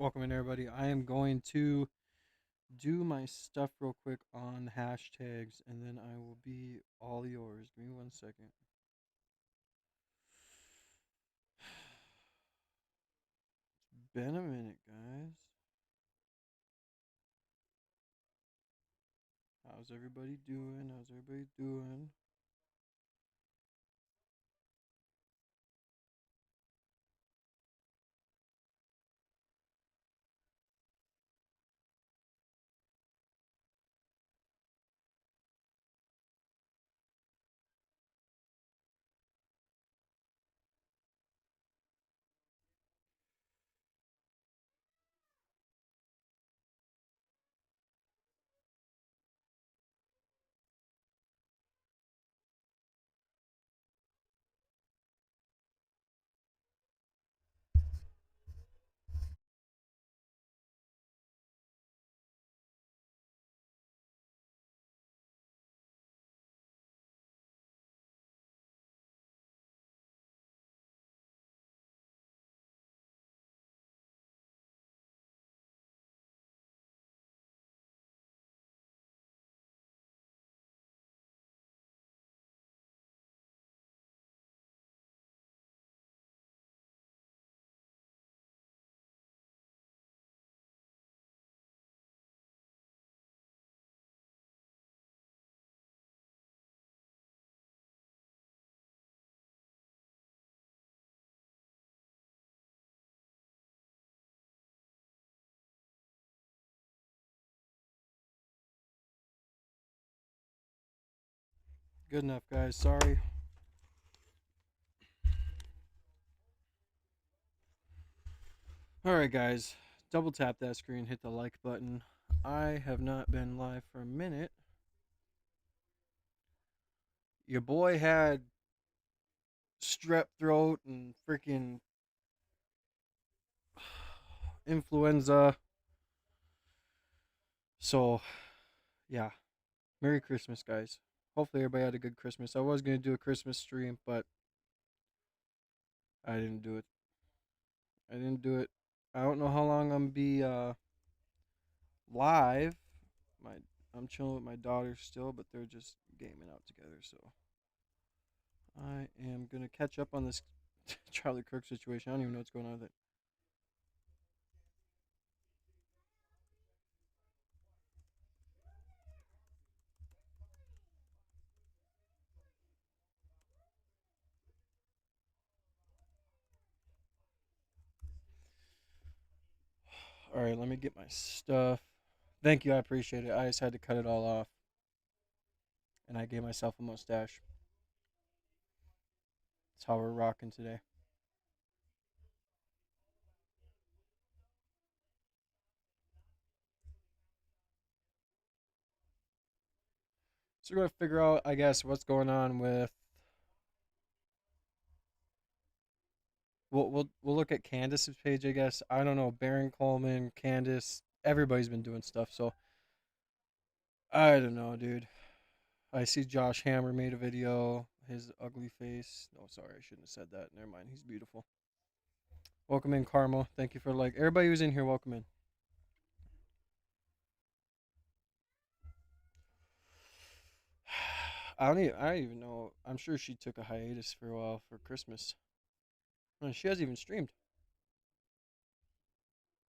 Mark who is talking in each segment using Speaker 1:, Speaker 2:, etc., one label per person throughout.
Speaker 1: Welcome in, everybody. I am going to do my stuff real quick on hashtags, and then I will be all yours. Give me 1 second. It's been a minute, guys. How's everybody doing? How's everybody doing? Good enough, guys. Sorry. All right, guys. Double tap that screen, hit the like button. I have not been live for a minute. Your boy had strep throat and freaking influenza. So, yeah. Merry Christmas, guys. Hopefully, everybody had a good Christmas. I was going to do a Christmas stream, but I didn't do it. I didn't do it. I don't know how long I'm be live. My I'm chilling with my daughters still, but they're just gaming out together. So I am gonna catch up on this Charlie Kirk situation. I don't even know what's going on with it. All right, let me get my stuff. Thank you, I appreciate it. I just had to cut it all off, and I gave myself a mustache. That's how we're rocking today. So we're gonna figure out, I guess, what's going on with. We'll look at Candace's page, I guess. I don't know, Baron Coleman, Candace, everybody's been doing stuff. So I don't know, dude. I see Josh Hammer made a video. His ugly face. No, sorry, I shouldn't have said that. Never mind. He's beautiful. Welcome in, Karma. Thank you for like everybody who's in here. Welcome in. I don't even know. I'm sure she took a hiatus for a while for Christmas. She hasn't even streamed.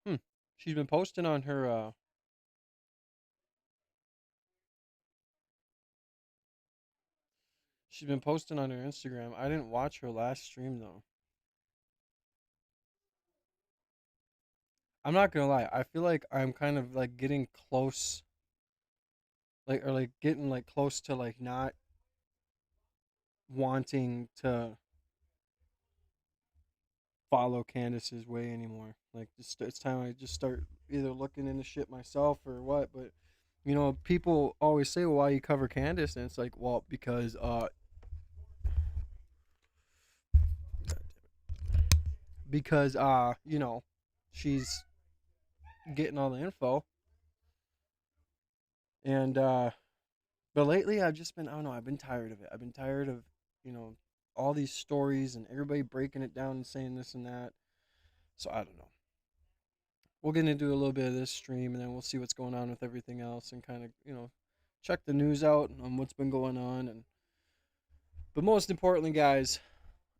Speaker 1: Hmm. She's been posting on her. She's been posting on her Instagram. I didn't watch her last stream though. I'm not gonna lie. I feel like I'm kind of like getting close, like or like getting like close to like not wanting to follow Candace's way anymore. Like, just it's time I just start either looking into shit myself or what. But people always say, "Well, why you cover Candace?" And it's like, well, because she's getting all the info, and but lately I've just been I don't know I've been tired of it. I've been tired of you know all these stories and everybody breaking it down and saying this and that. So I don't know. we'll get into a little bit of this stream, and then we'll see what's going on with everything else, and kind of check the news out on what's been going on. And but most importantly, guys,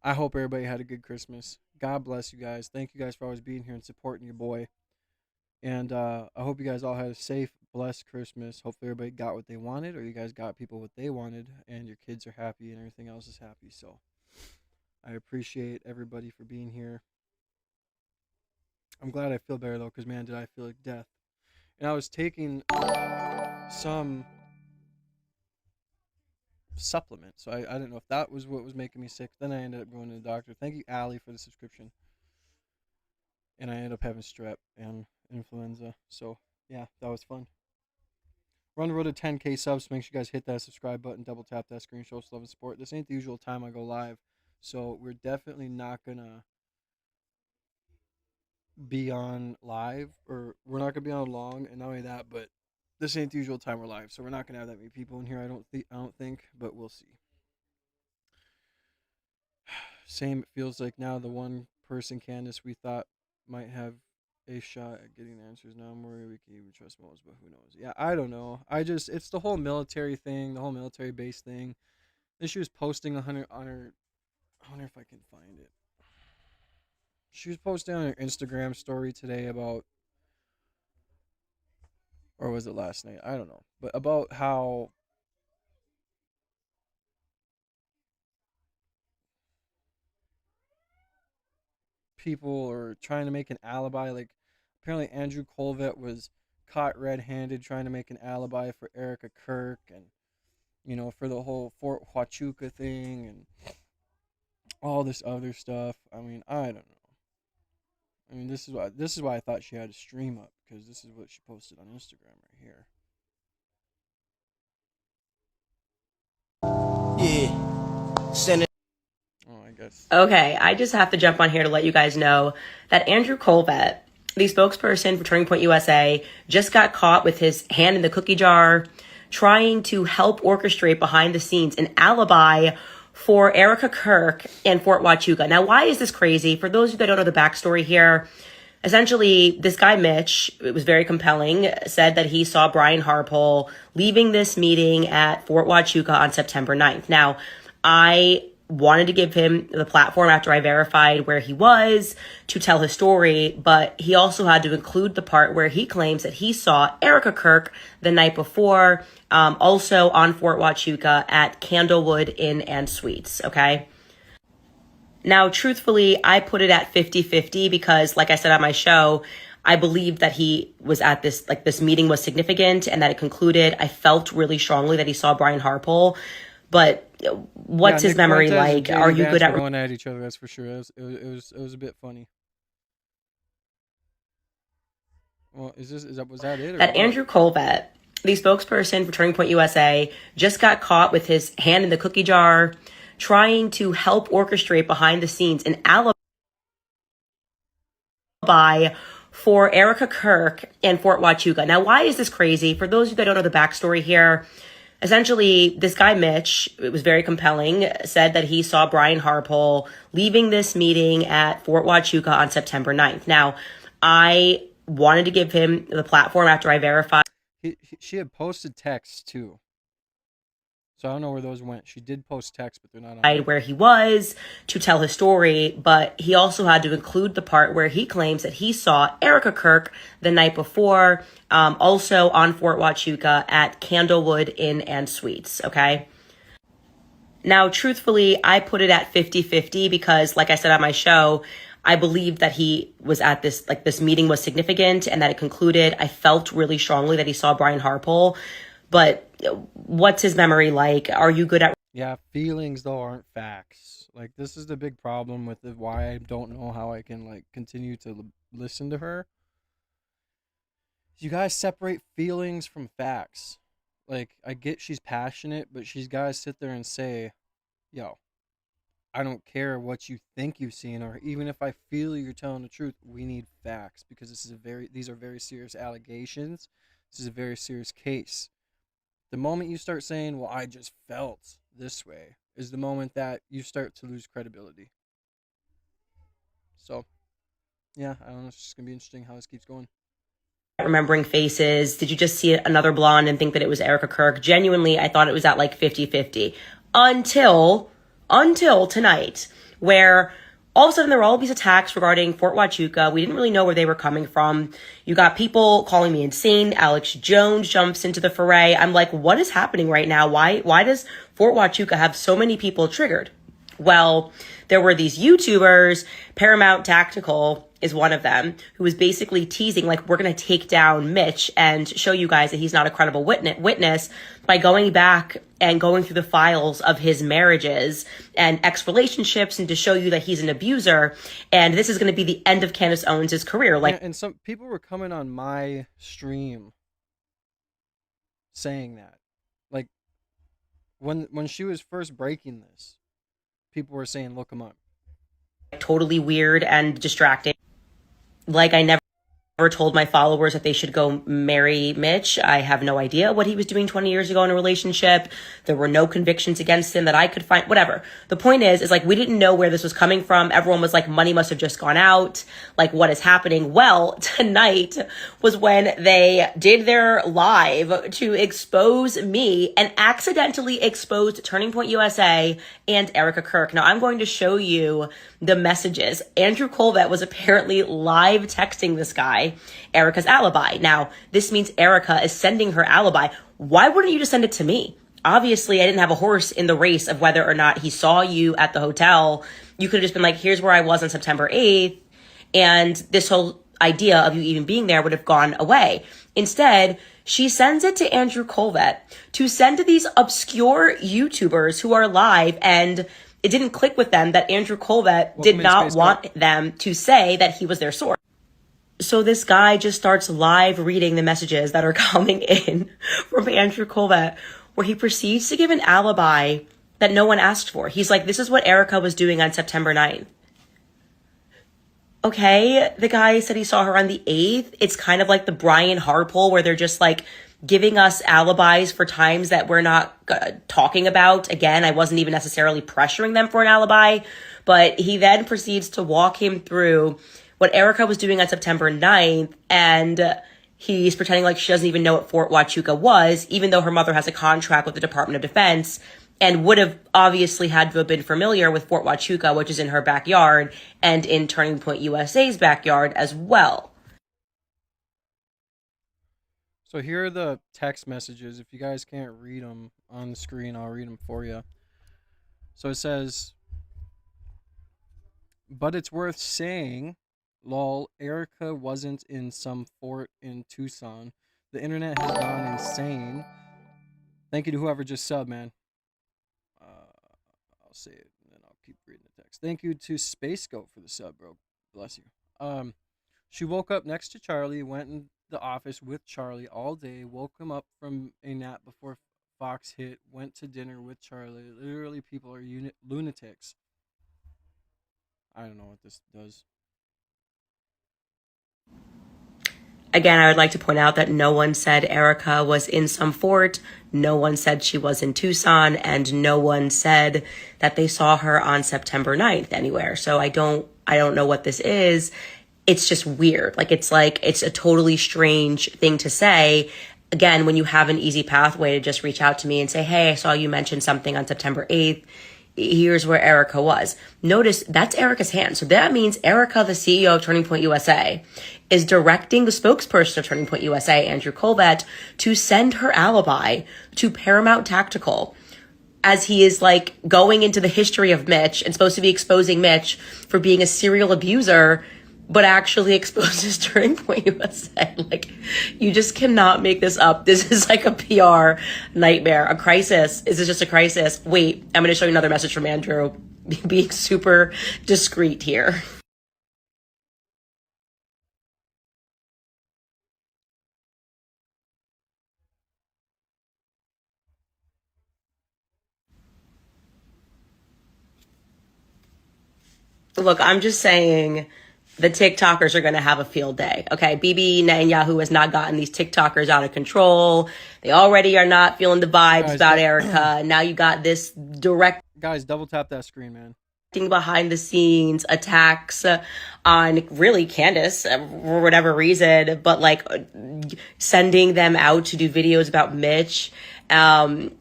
Speaker 1: I hope everybody had a good Christmas. God bless you guys. Thank you guys for always being here and supporting your boy. And I hope you guys all had a safe, blessed Christmas. Hopefully everybody got what they wanted, or you guys got people what they wanted, and your kids are happy and everything else is happy. So I appreciate everybody for being here. I'm glad I feel better though, because man, did I feel like death. And I was taking some supplement, so I didn't know if that was what was making me sick. Then I ended up going to the doctor. Thank you, Allie, for the subscription. And I ended up having strep and influenza. So yeah, that was fun. We're on the road to 10K subs. So make sure you guys hit that subscribe button, double tap that screen, show us love and support. This ain't the usual time I go live, so we're definitely not gonna be on live, or we're not gonna be on long. And not only that, but this ain't the usual time we're live, so we're not gonna have that many people in here. I don't think, but we'll see. Same it feels like now. The one person, Candace, we thought might have a shot at getting the answers. Now I'm worried we can even trust most, but who knows? Yeah, I don't know. It's the whole military thing, the whole military base thing. Then she was posting on her, I wonder if I can find it. She was posting on her Instagram story today about, or was it last night? I don't know. But about how people are trying to make an alibi. Like, apparently Andrew Colvett was caught red-handed trying to make an alibi for Erica Kirk, and for the whole Fort Huachuca thing and all this other stuff. I mean, I don't know. I mean, this is why I thought she had a stream up, because this is what she posted on Instagram right here.
Speaker 2: Yeah. Send it.
Speaker 1: Oh, I guess.
Speaker 3: Okay, I just have to jump on here to let you guys know that Andrew Colvett, the spokesperson for Turning Point USA, just got caught with his hand in the cookie jar, trying to help orchestrate behind the scenes an alibi for Erica Kirk and Fort Huachuca. Now, why is this crazy? For those of you that don't know the backstory here, essentially, this guy, Mitch, it was very compelling, said that he saw Brian Harpole leaving this meeting at Fort Huachuca on September 9th. Now, I wanted to give him the platform after I verified where he was to tell his story, but he also had to include the part where he claims that he saw Erica Kirk the night before, also on Fort Huachuca at Candlewood Inn and Suites, okay? Now, truthfully, I put it at 50-50 because, like I said on my show, I believe that he was at this meeting was significant and that it concluded. I felt really strongly that he saw Brian Harpole, but what's his memory like? Are you good at
Speaker 1: going at each other? That's for sure. It was a bit funny. Well, was that it?
Speaker 3: That Andrew Colvett, the spokesperson for Turning Point USA, just got caught with his hand in the cookie jar, trying to help orchestrate behind the scenes an alibi for Erica Kirk and Fort Huachuca. Now, why is this crazy? For those of you that don't know the backstory here, essentially, this guy, Mitch, it was very compelling, said that he saw Brian Harpole leaving this meeting at Fort Huachuca on September 9th. Now, I wanted to give him the platform after I verified.
Speaker 1: She had posted texts too. So I don't know where those went. She did post texts, but they're not on
Speaker 3: where he was to tell his story, but he also had to include the part where he claims that he saw Erica Kirk the night before, also on Fort Huachuca at Candlewood Inn and Suites, okay? Now, truthfully, I put it at 50-50 because, like I said on my show, I believe that he was at this meeting was significant and that it concluded. I felt really strongly that he saw Brian Harpole, but what's his memory like? Are you good at...
Speaker 1: Yeah, feelings though aren't facts. Like, this is the big problem with why I don't know how I can continue to listen to her. You guys separate feelings from facts. Like, I get she's passionate, but she's got to sit there and say, yo, I don't care what you think you've seen, or even if I feel you're telling the truth, we need facts, because these are very serious allegations. This is a very serious case. The moment you start saying, well, I just felt this way, is the moment that you start to lose credibility. So, yeah, I don't know. It's just going to be interesting how this keeps going.
Speaker 3: remembering faces. Did you just see another blonde and think that it was Erica Kirk? Genuinely, I thought it was at like 50-50 until tonight, where all of a sudden there were all these attacks regarding Fort Huachuca. We didn't really know where they were coming from. You got people calling me insane. Alex Jones jumps into the fray. I'm like, what is happening right now? Why does Fort Huachuca have so many people triggered? Well, there were these YouTubers, Paramount Tactical is one of them, who was basically teasing, like, we're going to take down Mitch and show you guys that he's not a credible witness by going back and going through the files of his marriages and ex-relationships and to show you that he's an abuser. And this is going to be the end of Candace Owens' career. Like,
Speaker 1: and some people were coming on my stream saying that. Like, when she was first breaking this, people were saying, look him up.
Speaker 3: Totally weird and distracting. Like, I never told my followers that they should go marry Mitch. I have no idea what he was doing 20 years ago in a relationship. There were no convictions against him that I could find, whatever. The point is like, we didn't know where this was coming from. Everyone was like, money must have just gone out. Like, what is happening? Well, tonight was when they did their live to expose me and accidentally exposed Turning Point USA and Erica Kirk. Now, I'm going to show you the messages. Andrew Colvett was apparently live texting this guy Erica's alibi. Now, this means Erica is sending her alibi. Why wouldn't you just send it to me? Obviously, I didn't have a horse in the race of whether or not he saw you at the hotel. You could have just been like, here's where I was on September 8th. And this whole idea of you even being there would have gone away. Instead, she sends it to Andrew Colvett to send to these obscure YouTubers who are live, and it didn't click with them that Andrew Colvett did not want them to say that he was their source. So this guy just starts live reading the messages that are coming in from Andrew Colvett, where he proceeds to give an alibi that no one asked for. He's like, this is what Erica was doing on September 9th. Okay, the guy said he saw her on the 8th. It's kind of like the Brian Harpole, where they're just like giving us alibis for times that we're not talking about. Again, I wasn't even necessarily pressuring them for an alibi, but he then proceeds to walk him through what Erica was doing on September 9th, and he's pretending like she doesn't even know what Fort Huachuca was, even though her mother has a contract with the Department of Defense and would have obviously had to have been familiar with Fort Huachuca, which is in her backyard, and in Turning Point USA's backyard as well.
Speaker 1: So here are the text messages. If you guys can't read them on the screen, I'll read them for you. So it says, but it's worth saying, lol, Erica wasn't in some fort in Tucson. The internet has gone insane. Thank you to whoever just subbed, man. I'll say it and then I'll keep reading the text. Thank you to Space Goat for the sub, bro. Bless you. She woke up next to Charlie, went in the office with Charlie all day, woke him up from a nap before Fox hit, went to dinner with Charlie. Literally, people are lunatics. I don't know what this does.
Speaker 3: Again, I would like to point out that no one said Erica was in some fort. No one said she was in Tucson, and no one said that they saw her on September 9th anywhere. So I don't know what this is. It's just weird. It's a totally strange thing to say. Again, when you have an easy pathway to just reach out to me and say, hey, I saw you mention something on September 8th. Here's where Erica was. Notice that's Erica's hand. So that means Erica, the CEO of Turning Point USA, is directing the spokesperson of Turning Point USA, Andrew Colvett, to send her alibi to Paramount Tactical as he is going into the history of Mitch and supposed to be exposing Mitch for being a serial abuser, but actually exposes Turning Point USA. You just cannot make this up. This is like a PR nightmare, a crisis. Is this just a crisis? Wait, I'm going to show you another message from Andrew, being super discreet here. Look, I'm just saying the TikTokers are going to have a field day. Okay, Bibi Netanyahu has not gotten these TikTokers out of control. They already are not feeling the vibes about Erica. Now you got this direct.
Speaker 1: Guys, double tap that screen, man.
Speaker 3: behind the scenes attacks on really Candace for whatever reason, but like sending them out to do videos about Mitch. And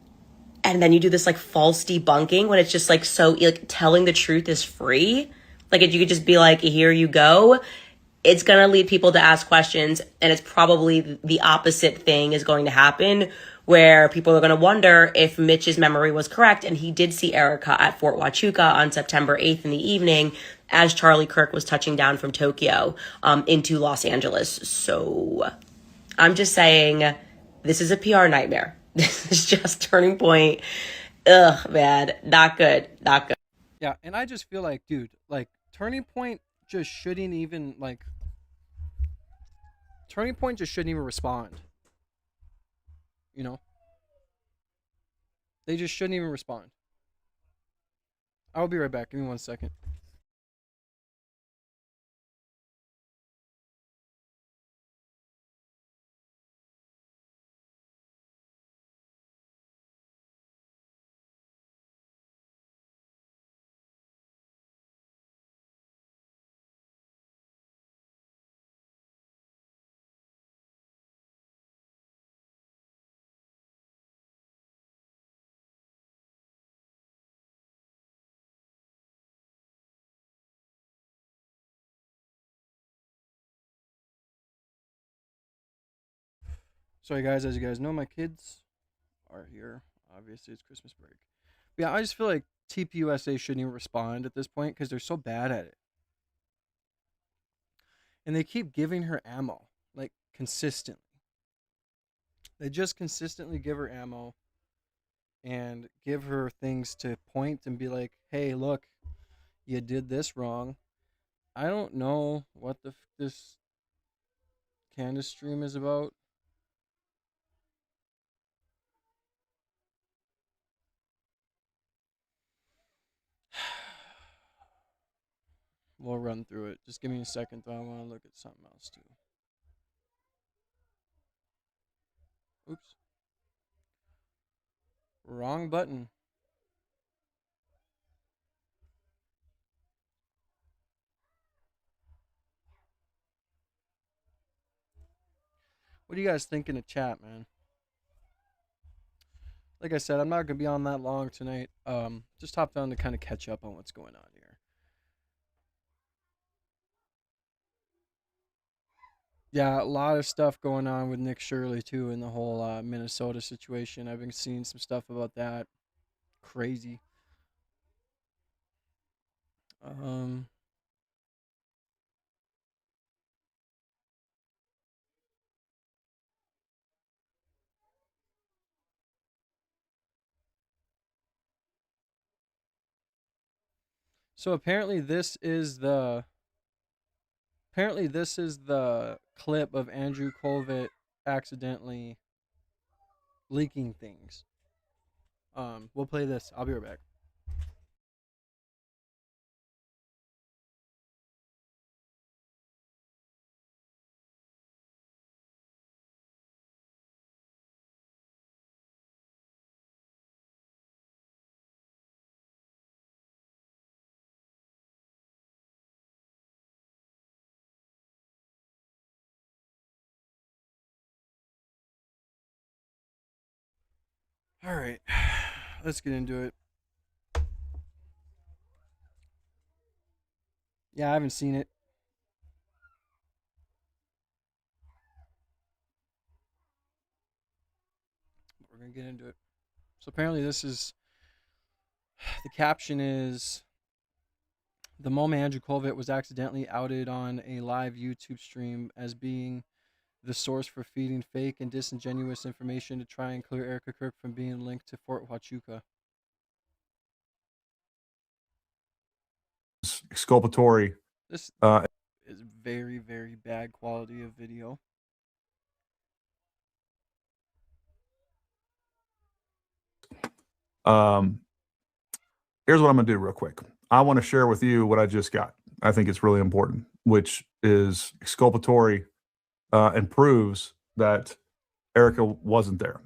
Speaker 3: then you do this like false debunking when it's just like so like telling the truth is free. Like if you could just be like, here you go. It's going to lead people to ask questions, and it's probably the opposite thing is going to happen where people are going to wonder if Mitch's memory was correct and he did see Erica at Fort Huachuca on September 8th in the evening as Charlie Kirk was touching down from Tokyo into Los Angeles. So I'm just saying this is a PR nightmare. This is just Turning Point. Ugh, man. Not good. Not good.
Speaker 1: Yeah, and I just feel like, dude, like Turning Point just shouldn't even respond. You know? They just shouldn't even respond. I'll be right back. Give me 1 second. Sorry, guys. As you guys know, my kids are here. Obviously, it's Christmas break. But yeah, I just feel like TPUSA shouldn't even respond at this point because they're so bad at it. And they keep giving her ammo, like consistently. They just consistently give her ammo and give her things to point and be like, hey, look, you did this wrong. I don't know what this Candace stream is about. We'll run through it. Just give me a second, though. I want to look at something else, too. Oops. Wrong button. What do you guys think in the chat, man? Like I said, I'm not going to be on that long tonight. Just hopped on to kind of catch up on what's going on here. Yeah, a lot of stuff going on with Nick Shirley too in the whole Minnesota situation. I've been seeing some stuff about that. Crazy. Um, so apparently this is the clip of Andrew Colvett accidentally leaking things. We'll play this. I'll be right back. All right, let's get into it. Yeah, I haven't seen it. We're gonna get into it. So apparently, this is the caption is the moment Andrew Colvett was accidentally outed on a live YouTube stream as being the source for feeding fake and disingenuous information to try and clear Erica Kirk from being linked to Fort Huachuca.
Speaker 4: Exculpatory.
Speaker 1: This is very, very bad quality of video.
Speaker 4: Here's what I'm going to do real quick. I want to share with you what I just got. I think it's really important, which is exculpatory and proves that Erica wasn't there.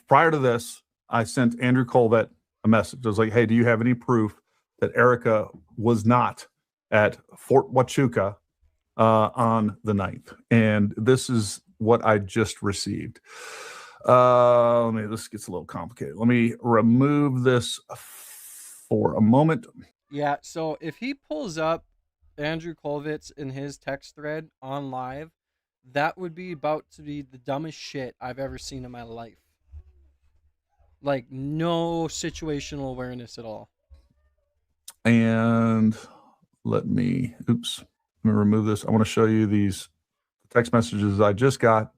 Speaker 4: Prior to this, I sent Andrew Colvett a message. I was like, hey, do you have any proof that Erica was not at Fort Huachuca on the 9th. And this is what I just received. This gets a little complicated. Let me remove this for a moment.
Speaker 1: Yeah, so if he pulls up Andrew Kolvitz in his text thread on live, that would be about to be the dumbest shit I've ever seen in my life. Like, no situational awareness at all.
Speaker 4: And let me remove this. I want to show you these text messages I just got.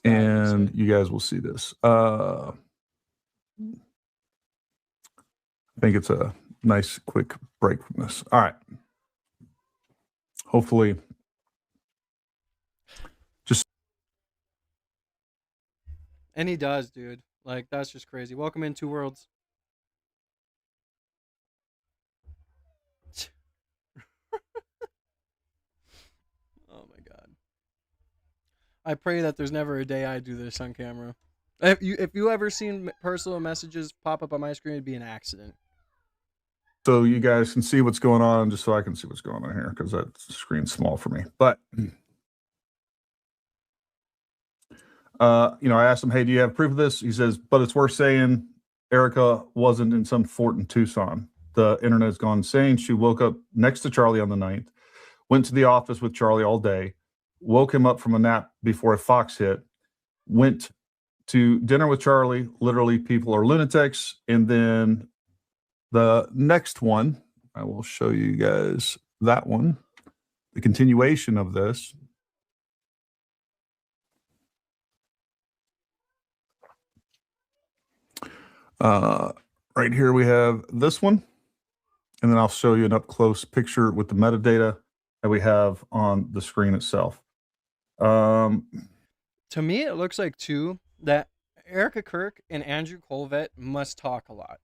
Speaker 4: And you guys will see this. I think it's a nice quick break from this. All right. Hopefully.
Speaker 1: And he does, dude. Like, that's just crazy. Welcome in, Two Worlds. Oh my god. I pray that there's never a day I do this on camera. If you ever seen personal messages pop up on my screen, it'd be an accident.
Speaker 4: So you guys can see what's going on, just so I can see what's going on here, because that screen's small for me. But I asked him, "Hey, do you have proof of this?" He says, "But it's worth saying Erica wasn't in some fort in Tucson. The internet has gone insane. She woke up next to Charlie on the 9th, went to the office with Charlie all day, woke him up from a nap before a fox hit, went to dinner with Charlie. Literally, people are lunatics." And then the next one, I will show you guys that one, the continuation of this. Right here we have this one, and then I'll show you an up-close picture with the metadata that we have on the screen itself.
Speaker 1: To me, it looks like, too, that Erica Kirk and Andrew Kolvet must talk a lot.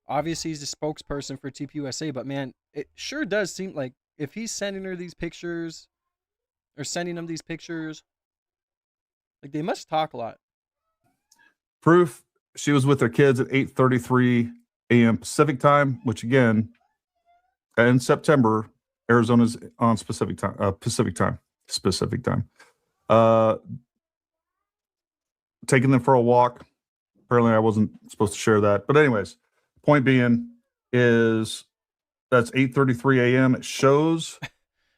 Speaker 1: Obviously, he's the spokesperson for TPUSA, but man, it sure does seem like if he's sending her these pictures, or sending them these pictures, like, they must talk a lot.
Speaker 4: Proof, she was with her kids at 8:33 a.m. Pacific time, which again, in September, Arizona's on Pacific time. Taking them for a walk. Apparently, I wasn't supposed to share that. But anyways, point being is that's 8:33 a.m. It shows.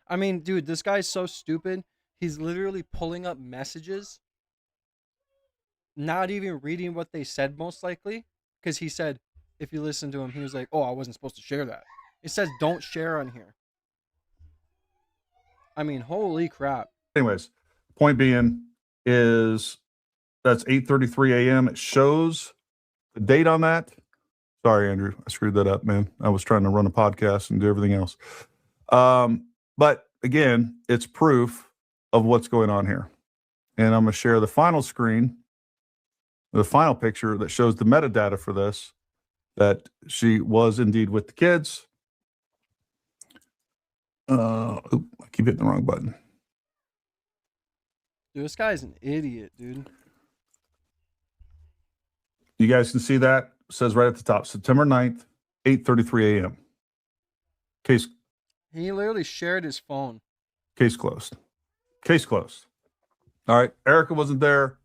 Speaker 1: I mean, dude, this guy's so stupid. He's literally pulling up messages, not even reading what they said, most likely, because he said, if you listen to him, he was like, "Oh, I wasn't supposed to share that." It says don't share on here. I mean, holy crap.
Speaker 4: Anyways, point being is that's 8:33 a.m. It shows the date on that. Sorry, Andrew, I screwed that up, man. I was trying to run a podcast and do everything else. But again, it's proof of what's going on here. And I'm going to share the final screen, the final picture that shows the metadata for this, that she was indeed with the kids. I keep hitting the wrong button.
Speaker 1: Dude, this guy's an idiot, dude.
Speaker 4: You guys can see that. It says right at the top, September 9th, 8:33 a.m. Case.
Speaker 1: He literally shared his phone.
Speaker 4: Case closed. Case closed. All right. Erica wasn't there.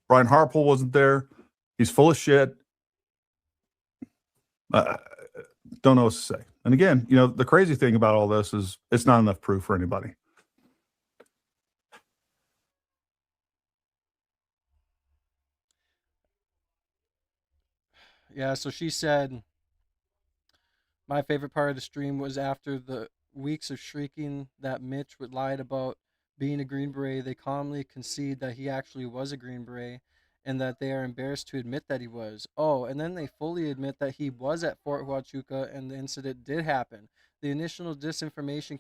Speaker 4: Brian Harpole wasn't there. He's full of shit. Don't know what to say. And again, the crazy thing about all this is it's not enough proof for anybody.
Speaker 1: Yeah, so she said, my favorite part of the stream was after the weeks of shrieking that Mitch would lied about being a Green Beret, they calmly concede that he actually was a Green Beret and that they are embarrassed to admit that he was. Oh, and then they fully admit that he was at Fort Huachuca and the incident did happen. The initial disinformation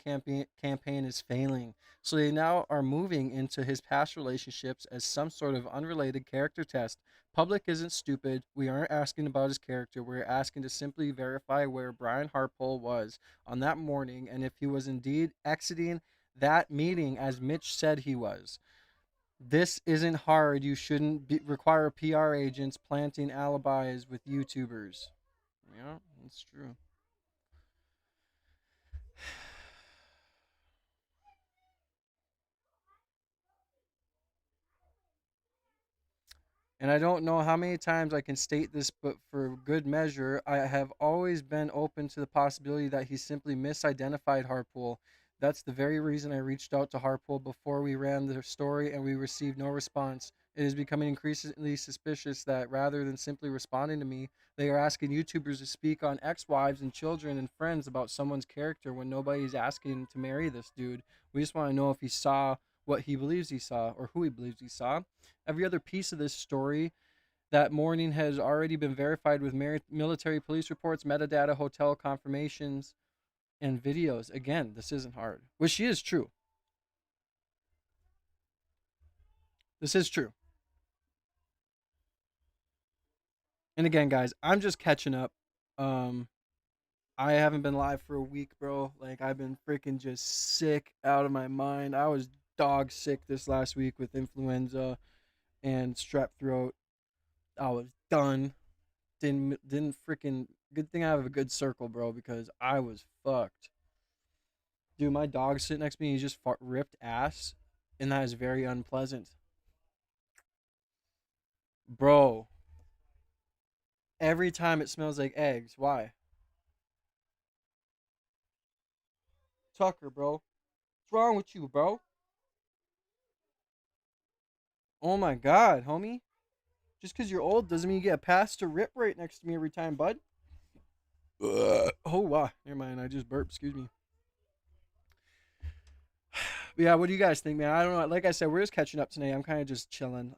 Speaker 1: campaign is failing, so they now are moving into his past relationships as some sort of unrelated character test. Public isn't stupid. We aren't asking about his character. We're asking to simply verify where Brian Harpole was on that morning and if he was indeed exiting that meeting as Mitch said he was. This isn't hard. You shouldn't require PR agents planting alibis with YouTubers. Yeah, that's true. And I don't know how many times I can state this, but for good measure, I have always been open to the possibility that he simply misidentified Harpool. That's the very reason I reached out to Harpool before we ran the story and we received no response. It is becoming increasingly suspicious that rather than simply responding to me, they are asking YouTubers to speak on ex-wives and children and friends about someone's character when nobody's asking to marry this dude. We just want to know if he saw what he believes he saw or who he believes he saw. Every other piece of this story that morning has already been verified with military police reports, metadata, hotel confirmations, and videos. Again, this isn't hard, which is true. This is true. And again, guys, I'm just catching up. Um, I haven't been live for a week, bro. Like, I've been freaking just sick out of my mind. I was dog sick this last week with influenza and strep throat. I was done. Didn't freaking. Good thing I have a good circle, bro, because I was fucked. Dude, my dog sitting next to me, he just ripped ass, and that is very unpleasant. Bro, every time it smells like eggs. Why? Tucker, bro. What's wrong with you, bro? Oh my god, homie. Just because you're old doesn't mean you get a pass to rip right next to me every time, bud. Oh, wow. Never mind. I just burped. Excuse me. But yeah, what do you guys think, man? I don't know. Like I said, we're just catching up tonight. I'm kind of just chilling,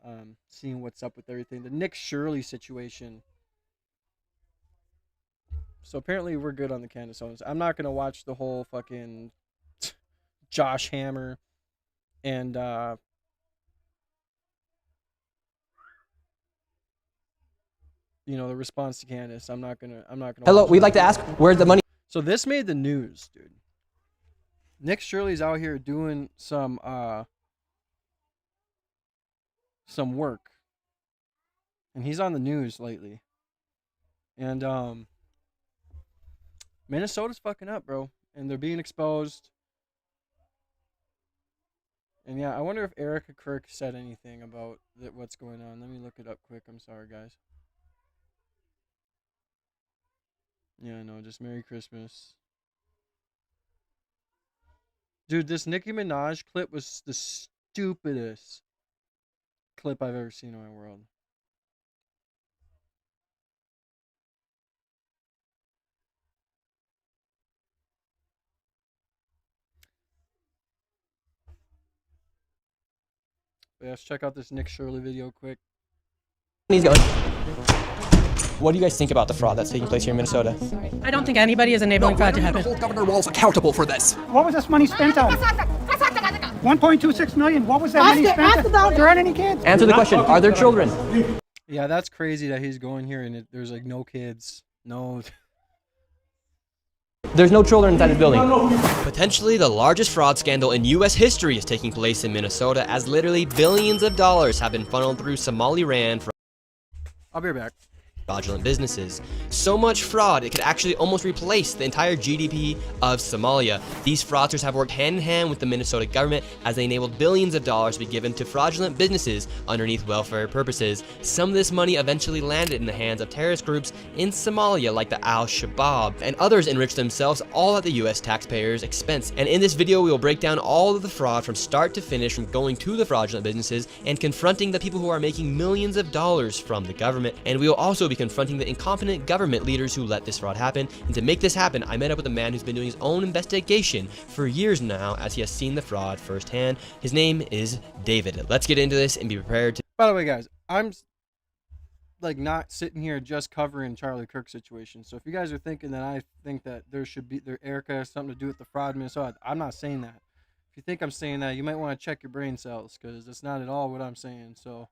Speaker 1: seeing what's up with everything. The Nick Shirley situation. So apparently we're good on the Candace Owens. I'm not gonna watch the whole fucking Josh Hammer and the response to Candace. I'm not gonna
Speaker 5: Hello,
Speaker 1: watch
Speaker 5: we'd
Speaker 1: that.
Speaker 5: like to ask, where's the money
Speaker 1: So this made the news, dude. Nick Shirley's out here doing some work. And he's on the news lately. And Minnesota's fucking up, bro. And they're being exposed. And yeah, I wonder if Erica Kirk said anything about what's going on. Let me look it up quick. I'm sorry, guys. Yeah, no, just Merry Christmas. Dude, this Nicki Minaj clip was the stupidest clip I've ever seen in my world. But yeah, let's check out this Nick Shirley video quick.
Speaker 5: is going? What do you guys think about the fraud that's taking place here in Minnesota?
Speaker 6: I don't think anybody is enabling fraud to happen.
Speaker 7: Hold Governor Walz accountable for this.
Speaker 8: What was this money spent on? 1.26 million. What was that money spent on? There aren't any kids.
Speaker 5: Answer the question, are there children?
Speaker 1: Yeah, that's crazy that he's going here and there's like no kids. No.
Speaker 5: There's no children inside this building.
Speaker 9: Potentially the largest fraud scandal in U.S. history is taking place in Minnesota as literally billions of dollars have been funneled through Somaliland from
Speaker 1: I'll be right back.
Speaker 9: fraudulent businesses. So much fraud, it could actually almost replace the entire GDP of Somalia. These fraudsters have worked hand in hand with the Minnesota government as they enabled billions of dollars to be given to fraudulent businesses underneath welfare purposes. Some of this money eventually landed in the hands of terrorist groups in Somalia like the Al-Shabaab, and others enriched themselves all at the US taxpayers' expense. And in this video, we will break down all of the fraud from start to finish, from going to the fraudulent businesses and confronting the people who are making millions of dollars from the government. And we will also be confronting the incompetent government leaders who let this fraud happen. And to make this happen, I met up with a man who's been doing his own investigation for years now, as he has seen the fraud firsthand. His name is David. Let's get into this and be prepared to.
Speaker 1: By the way, guys, I'm like not sitting here just covering Charlie Kirk's situation. So if you guys are thinking that I think that Erica has something to do with the fraud in Minnesota, I'm not saying that. If you think I'm saying that, you might want to check your brain cells, because that's not at all what I'm saying. So,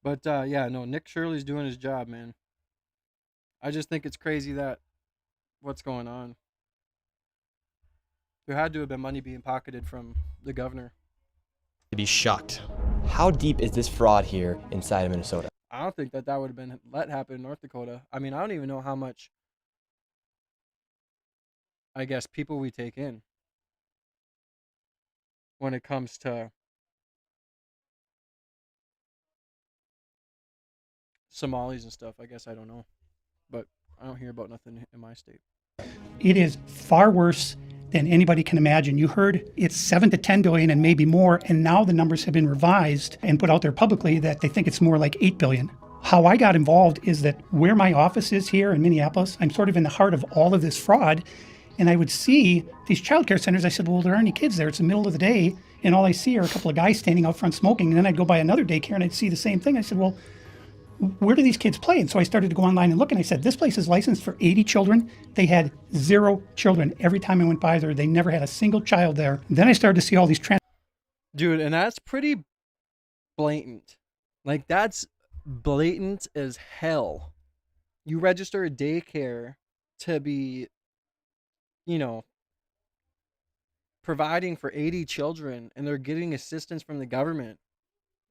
Speaker 1: But yeah, no, Nick Shirley's doing his job, man. I just think it's crazy that what's going on. There had to have been money being pocketed from the governor.
Speaker 9: To be shocked. How deep is this fraud here inside of Minnesota?
Speaker 1: I don't think that would have been let happen in North Dakota. I mean, I don't even know how much, I guess, people we take in when it comes to Somalis and stuff. I guess I don't know. But I don't hear about nothing in my state.
Speaker 8: It is far worse than anybody can imagine. You heard it's 7 to 10 billion and maybe more, and now the numbers have been revised and put out there publicly that they think it's more like 8 billion. How I got involved is that where my office is here in Minneapolis, I'm sort of in the heart of all of this fraud, and I would see these childcare centers. I said, well, there aren't any kids there. It's the middle of the day, and all I see are a couple of guys standing out front smoking, and then I'd go by another daycare and I'd see the same thing. I said, well, where do these kids play? And so I started to go online and look, and I said, this place is licensed for 80 children. They had 0 children. Every time I went by there, they never had a single child there. And then I started to see all these
Speaker 1: Dude, and that's pretty blatant. Like, that's blatant as hell. You register a daycare to be, you know, providing for 80 children, and they're getting assistance from the government.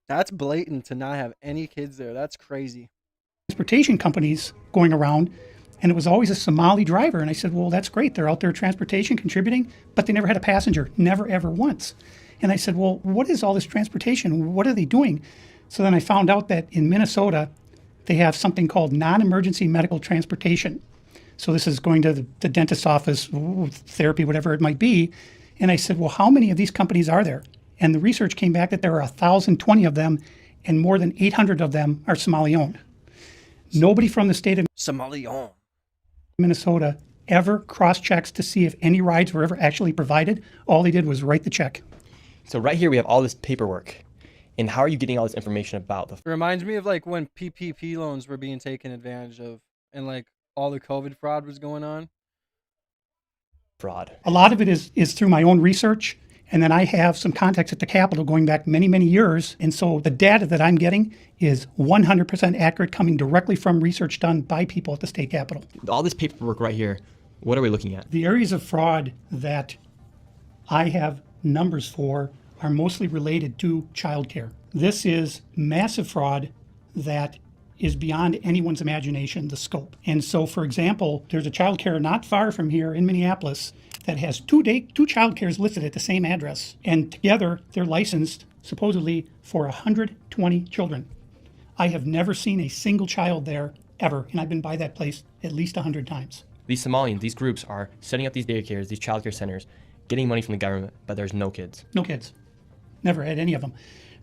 Speaker 1: That's blatant to not have any kids there. That's crazy.
Speaker 8: transportation companies going around, and it was always a Somali driver. And I said, well, that's great. They're out there transportation contributing, but they never had a passenger, never, ever once. And I said, well, what is all this transportation? What are they doing? So then I found out that in Minnesota, they have something called non-emergency medical transportation. So this is going to the dentist's office, therapy, whatever it might be. And I said, well, how many of these companies are there? And the research came back that there are 1,020 of them, and more than 800 of them are Somali-owned. Nobody from the state of
Speaker 1: Somali-owned
Speaker 8: Minnesota ever cross-checks to see if any rides were ever actually provided. All they did was write the check.
Speaker 5: So right here we have all this paperwork. And how are you getting all this information about the
Speaker 1: It reminds me of like when PPP loans were being taken advantage of, and like all the COVID fraud was going on.
Speaker 5: fraud?
Speaker 8: A lot of it is through my own research. And then I have some contacts at the Capitol going back many, many years. And so the data that I'm getting is 100% accurate, coming directly from research done by people at the state Capitol.
Speaker 5: All this paperwork right here, what are we looking at?
Speaker 8: The areas of fraud that I have numbers for are mostly related to childcare. This is massive fraud that is beyond anyone's imagination, the scope. And so, for example, there's a childcare not far from here in Minneapolis that has two childcares listed at the same address. And together, they're licensed supposedly for 120 children. I have never seen a single child there ever, and I've been by that place at least 100 times.
Speaker 5: These Somalians, these groups are setting up these daycares, these childcare centers, getting money from the government, but there's no kids.
Speaker 8: No kids. Never had any of them.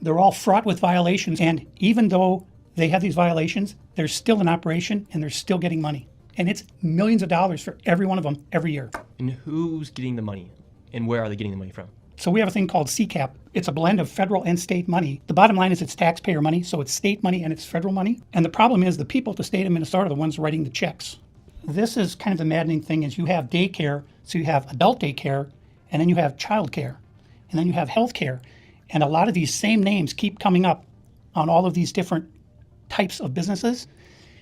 Speaker 8: They're all fraught with violations, and even though they have these violations, they're still in operation and they're still getting money. And it's millions of dollars for every one of them every year.
Speaker 5: And who's getting the money? And where are they getting the money from?
Speaker 8: So we have a thing called CCAP. It's a blend of federal and state money. The bottom line is it's taxpayer money, so it's state money and it's federal money. And the problem is the people at the state of Minnesota are the ones writing the checks. This is kind of the maddening thing is you have daycare, so you have adult daycare, and then you have child care, and then you have health care. And a lot of these same names keep coming up on all of these different types of businesses.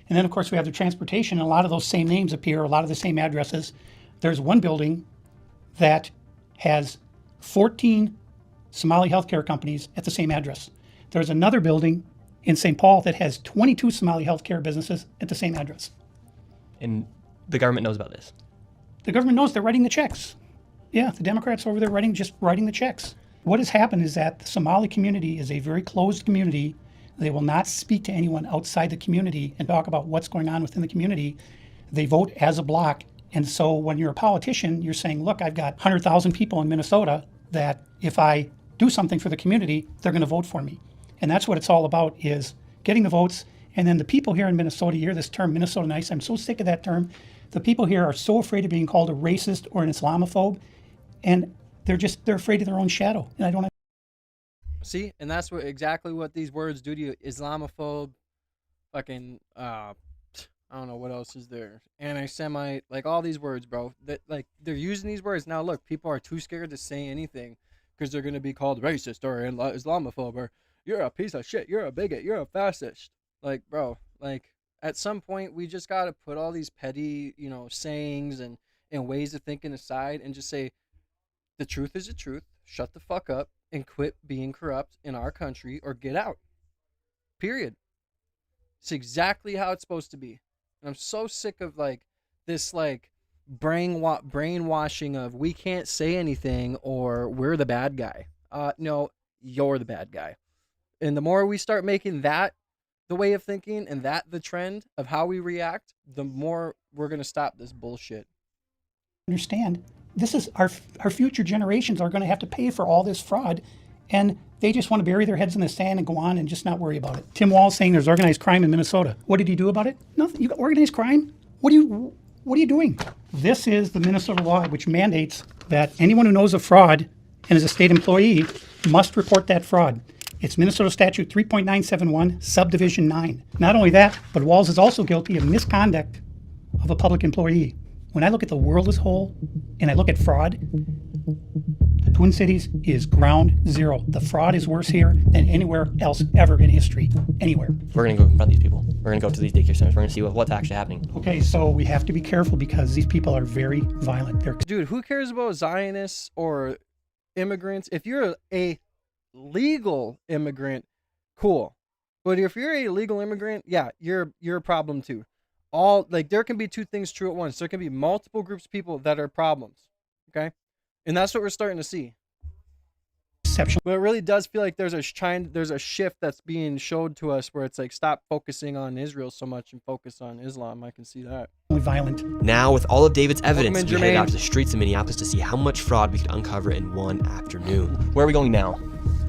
Speaker 8: And then, of course, we have the transportation, and a lot of those same names appear, a lot of the same addresses. There's one building that has 14 Somali healthcare companies at the same address. There's another building in St. Paul that has 22 Somali healthcare businesses at the same address.
Speaker 5: And the government knows about this.
Speaker 8: The government knows they're writing the checks. Yeah, the Democrats over there just writing the checks. What has happened is that the Somali community is a very closed community. They will not speak to anyone outside the community and talk about what's going on within the community. They vote as a block. And so when you're a politician, you're saying, look, I've got 100,000 people in Minnesota that if I do something for the community, they're going to vote for me. And that's what it's all about, is getting the votes. And then the people here in Minnesota, you hear this term, Minnesota nice. I'm so sick of that term. The people here are so afraid of being called a racist or an Islamophobe. And they're afraid of their own shadow. And I don't have.
Speaker 1: See, and that's exactly what these words do to you. Islamophobe, fucking, I don't know what else is there. Anti-Semite, like all these words, bro. That like they're using these words now. Look, people are too scared to say anything because they're gonna be called racist or Islamophobe or you're a piece of shit, you're a bigot, you're a fascist. Like, bro, like at some point we just gotta put all these petty, sayings and ways of thinking aside and just say the truth is the truth. Shut the fuck up and quit being corrupt in our country or get out. Period. It's exactly how it's supposed to be. And I'm so sick of like this like brainwashing of we can't say anything or we're the bad guy. No, you're the bad guy. And the more we start making that the way of thinking and that the trend of how we react, the more we're going to stop this bullshit.
Speaker 8: Understand, this is our future generations are going to have to pay for all this fraud, and they just want to bury their heads in the sand and go on and just not worry about it. Tim Wall's saying there's organized crime in Minnesota. What did he do about it? Nothing. You got organized crime? What are you doing? This is the Minnesota law which mandates that anyone who knows of fraud and is a state employee must report that fraud. It's Minnesota Statute 3.971, Subdivision 9. Not only that, but Walls is also guilty of misconduct of a public employee. When I look at the world as a whole and I look at fraud, the Twin Cities is ground zero. The fraud is worse here than anywhere else ever in history. Anywhere.
Speaker 5: We're going to go confront these people. We're going to go to these daycare centers. We're going to see what's actually happening.
Speaker 8: Okay, so we have to be careful because these people are very violent.
Speaker 1: Dude, who cares about Zionists or immigrants? If you're a legal immigrant, cool. But if you're a legal immigrant, yeah, you're a problem too. There can be two things true at once. There can be multiple groups of people that are problems. Okay? And that's what we're starting to see. But it really does feel like there's a shift that's being showed to us where it's like stop focusing on Israel so much and focus on Islam. I can see that.
Speaker 8: Violent.
Speaker 9: Now, with all of David's evidence,
Speaker 1: Welcome in,
Speaker 9: we headed
Speaker 1: Jermaine.
Speaker 9: out to the streets of Minneapolis to see how much fraud we could uncover in one afternoon.
Speaker 5: Where are we going now?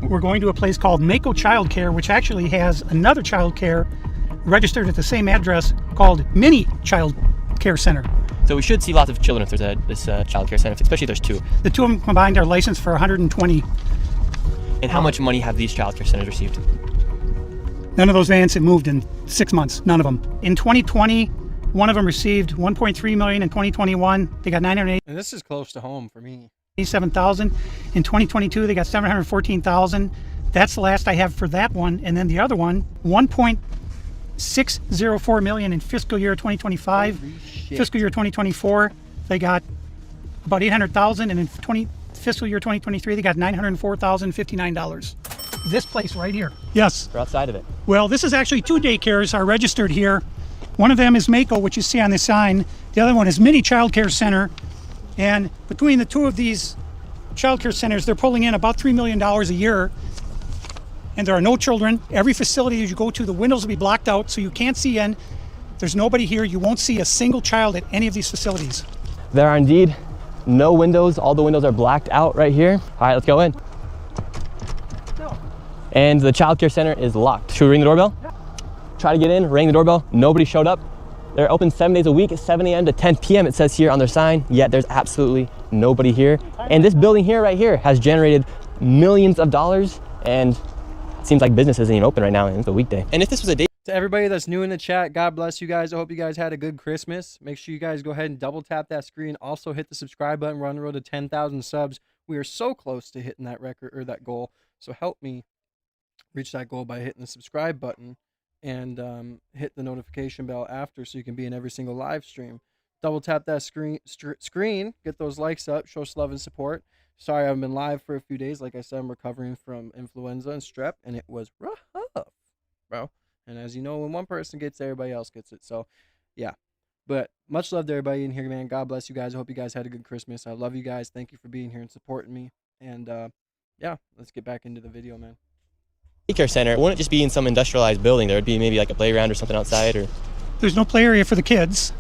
Speaker 8: We're going to a place called Mako Child Care, which actually has another child care registered at the same address called Mini Child Care Center.
Speaker 5: So we should see lots of children if there's this child care center, especially if there's two.
Speaker 8: The two of them combined are licensed for 120.
Speaker 5: And how much money have these child care centers received?
Speaker 8: None of those vans have moved in 6 months. None of them. In 2020, one of them received $1.3 million. In 2021, they got
Speaker 1: And this is close to home for me.
Speaker 8: $987,000. In 2022, they got $714,000. That's the last I have for that one. And then the other one, $1.604 million in fiscal year 2025. Fiscal year 2024, they got about $800,000, and in fiscal year 2023, they got $904,059. This place right here. Yes.
Speaker 5: We're outside of it.
Speaker 8: Well, this is actually two daycares are registered here. One of them is Mako, which you see on the sign. The other one is Mini Child Care Center. And between the two of these child care centers, they're pulling in about $3 million a year. And there are no children. Every facility that you go to, the windows will be blocked out so you can't see in. There's nobody here. You won't see a single child at any of these facilities.
Speaker 5: There are indeed no windows. All the windows are blacked out right here. All right, let's go in.
Speaker 8: No.
Speaker 5: And the child care center is locked. Should we ring the doorbell?
Speaker 8: Yeah.
Speaker 5: Try to get in, ring the doorbell. Nobody showed up. They're open 7 days a week at 7 a.m. to 10 p.m. It says here on their sign, yet there's absolutely nobody here. And this building here, right here, has generated millions of dollars, and it seems like business isn't even open right now, and it's a weekday. And if this was a day
Speaker 1: To everybody that's new in the chat, God bless you guys. I hope you guys had a good Christmas. Make sure you guys go ahead and double tap that screen. Also hit the subscribe button. We're on the road to 10,000 subs. We are so close to hitting that record or that goal. So help me reach that goal by hitting the subscribe button and hit the notification bell after so you can be in every single live stream. Double tap that screen, get those likes up, show us love and support. Sorry, I haven't been live for a few days. Like I said, I'm recovering from influenza and strep, and it was rough, bro. And as you know, when one person gets it, everybody else gets it. So, yeah. But much love to everybody in here, man. God bless you guys. I hope you guys had a good Christmas. I love you guys. Thank you for being here and supporting me. And, yeah, let's get back into the video, man.
Speaker 5: daycare center, it wouldn't just be in some industrialized building. There would be maybe like a playground or something outside. Or
Speaker 8: There's no play area for the kids.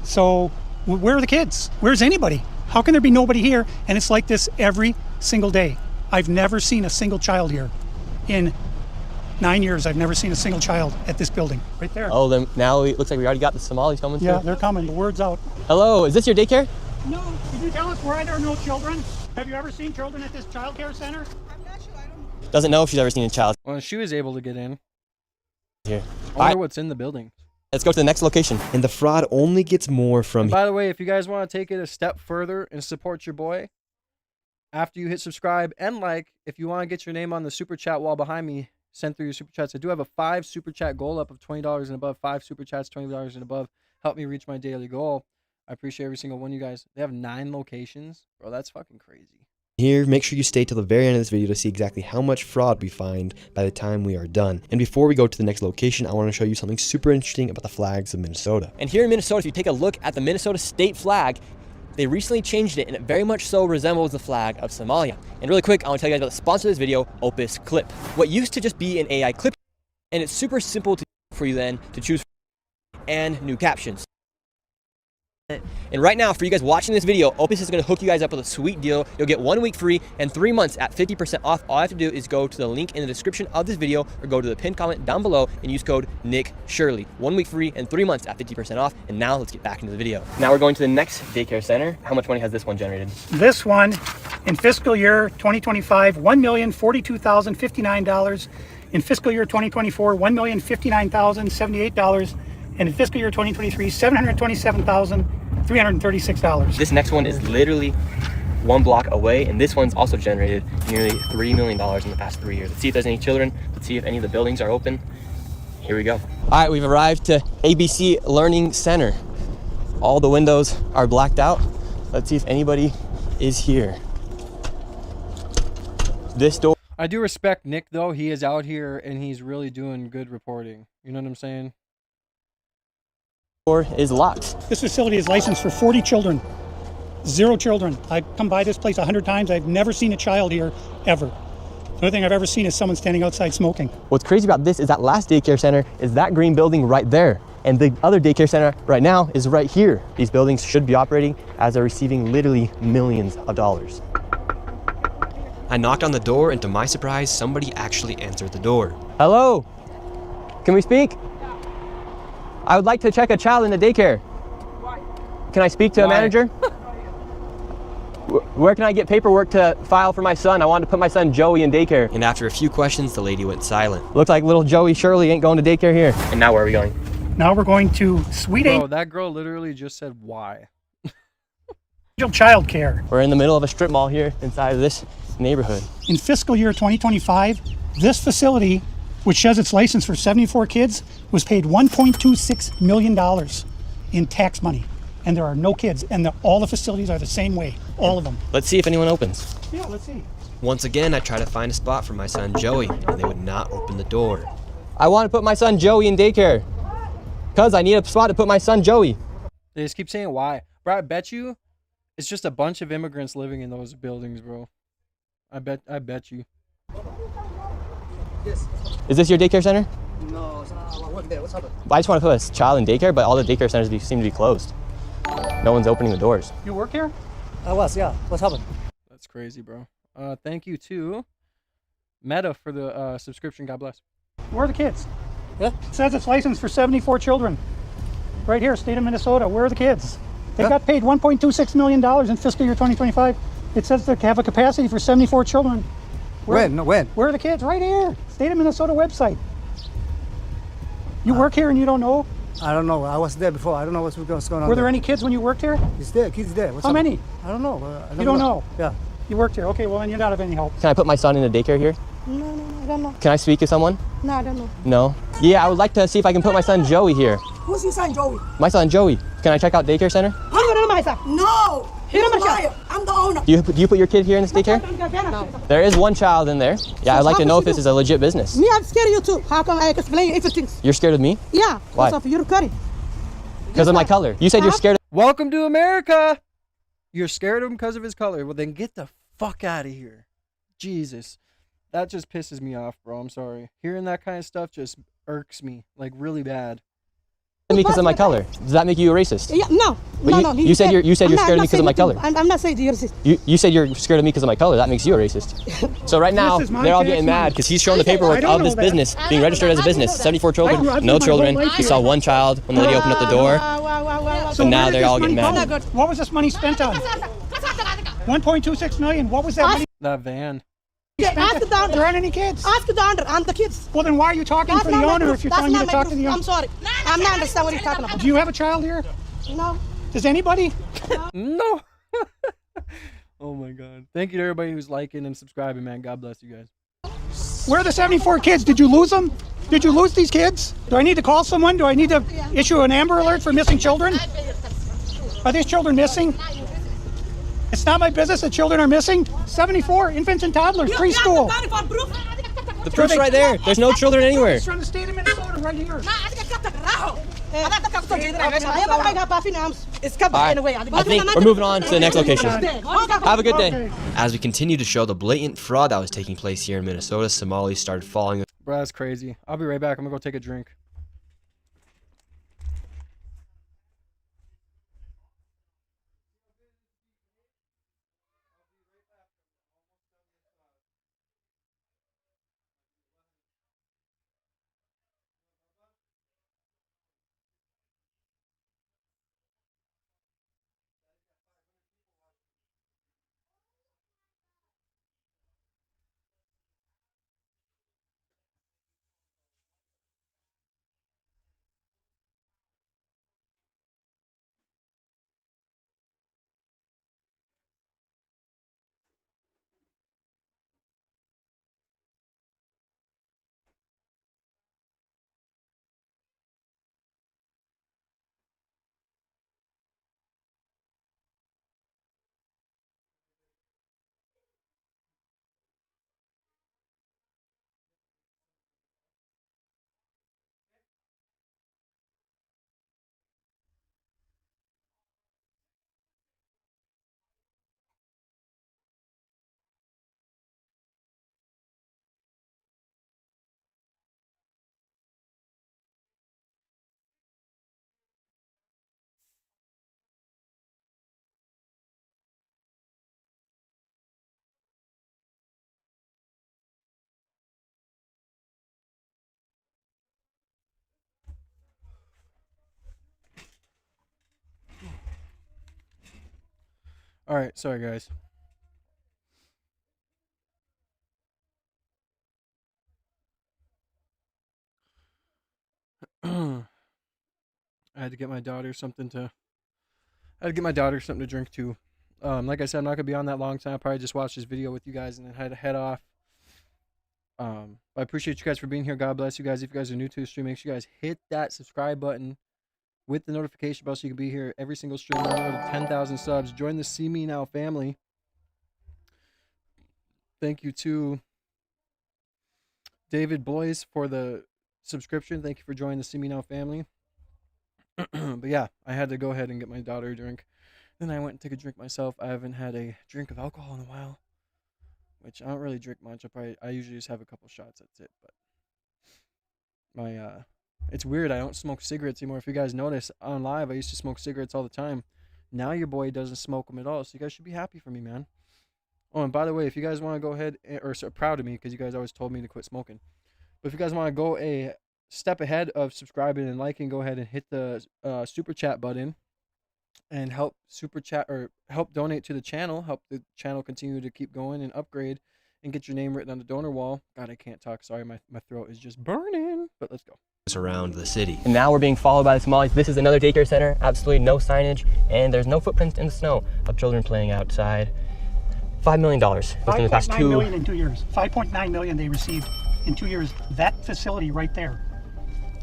Speaker 8: So where are the kids? Where's anybody? How can there be nobody here? And it's like this every single day. I've never seen a single child here. In 9 years, I've never seen a single child at this building. Right there.
Speaker 5: Oh, then now it looks like we already got the Somalis coming through.
Speaker 8: Yeah, they're coming. The word's out.
Speaker 5: Hello, is this your daycare?
Speaker 8: No. Can you tell us why there are no children? Have you ever seen children at this child care center?
Speaker 5: Doesn't know if she's ever seen a child
Speaker 1: Well, she was able to get in.
Speaker 5: here.
Speaker 1: I wonder what's in the building.
Speaker 5: Let's go to the next location.
Speaker 9: And the fraud only gets more from
Speaker 1: By the way, if you guys want to take it a step further and support your boy, after you hit subscribe and like, if you want to get your name on the super chat wall behind me, send through your super chats. I do have a 5 super chat goal up of $20 and above. 5 super chats, $20 and above. Help me reach my daily goal. I appreciate every single one of you guys. They have 9 locations. Bro, that's fucking crazy.
Speaker 5: Here, make sure you stay till the very end of this video to see exactly how much fraud we find by the time we are done. And before we go to the next location, I want to show you something super interesting about the flags of Minnesota. And here in Minnesota, if you take a look at the Minnesota state flag, they recently changed it, and it very much so resembles the flag of Somalia. And really quick, I want to tell you guys about the sponsor of this video, Opus Clip. What used to just be an AI clip, and it's super simple for you then to choose and new captions. And right now, for you guys watching this video, Opus is going to hook you guys up with a sweet deal. You'll get 1 week free and 3 months at 50% off. All I have to do is go to the link in the description of this video or go to the pinned comment down below and use code NICKSHIRLEY. 1 week free and 3 months at 50% off. And now let's get back into the video. Now we're going to the next daycare center. How much money has this one generated?
Speaker 8: This one, in fiscal year 2025, $1,042,059. In fiscal year 2024, $1,059,078. And in fiscal year 2023, $727,336.
Speaker 5: This next one is literally 1 block away, and this one's also generated nearly $3 million in the past 3 years. Let's see if there's any children. Let's see if any of the buildings are open. Here we go. All right, we've arrived to ABC Learning Center. All the windows are blacked out. Let's see if anybody is here. This door.
Speaker 1: I do respect Nick, though. He is out here, and he's really doing good reporting. You know what I'm saying?
Speaker 5: Is locked.
Speaker 8: This facility is licensed for 40 children. 0 children. I've come by this place 100 times. I've never seen a child here, ever. The only thing I've ever seen is someone standing outside smoking.
Speaker 5: What's crazy about this is that last daycare center is that green building right there. And the other daycare center right now is right here. These buildings should be operating as they're receiving literally millions of dollars.
Speaker 9: I knocked on the door, and to my surprise, somebody actually answered the door.
Speaker 5: Hello? Can we speak? I would like to check a child in the daycare. Can I speak to a manager? Where can I get paperwork to file for my son? I wanted to put my son Joey in daycare.
Speaker 9: And after a few questions, the lady went silent.
Speaker 5: Looks like little Joey Shirley ain't going to daycare here. And now where are we going?
Speaker 8: Now we're going to Sweet
Speaker 1: Bro, that girl literally just said why.
Speaker 8: Angel Child Care.
Speaker 5: We're in the middle of a strip mall here inside of this neighborhood.
Speaker 8: In fiscal year 2025, this facility, which says it's licensed for 74 kids, was paid $1.26 million in tax money. And there are no kids, and all the facilities are the same way, all of them.
Speaker 5: Let's see if anyone opens.
Speaker 8: Yeah, let's see.
Speaker 9: Once again, I tried to find a spot for my son Joey, and they would not open the door.
Speaker 5: I want to put my son Joey in daycare. Cause I need a spot to put my son Joey.
Speaker 1: They just keep saying why. Bro, I bet you it's just a bunch of immigrants living in those buildings, bro. I bet you.
Speaker 5: Is this your daycare center?
Speaker 7: No, I work there. What's happened?
Speaker 5: I just want to put a child in daycare, but all the daycare centers seem to be closed. No one's opening the doors.
Speaker 8: You work here?
Speaker 7: I was, yeah. What's happened?
Speaker 1: That's crazy, bro. Thank you to Meta for the subscription. God bless.
Speaker 8: Where are the kids?
Speaker 7: Yeah?
Speaker 8: It says it's licensed for 74 children. Right here, state of Minnesota. Where are the kids? They got paid $1.26 million in fiscal year 2025. It says they have a capacity for 74 children.
Speaker 7: When?
Speaker 8: Where are the kids? Right here. State of Minnesota website. You work here and you don't know?
Speaker 7: I don't know. I was there before. I don't know what's going on.
Speaker 8: Were there any kids when you worked here?
Speaker 7: It's there. Kids there. What's
Speaker 8: How
Speaker 7: happened?
Speaker 8: many?
Speaker 7: I don't know.
Speaker 8: You don't know?
Speaker 7: Yeah.
Speaker 8: You worked here. Okay, well, then you're not of any help.
Speaker 5: Can I put my son in a daycare here?
Speaker 10: No, I don't know.
Speaker 5: Can I speak to someone?
Speaker 10: No, I don't know.
Speaker 5: No? Yeah, I would like to see if I can put my son Joey here.
Speaker 10: Who's your son, Joey?
Speaker 5: My son Joey. Can I check out daycare center?
Speaker 10: I'm gonna my son. No! You're a liar. I'm the owner.
Speaker 5: Do you put your kid here in this daycare?
Speaker 10: No.
Speaker 5: There is one child in there. Yeah, I'd like to know if this is a legit business.
Speaker 10: Me, I'm scared of you too. How come I explain everything?
Speaker 5: You're scared of me?
Speaker 10: Yeah.
Speaker 5: Why?
Speaker 10: Because of your curry.
Speaker 5: Because of my color. You said you're scared of...
Speaker 1: Welcome to America. You're scared of him because of his color. Well, then get the fuck out of here. Jesus. That just pisses me off, bro. I'm sorry. Hearing that kind of stuff just irks me, like, really bad.
Speaker 5: Because of my color. Does that make you a racist?
Speaker 10: Yeah, no.
Speaker 5: But
Speaker 10: no.
Speaker 5: You said you're scared of me because of my color.
Speaker 10: I'm not saying you're racist.
Speaker 5: You said you're scared of me because of my color. That makes you a racist. So right now, they're all getting mad because he's showing the paperwork of this business being registered as a business. 74 children, no children. He saw one child when the lady opened up the door.
Speaker 8: So
Speaker 5: But now they're all getting mad.
Speaker 8: What was this money spent on? 1.26 million. What was that money
Speaker 1: That van.
Speaker 8: spent
Speaker 10: Ask the owner.
Speaker 8: There aren't any kids.
Speaker 10: Ask the owner and the kids.
Speaker 8: Well, then why are you talking for the owner if you're telling me to talk to the owner?
Speaker 10: I'm sorry. I'm not understand what you're talking about.
Speaker 8: Do you have a child here?
Speaker 10: No.
Speaker 8: Does anybody?
Speaker 1: No. Oh my god. Thank you to everybody who's liking and subscribing, man. God bless you guys.
Speaker 8: Where are the 74 kids? Did you lose them? Did you lose these kids? Do I need to call someone? Do I need to issue an Amber Alert for missing children? Are these children missing? It's not my business that children are missing. 74 infants and toddlers, preschool.
Speaker 5: The proof's right there. There's no children anywhere.
Speaker 8: It's from the state of Minnesota right here.
Speaker 5: I think we're moving on to the next location. Have a good day.
Speaker 9: As we continue to show the blatant fraud that was taking place here in Minnesota, Somalis started following.
Speaker 1: Bro, that's crazy. I'll be right back. I'm gonna go take a drink. All right, sorry guys. I had to get my daughter something to. I had to get my daughter something to drink too. Like I said, I'm not gonna be on that long time. I'll probably just watch this video with you guys and then had to head off. I appreciate you guys for being here. God bless you guys. If you guys are new to the stream, make sure you guys hit that subscribe button with the notification bell so you can be here every single stream. We're on to 10,000 subs. Join the See Me Now family. Thank you to David Boyce for the subscription. Thank you for joining the See Me Now family. But yeah, I had to go ahead and get my daughter a drink. Then I went and took a drink myself. I haven't had a drink of alcohol in a while, which I don't really drink much. I usually just have a couple shots. That's it. But my it's weird. I don't smoke cigarettes anymore. If you guys notice on live, I used to smoke cigarettes all the time. Now your boy doesn't smoke them at all. So you guys should be happy for me, man. Oh, and by the way, if you guys want to go ahead or so proud of me because you guys always told me to quit smoking. But if you guys want to go a step ahead of subscribing and liking, go ahead and hit the super chat button and help super chat or help donate to the channel. Help the channel continue to keep going and upgrade and get your name written on the donor wall. God, I can't talk. Sorry, my throat is just burning. But let's go.
Speaker 9: Around the city.
Speaker 5: And now we're being followed by the Somalis. This is another daycare center. Absolutely no signage, and there's no footprints in the snow of children playing outside. $5 million within the past
Speaker 8: 5.9 million in 2 years. 5.9 million they received in 2 years. That facility right there.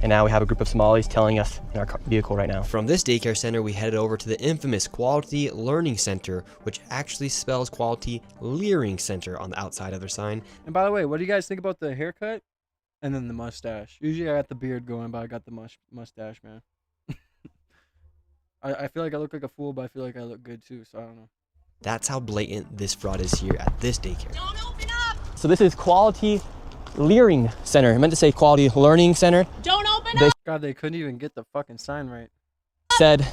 Speaker 5: And now we have a group of Somalis telling us in our vehicle right now.
Speaker 9: From this daycare center, we headed over to the infamous Quality Learning Center, which actually spells Quality Leering Center on the outside of their sign.
Speaker 1: And by the way, what do you guys think about the haircut and then the mustache? Usually I got the beard going, but I got the mustache, man. I feel like I look like a fool, but I feel like I look good too, so I don't know.
Speaker 9: That's how blatant this fraud is here at this daycare.
Speaker 10: Don't open up!
Speaker 5: So this is Quality Leering Center. I meant to say Quality Learning Center.
Speaker 10: Don't open up!
Speaker 1: God, they couldn't even get the fucking sign right.
Speaker 5: Said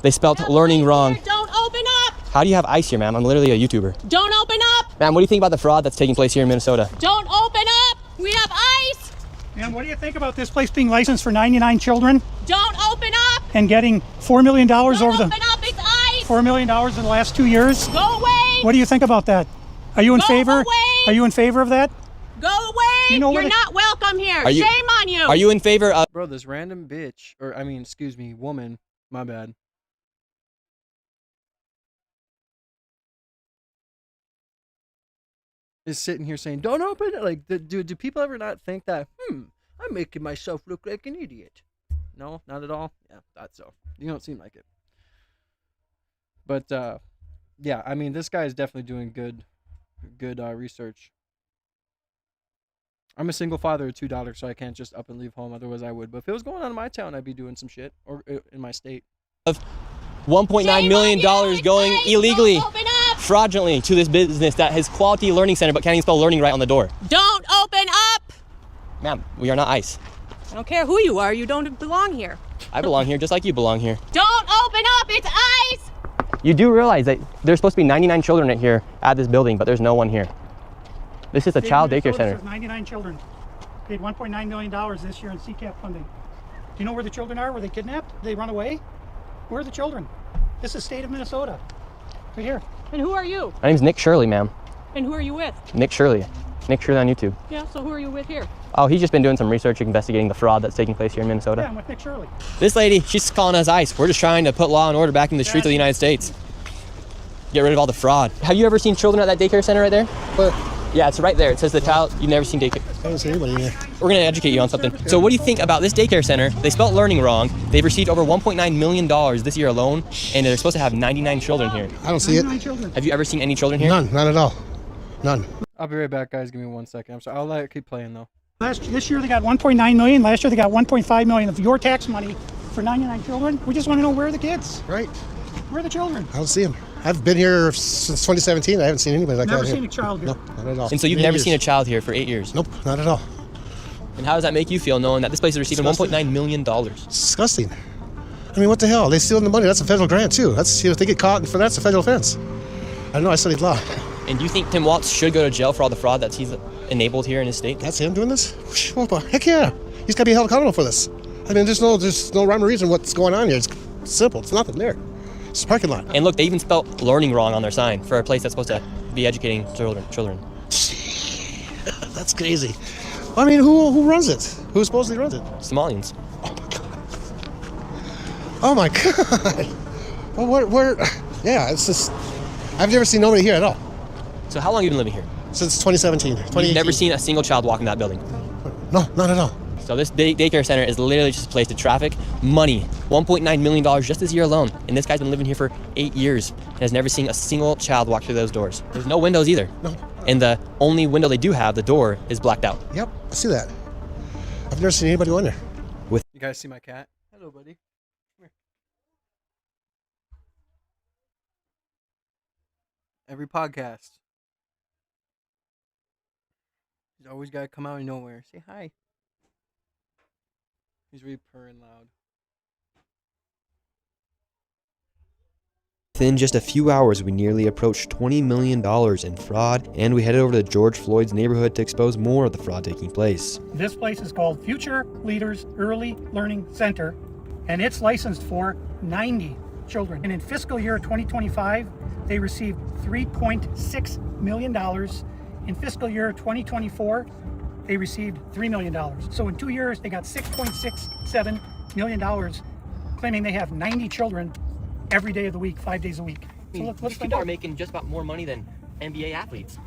Speaker 5: they spelled learning wrong.
Speaker 10: Don't open up!
Speaker 5: How do you have ice here, ma'am? I'm literally a YouTuber.
Speaker 10: Don't open up!
Speaker 5: Ma'am, what do you think about the fraud that's taking place here in Minnesota?
Speaker 10: Don't open up! We have ice!
Speaker 8: And what do you think about this place being licensed for 99 children
Speaker 10: Don't open up!
Speaker 8: and getting $4 million
Speaker 10: Don't
Speaker 8: over
Speaker 10: open
Speaker 8: the
Speaker 10: up! It's ice!
Speaker 8: $4 million in the last 2 years?
Speaker 10: Go away!
Speaker 8: What do you think about that? Are you in
Speaker 10: Go
Speaker 8: favor?
Speaker 10: away!
Speaker 8: Are you in favor of that?
Speaker 10: Go away!
Speaker 8: You know
Speaker 10: You're
Speaker 8: what
Speaker 10: not welcome here.
Speaker 5: Are you-
Speaker 10: Shame on you!
Speaker 5: Are you in favor of...
Speaker 1: Bro, this random bitch, or I mean, excuse me, woman, my bad. is sitting here saying, "Don't open it." Like, do people ever not think that? I'm making myself look like an idiot. No, not at all. Yeah, thought so. You don't seem like it. But yeah, I mean, this guy is definitely doing good research. I'm a single father of 2 daughters, so I can't just up and leave home. Otherwise, I would. But if it was going on in my town, I'd be doing some shit, or in my state.
Speaker 5: Of $1.9 million going illegally, fraudulently to this business that has quality learning center, but can't even spell learning right on the door.
Speaker 6: Don't open up!
Speaker 5: Ma'am, we are not ICE.
Speaker 6: I don't care who you are, you don't belong here.
Speaker 5: I belong here just like you belong here.
Speaker 6: Don't open up, it's ICE!
Speaker 5: You do realize that there's supposed to be 99 children in here at this building, but there's no one here. This is a child daycare center.
Speaker 8: 99 children. Paid $1.9 million this year in CCAP funding. Do you know where the children are? Were they kidnapped? Did they run away? Where are the children? This is state of Minnesota. Right here.
Speaker 6: And who are you?
Speaker 5: My name's Nick Shirley, ma'am.
Speaker 6: And who are you with?
Speaker 5: Nick Shirley. Nick Shirley on YouTube.
Speaker 6: Yeah, so who are you with here?
Speaker 5: Oh, he's just been doing some research investigating the fraud that's taking place here in Minnesota.
Speaker 8: Yeah, I'm with Nick Shirley.
Speaker 5: This lady, she's calling us ICE. We're just trying to put law and order back in the streets of the United States. Get rid of all the fraud. Have you ever seen children at that daycare center right there?
Speaker 2: But
Speaker 5: Yeah, it's right there. It says the child, you've never seen daycare.
Speaker 2: I don't see anybody here.
Speaker 5: We're going to educate you on something. So what do you think about this daycare center? They spelled learning wrong. They've received over $1.9 million this year alone, and they're supposed to have 99 children here.
Speaker 2: I don't see it.
Speaker 8: 99 children.
Speaker 5: Have you ever seen any children here?
Speaker 2: None. Not at all. None.
Speaker 1: I'll be right back, guys. Give me 1 second. I'm sorry. I'll let it keep playing though.
Speaker 8: This year they got 1.9 million. Last year they got 1.5 million of your tax money for 99 children. We just want to know, where are the kids?
Speaker 2: Right.
Speaker 8: Where are the children?
Speaker 2: I don't see them. I've been here since 2017. I haven't seen anybody like
Speaker 8: Never
Speaker 2: that
Speaker 8: seen
Speaker 2: here.
Speaker 8: a child here.
Speaker 2: No, not at all.
Speaker 5: And so you've
Speaker 2: Many
Speaker 5: never
Speaker 2: years.
Speaker 5: seen a child here for 8 years?
Speaker 2: Nope, not at all.
Speaker 5: And how does that make you feel knowing that this place is receiving $1.9 million?
Speaker 2: It's disgusting. I mean, what the hell? They stealing the money. That's a federal grant too. That's, if they get caught, that's a federal offense. I don't know. I studied law.
Speaker 5: And do you think Tim Walz should go to jail for all the fraud that he's enabled here in his state?
Speaker 2: That's him doing this? Well, heck yeah. He's got to be held accountable for this. I mean, there's no rhyme or reason what's going on here. It's simple. It's nothing there. It's a parking lot.
Speaker 5: And look, they even spelled learning wrong on their sign for a place that's supposed to be educating children.
Speaker 2: That's crazy. I mean, who runs it? Who supposedly runs it?
Speaker 5: Somalians.
Speaker 2: Oh my God. Well, where? Yeah, it's just, I've never seen nobody here at all.
Speaker 5: So how long have you been living here?
Speaker 2: Since 2017.
Speaker 5: You've never seen a single child walk in that building?
Speaker 2: No, not at all.
Speaker 5: So this daycare center is literally just a place to traffic money. $1.9 million just this year alone. And this guy's been living here for 8 years and has never seen a single child walk through those doors. There's no windows either.
Speaker 2: No.
Speaker 5: And the only window they do have, the door, is blacked out.
Speaker 2: Yep, I see that. I've never seen anybody go in there.
Speaker 1: You guys see my cat? Hello, buddy. Come here. Every podcast, he's always got to come out of nowhere. Say hi. He's really purring loud.
Speaker 11: Within just a few hours, we nearly approached $20 million in fraud, and we headed over to George Floyd's neighborhood to expose more of the fraud taking place.
Speaker 8: This place is called Future Leaders Early Learning Center, and it's licensed for 90 children. And in fiscal year 2025, they received $3.6 million. In fiscal year 2024, they received $3 million. So in 2 years, they got $6.67 million, claiming they have 90 children every day of the week, 5 days a week. So let's
Speaker 5: These
Speaker 8: find
Speaker 5: people
Speaker 8: out.
Speaker 5: are making just about more money than NBA athletes.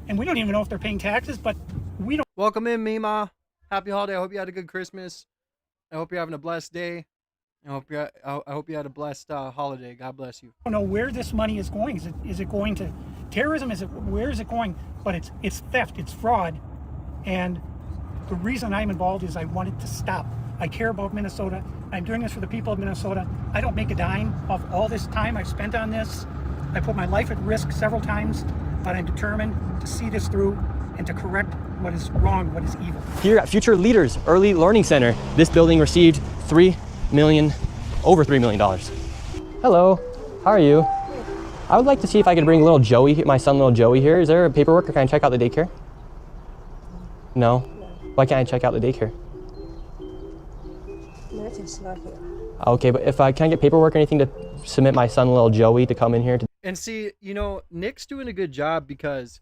Speaker 8: And we don't even know if they're paying taxes, but we don't
Speaker 1: Welcome in, Mima. Happy holiday. I hope you had a good Christmas. I hope you're having a blessed day. I hope you had a blessed holiday. God bless you.
Speaker 8: know where this money is going. Is it going to terrorism? Where is it going? But it's theft, it's fraud. And the reason I'm involved is I want it to stop. I care about Minnesota. I'm doing this for the people of Minnesota. I don't make a dime off all this time I've spent on this. I put my life at risk several times, but I'm determined to see this through and to correct what is wrong, what is evil.
Speaker 5: Here at Future Leaders Early Learning Center, this building received over $3 million. Hello, how are you? I would like to see if I could bring my son little Joey here. Is there a paperwork, or can I check out the daycare? No? Why can't I check out the daycare?
Speaker 10: It's not here.
Speaker 5: Okay, but if I can get paperwork or anything to submit my son little Joey to come in here to...
Speaker 1: And see, Nick's doing a good job, because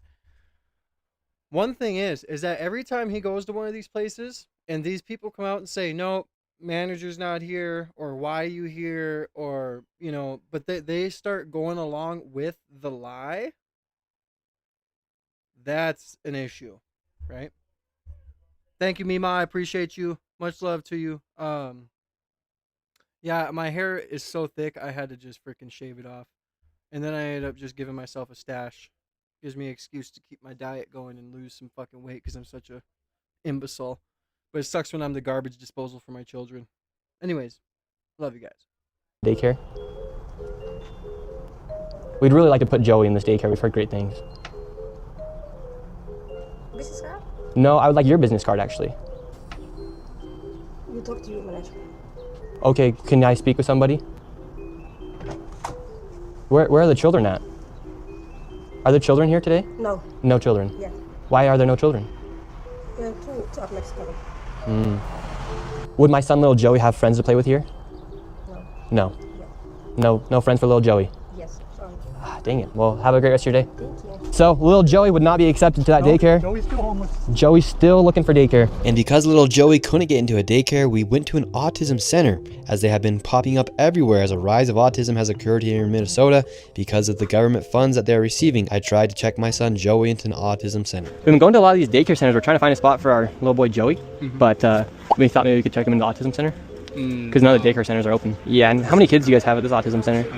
Speaker 1: one thing is that every time he goes to one of these places and these people come out and say, no, manager's not here, or why are you here, or, but they start going along with the lie. that's an issue, right? Thank you, Mima. I appreciate you. Much love to you. Yeah, my hair is so thick, I had to just freaking shave it off. And then I ended up just giving myself a stash. Gives me an excuse to keep my diet going and lose some fucking weight because I'm such a imbecile. But it sucks when I'm the garbage disposal for my children. Anyways, love you guys.
Speaker 5: Daycare. We'd really like to put Joey in this daycare. We've heard great things.
Speaker 10: Business card?
Speaker 5: No, I would like your business card, actually.
Speaker 10: You talk to your manager.
Speaker 5: Okay, can I speak with somebody? Where are the children at? Are there children here today?
Speaker 10: No.
Speaker 5: No children?
Speaker 10: Yeah.
Speaker 5: Why are there no children?
Speaker 10: Two of Mexico.
Speaker 5: Would my son, little Joey, have friends to play with here?
Speaker 10: No.
Speaker 5: No. No friends for little Joey?
Speaker 10: Yes. Sorry.
Speaker 5: Ah, dang it. Well, have a great rest of your day.
Speaker 10: Thank you.
Speaker 5: So, little Joey would not be accepted to that daycare.
Speaker 8: Joey's still homeless.
Speaker 5: Joey's still looking for daycare.
Speaker 11: And because little Joey couldn't get into a daycare, we went to an autism center, as they have been popping up everywhere as a rise of autism has occurred here in Minnesota because of the government funds that they're receiving. I tried to check my son Joey into an autism center.
Speaker 5: We've been going to a lot of these daycare centers. We're trying to find a spot for our little boy Joey, but we thought maybe we could check him in the autism center because none of the daycare centers are open. Yeah, and how many kids do you guys have at this autism center?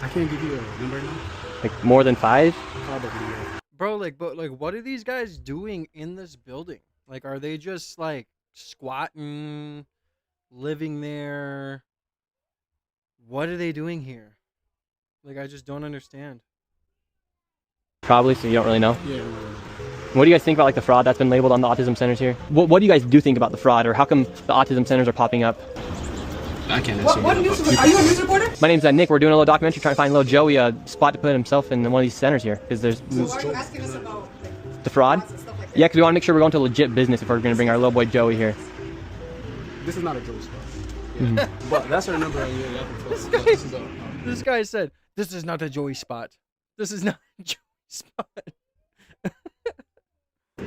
Speaker 12: I can't give you a number now.
Speaker 5: Like more than 5?
Speaker 12: Probably, yeah.
Speaker 1: Bro, what are these guys doing in this building? Like, are they just, like, squatting, living there? What are they doing here? Like, I just don't understand.
Speaker 5: Probably, so you don't really know.
Speaker 12: Yeah.
Speaker 5: What do you guys think about like the fraud that's been labeled on the autism centers here? What do you guys do think about the fraud, or how come the autism centers are popping up?
Speaker 12: I can't answer.
Speaker 10: What news? Are you a news reporter?
Speaker 5: My name's Nick. We're doing a little documentary trying to find little Joey a spot to put himself in one of these centers here. Because there's
Speaker 10: Why are you asking us about
Speaker 5: the fraud.
Speaker 10: and stuff like that?
Speaker 5: Yeah, because we want to make sure we're going to a legit business if we're going to bring our little boy Joey here.
Speaker 12: This is not a Joe spot. Yeah. But that's our number.
Speaker 1: This guy said, "This is not a Joey spot. This is not a Joey spot."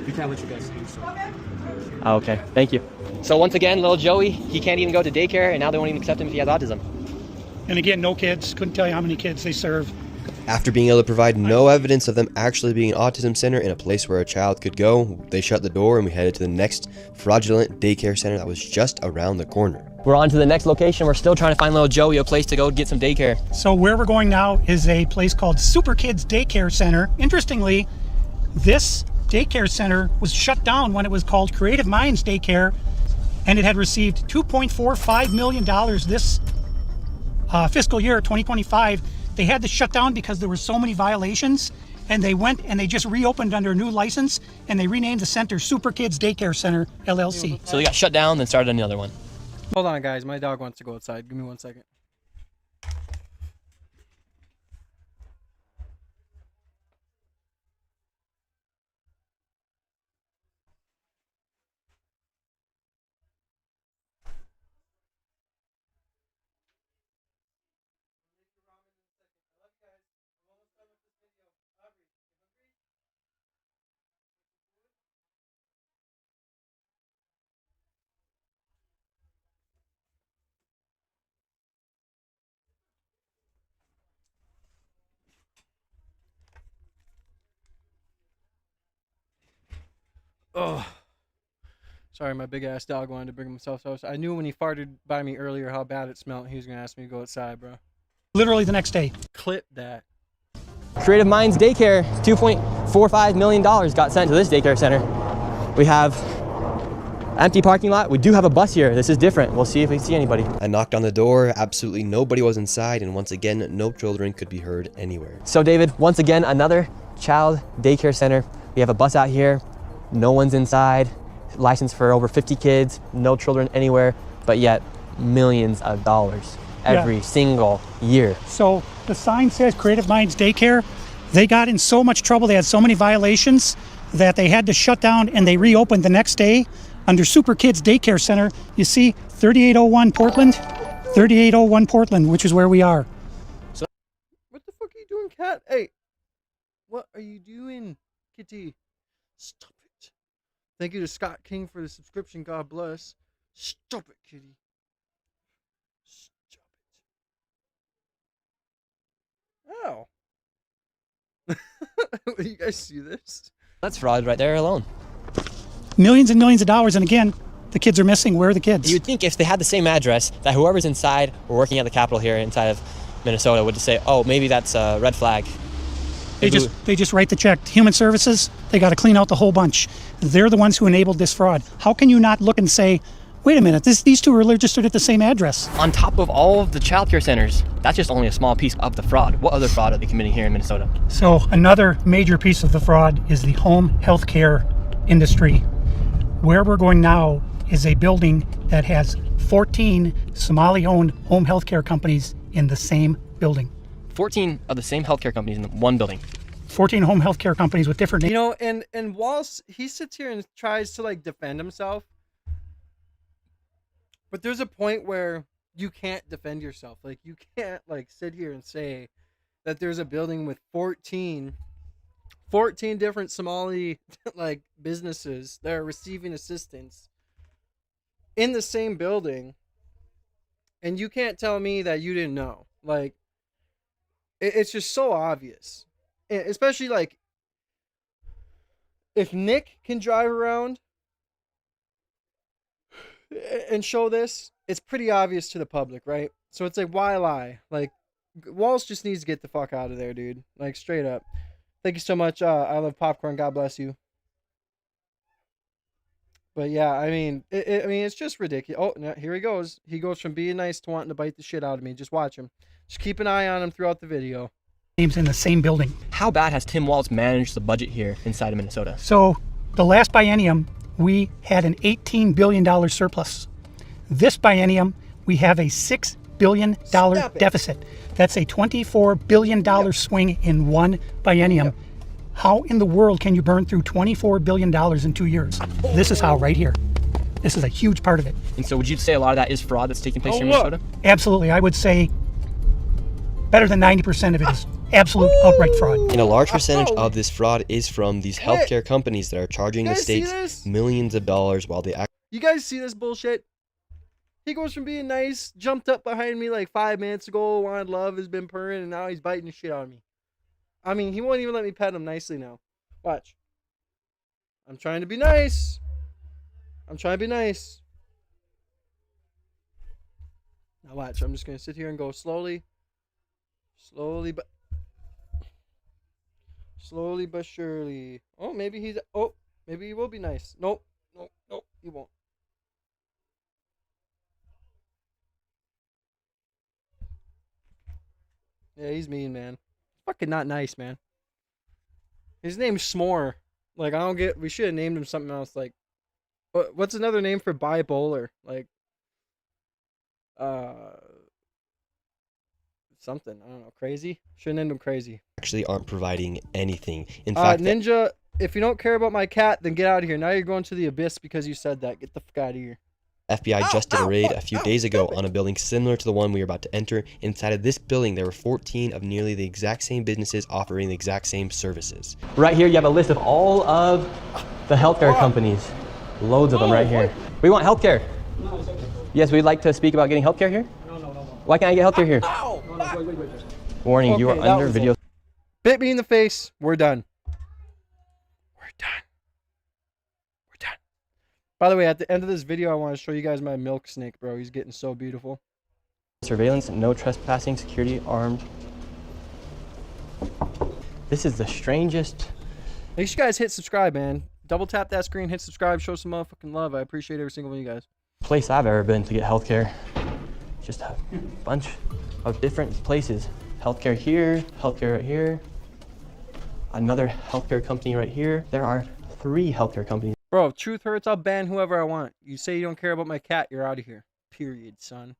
Speaker 12: We can't let you guys do so.
Speaker 5: Oh, okay, thank you. So once again, little Joey, he can't even go to daycare, and now they won't even accept him if he has autism.
Speaker 8: And again, no kids. Couldn't tell you how many kids they serve.
Speaker 11: After being able to provide no evidence of them actually being an autism center in a place where a child could go, they shut the door and we headed to the next fraudulent daycare center that was just around the corner.
Speaker 5: We're on to the next location. We're still trying to find little Joey a place to go get some daycare.
Speaker 8: So where we're going now is a place called Super Kids Daycare Center. Interestingly, this daycare center was shut down when it was called Creative Minds Daycare, and it had received $2.45 million this fiscal year, 2025. They had to shut down because there were so many violations, and they went and they just reopened under a new license, and they renamed the center Super Kids Daycare Center, LLC.
Speaker 5: So they got shut down, then started another one.
Speaker 1: Hold on, guys. My dog wants to go outside. Give me 1 second. Oh, sorry, my big ass dog wanted to bring himself out. I knew when he farted by me earlier how bad it smelled. He was gonna ask me to go outside, bro.
Speaker 8: Literally the next day.
Speaker 1: Clip that.
Speaker 5: Creative Minds Daycare, $2.45 million got sent to this daycare center. We have empty parking lot. We do have a bus here. This is different. We'll see if we see anybody.
Speaker 11: I knocked on the door, absolutely nobody was inside, and once again, no children could be heard anywhere.
Speaker 5: So David, once again, another child daycare center. We have a bus out here. No one's inside. Licensed for over 50 kids. No children anywhere, but yet millions of dollars every single year.
Speaker 8: So the sign says Creative Minds Daycare. They got in so much trouble. They had so many violations that they had to shut down, and they reopened the next day under Super Kids Daycare Center. You see 3801 Portland, 3801 Portland, which is where we are.
Speaker 1: So, what the fuck are you doing, cat? Hey, what are you doing, kitty? Stop it. Thank you to Scott King for the subscription. God bless. Stop it, kitty. Stop it. Wow. You guys see this?
Speaker 5: That's fraud right there alone.
Speaker 8: Millions and millions of dollars, and again, the kids are missing. Where are the kids?
Speaker 5: You'd think if they had the same address, that whoever's inside or working at the Capitol here inside of Minnesota would just say, oh, maybe that's a red flag.
Speaker 8: They just write the check. Human Services, they got to clean out the whole bunch. They're the ones who enabled this fraud. How can you not look and say, wait a minute, these two are registered at the same address?
Speaker 5: On top of all of the childcare centers, that's just only a small piece of the fraud. What other fraud are they committing here in Minnesota?
Speaker 8: So another major piece of the fraud is the home health care industry. Where we're going now is a building that has 14 Somali-owned home health care companies in the same building.
Speaker 5: 14 of the same healthcare companies in one building.
Speaker 8: 14 home health care companies with different names.
Speaker 1: You know, and whilst he sits here and tries to like defend himself, but there's a point where you can't defend yourself. Like you can't like sit here and say that there's a building with 14 different Somali like businesses that are receiving assistance in the same building, and you can't tell me that you didn't know. Like it's just so obvious, especially like if Nick can drive around and show this, it's pretty obvious to the public, right? So it's like, why lie? Like Walls just needs to get the fuck out of there, dude. Like straight up. Thank you so much. I love popcorn. God bless you. But yeah, I mean, it's just ridiculous. Oh, no, here he goes. He goes from being nice to wanting to bite the shit out of me. Just watch him. Just keep an eye on him throughout the video.
Speaker 8: Names in the same building.
Speaker 5: How bad has Tim Walz managed the budget here inside of Minnesota?
Speaker 8: So the last biennium, we had an $18 billion surplus. This biennium, we have a $6 billion deficit. That's a $24 billion swing in one biennium. Yep. How in the world can you burn through $24 billion in 2 years? This is how, right here. This is a huge part of it.
Speaker 5: And so would you say a lot of that is fraud that's taking place here in Minnesota?
Speaker 8: Absolutely. I would say better than 90% of it is absolute outright fraud.
Speaker 11: And a large percentage of this fraud is from these healthcare companies that are charging the states millions of dollars while they act.
Speaker 1: You guys see this bullshit? He goes from being nice, jumped up behind me like 5 minutes ago, wanted love, has been purring, and now he's biting the shit out of me. I mean, he won't even let me pet him nicely now. Watch. I'm trying to be nice. I'm trying to be nice. Now watch. I'm just going to sit here and go slowly. Slowly but surely. Oh, maybe he will be nice. Nope, he won't. Yeah, he's mean, man. Fucking not nice, man. His name's S'more. Like, I don't get... We should have named him something else. Like, what's another name for bipolar? Like, something. I don't know. Crazy? Should have named him Crazy.
Speaker 11: Actually aren't providing anything. In fact,
Speaker 1: Ninja, if you don't care about my cat, then get out of here. Now you're going to the abyss because you said that. Get the fuck out of here.
Speaker 11: FBI just did a raid a few days ago on a building similar to the one we are about to enter. Inside of this building, there were 14 of nearly the exact same businesses offering the exact same services.
Speaker 5: Right here, you have a list of all of the healthcare companies. Loads of them right here. We want healthcare.
Speaker 7: No, it's okay.
Speaker 5: Yes, we'd like to speak about getting healthcare here.
Speaker 7: No.
Speaker 5: Why can't I get healthcare here?
Speaker 7: Wait.
Speaker 5: Warning, you are under video.
Speaker 1: Bit me in the face. We're done. By the way, at the end of this video, I want to show you guys my milk snake, bro. He's getting so beautiful.
Speaker 5: Surveillance, no trespassing, security, armed. This is the strangest.
Speaker 1: Make sure you guys hit subscribe, man. Double tap that screen, hit subscribe, show some motherfucking love. I appreciate every single one of you guys.
Speaker 5: Place I've ever been to get healthcare. Just a bunch of different places. Healthcare here, healthcare right here. Another healthcare company right here. There are 3 healthcare companies.
Speaker 1: Bro, if truth hurts, I'll ban whoever I want. You say you don't care about my cat, you're out of here. Period, son.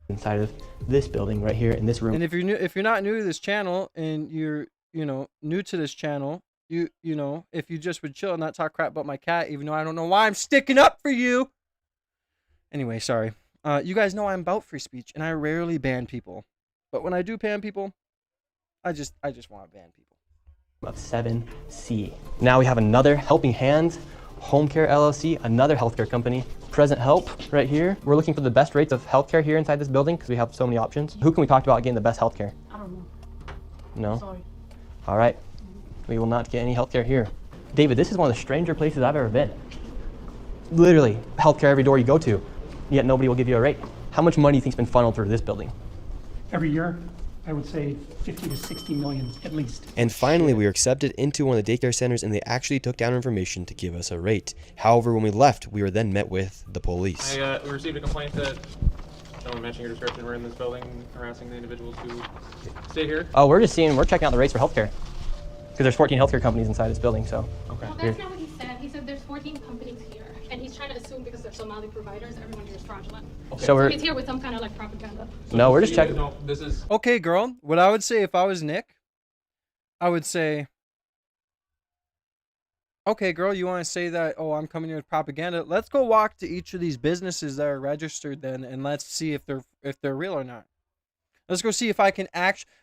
Speaker 5: Inside of this building right here in this room.
Speaker 1: And if you're not new to this channel and you're, new to this channel, if you just would chill and not talk crap about my cat, even though I don't know why I'm sticking up for you. Anyway, sorry. You guys know I'm about free speech and I rarely ban people. But when I do ban people, I just want to ban people.
Speaker 5: Of 7C. Now we have another Helping Hands, Home Care LLC, another healthcare company. Present Help right here. We're looking for the best rates of healthcare here inside this building because we have so many options. Who can we talk about getting the best healthcare?
Speaker 6: I don't know.
Speaker 5: No?
Speaker 6: Sorry.
Speaker 5: All right. We will not get any healthcare here. David, this is one of the stranger places I've ever been. Literally, healthcare every door you go to, yet nobody will give you a rate. How much money do you think's been funneled through this building?
Speaker 8: Every year, I would say 50 to 60 million at least.
Speaker 11: And finally, we were accepted into one of the daycare centers, and they actually took down information to give us a rate. However, when we left, we were then met with the police.
Speaker 13: We received a complaint that someone mentioning your description were in this building harassing the individuals who stay here.
Speaker 5: Oh, we're checking out the rates for healthcare. Because there's 14 healthcare companies inside this building, so.
Speaker 13: Okay.
Speaker 6: Well, that's not what he said. He said there's 14 companies here. And he's trying to assume because they're Somali providers, everyone here is fraudulent.
Speaker 13: Okay.
Speaker 5: So
Speaker 6: he's here with some kind of like propaganda.
Speaker 5: No, we're just
Speaker 13: You guys
Speaker 5: checking.
Speaker 13: know, this is
Speaker 1: Okay, girl. What I would say if I was Nick, I would say, okay, girl, you want to say that, oh, I'm coming here with propaganda. Let's go walk to each of these businesses that are registered then, and let's see if they're real or not. Let's go see if I can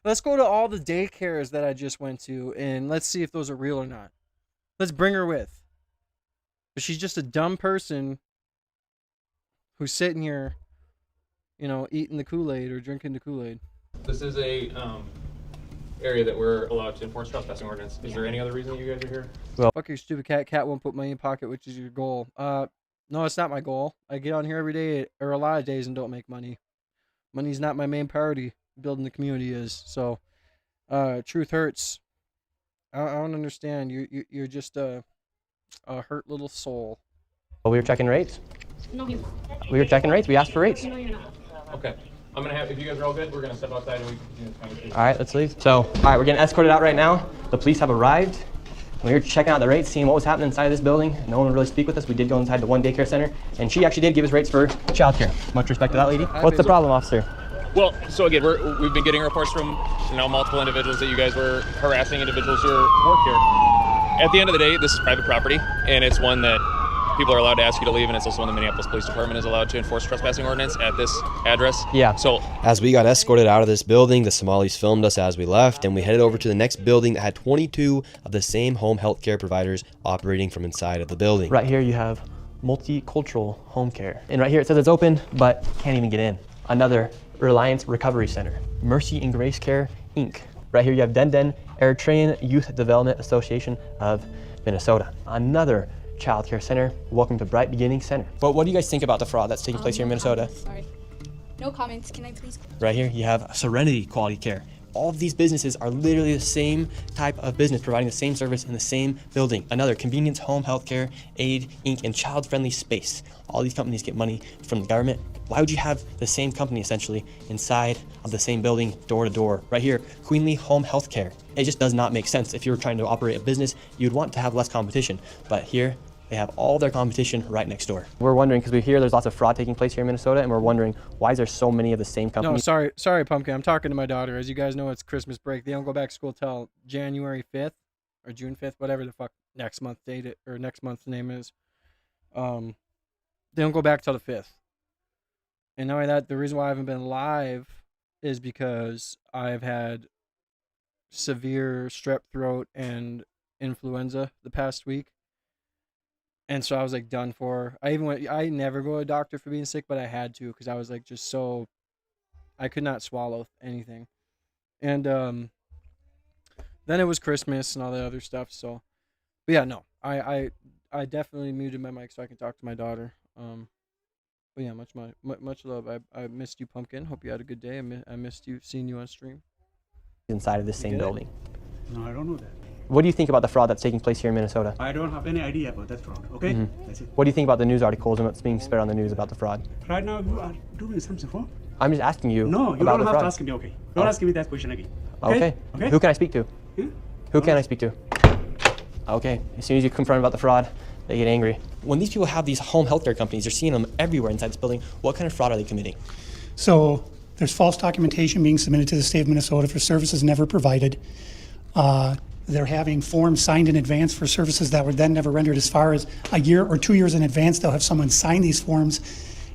Speaker 1: let's go to all the daycares that I just went to, and let's see if those are real or not. Let's bring her with. But she's just a dumb person who's sitting here, you know, eating the Kool-Aid or drinking the Kool-Aid.
Speaker 13: this is a area that we're allowed to enforce trespassing ordinance. Is there any other reason you guys are here?
Speaker 1: Well, fuck your stupid cat. Cat won't put money in pocket, which is your goal. No, it's not my goal. I get on here every day or a lot of days and don't make money. Money's not my main priority. Building the community is. So, truth hurts. I don't understand. You're just a hurt little soul.
Speaker 5: Well, we were checking rates.
Speaker 6: No, he's not.
Speaker 5: We were checking rates. We asked for rates.
Speaker 6: No, you're not.
Speaker 13: Okay. I'm gonna have, if you guys are all good, we're gonna step outside and we can continue this conversation.
Speaker 5: All right, let's leave. So, all right, we're getting escorted out right now. The police have arrived. We were checking out the rates, seeing what was happening inside of this building. No one would really speak with us. We did go inside the one daycare center, and she actually did give us rates for childcare. Much respect to that lady. What's the problem, officer?
Speaker 13: Well, so again, we've been getting reports from multiple individuals that you guys were harassing individuals who work here. At the end of the day, this is private property, and it's one that people are allowed to ask you to leave, and it's also one the Minneapolis Police Department is allowed to enforce trespassing ordinance at this address.
Speaker 5: Yeah.
Speaker 13: So
Speaker 11: As we got escorted out of this building, the Somalis filmed us as we left, and we headed over to the next building that had 22 of the same home health care providers operating from inside of the building.
Speaker 5: Right here you have multicultural home care. And right here it says it's open, but can't even get in. Another Reliance Recovery Center. Mercy and Grace Care, Inc. Right here you have Den Den Eritrean Youth Development Association of Minnesota. Another child care center. Welcome to Bright Beginnings Center. But what do you guys think about the fraud that's taking place here in Minnesota?
Speaker 14: Sorry. No comments. Can I please?
Speaker 5: Right here you have Serenity Quality Care. All of these businesses are literally the same type of business, providing the same service in the same building. Another Convenience Home Healthcare, Aid, Inc., and Child Friendly Space. All these companies get money from the government. Why would you have the same company essentially inside of the same building, door to door? Right here, Queenly Home Healthcare. It just does not make sense. If you were trying to operate a business, you'd want to have less competition. But here, they have all their competition right next door. We're wondering, because we hear there's lots of fraud taking place here in Minnesota, and we're wondering, why is there so many of the same companies?
Speaker 1: No, sorry, Pumpkin. I'm talking to my daughter. As you guys know, it's Christmas break. They don't go back to school till January 5th or June 5th, whatever the fuck next month's name is. They don't go back till the 5th. And not only that, the reason why I haven't been live is because I've had severe strep throat and influenza the past week. And so I was like done for. I never go to a doctor for being sick, but I had to because I was like just so, I could not swallow anything. And then it was Christmas and all that other stuff. So, but yeah, no, I definitely muted my mic so I can talk to my daughter. But yeah, much love. I missed you, Pumpkin. Hope you had a good day. I missed seeing you on stream.
Speaker 5: Inside of the same building.
Speaker 12: No, I don't know that.
Speaker 5: What do you think about the fraud that's taking place here in Minnesota?
Speaker 12: I don't have any idea about that fraud. Okay, that's it.
Speaker 5: What do you think about the news articles and what's being spread on the news about the fraud?
Speaker 12: Right now you are doing something wrong.
Speaker 5: I'm just asking you.
Speaker 12: No, you
Speaker 5: about
Speaker 12: don't
Speaker 5: the
Speaker 12: have
Speaker 5: fraud.
Speaker 12: to ask me. Okay, don't ask me that question again.
Speaker 5: Okay.
Speaker 12: Okay.
Speaker 5: Who can I speak to?
Speaker 12: Hmm?
Speaker 5: Who can I speak to? Okay. As soon as you confront about the fraud, they get angry. When these people have these home healthcare companies, you're seeing them everywhere inside this building. What kind of fraud are they committing?
Speaker 8: So there's false documentation being submitted to the state of Minnesota for services never provided. They're having forms signed in advance for services that were then never rendered. As far as a year or 2 years in advance, they'll have someone sign these forms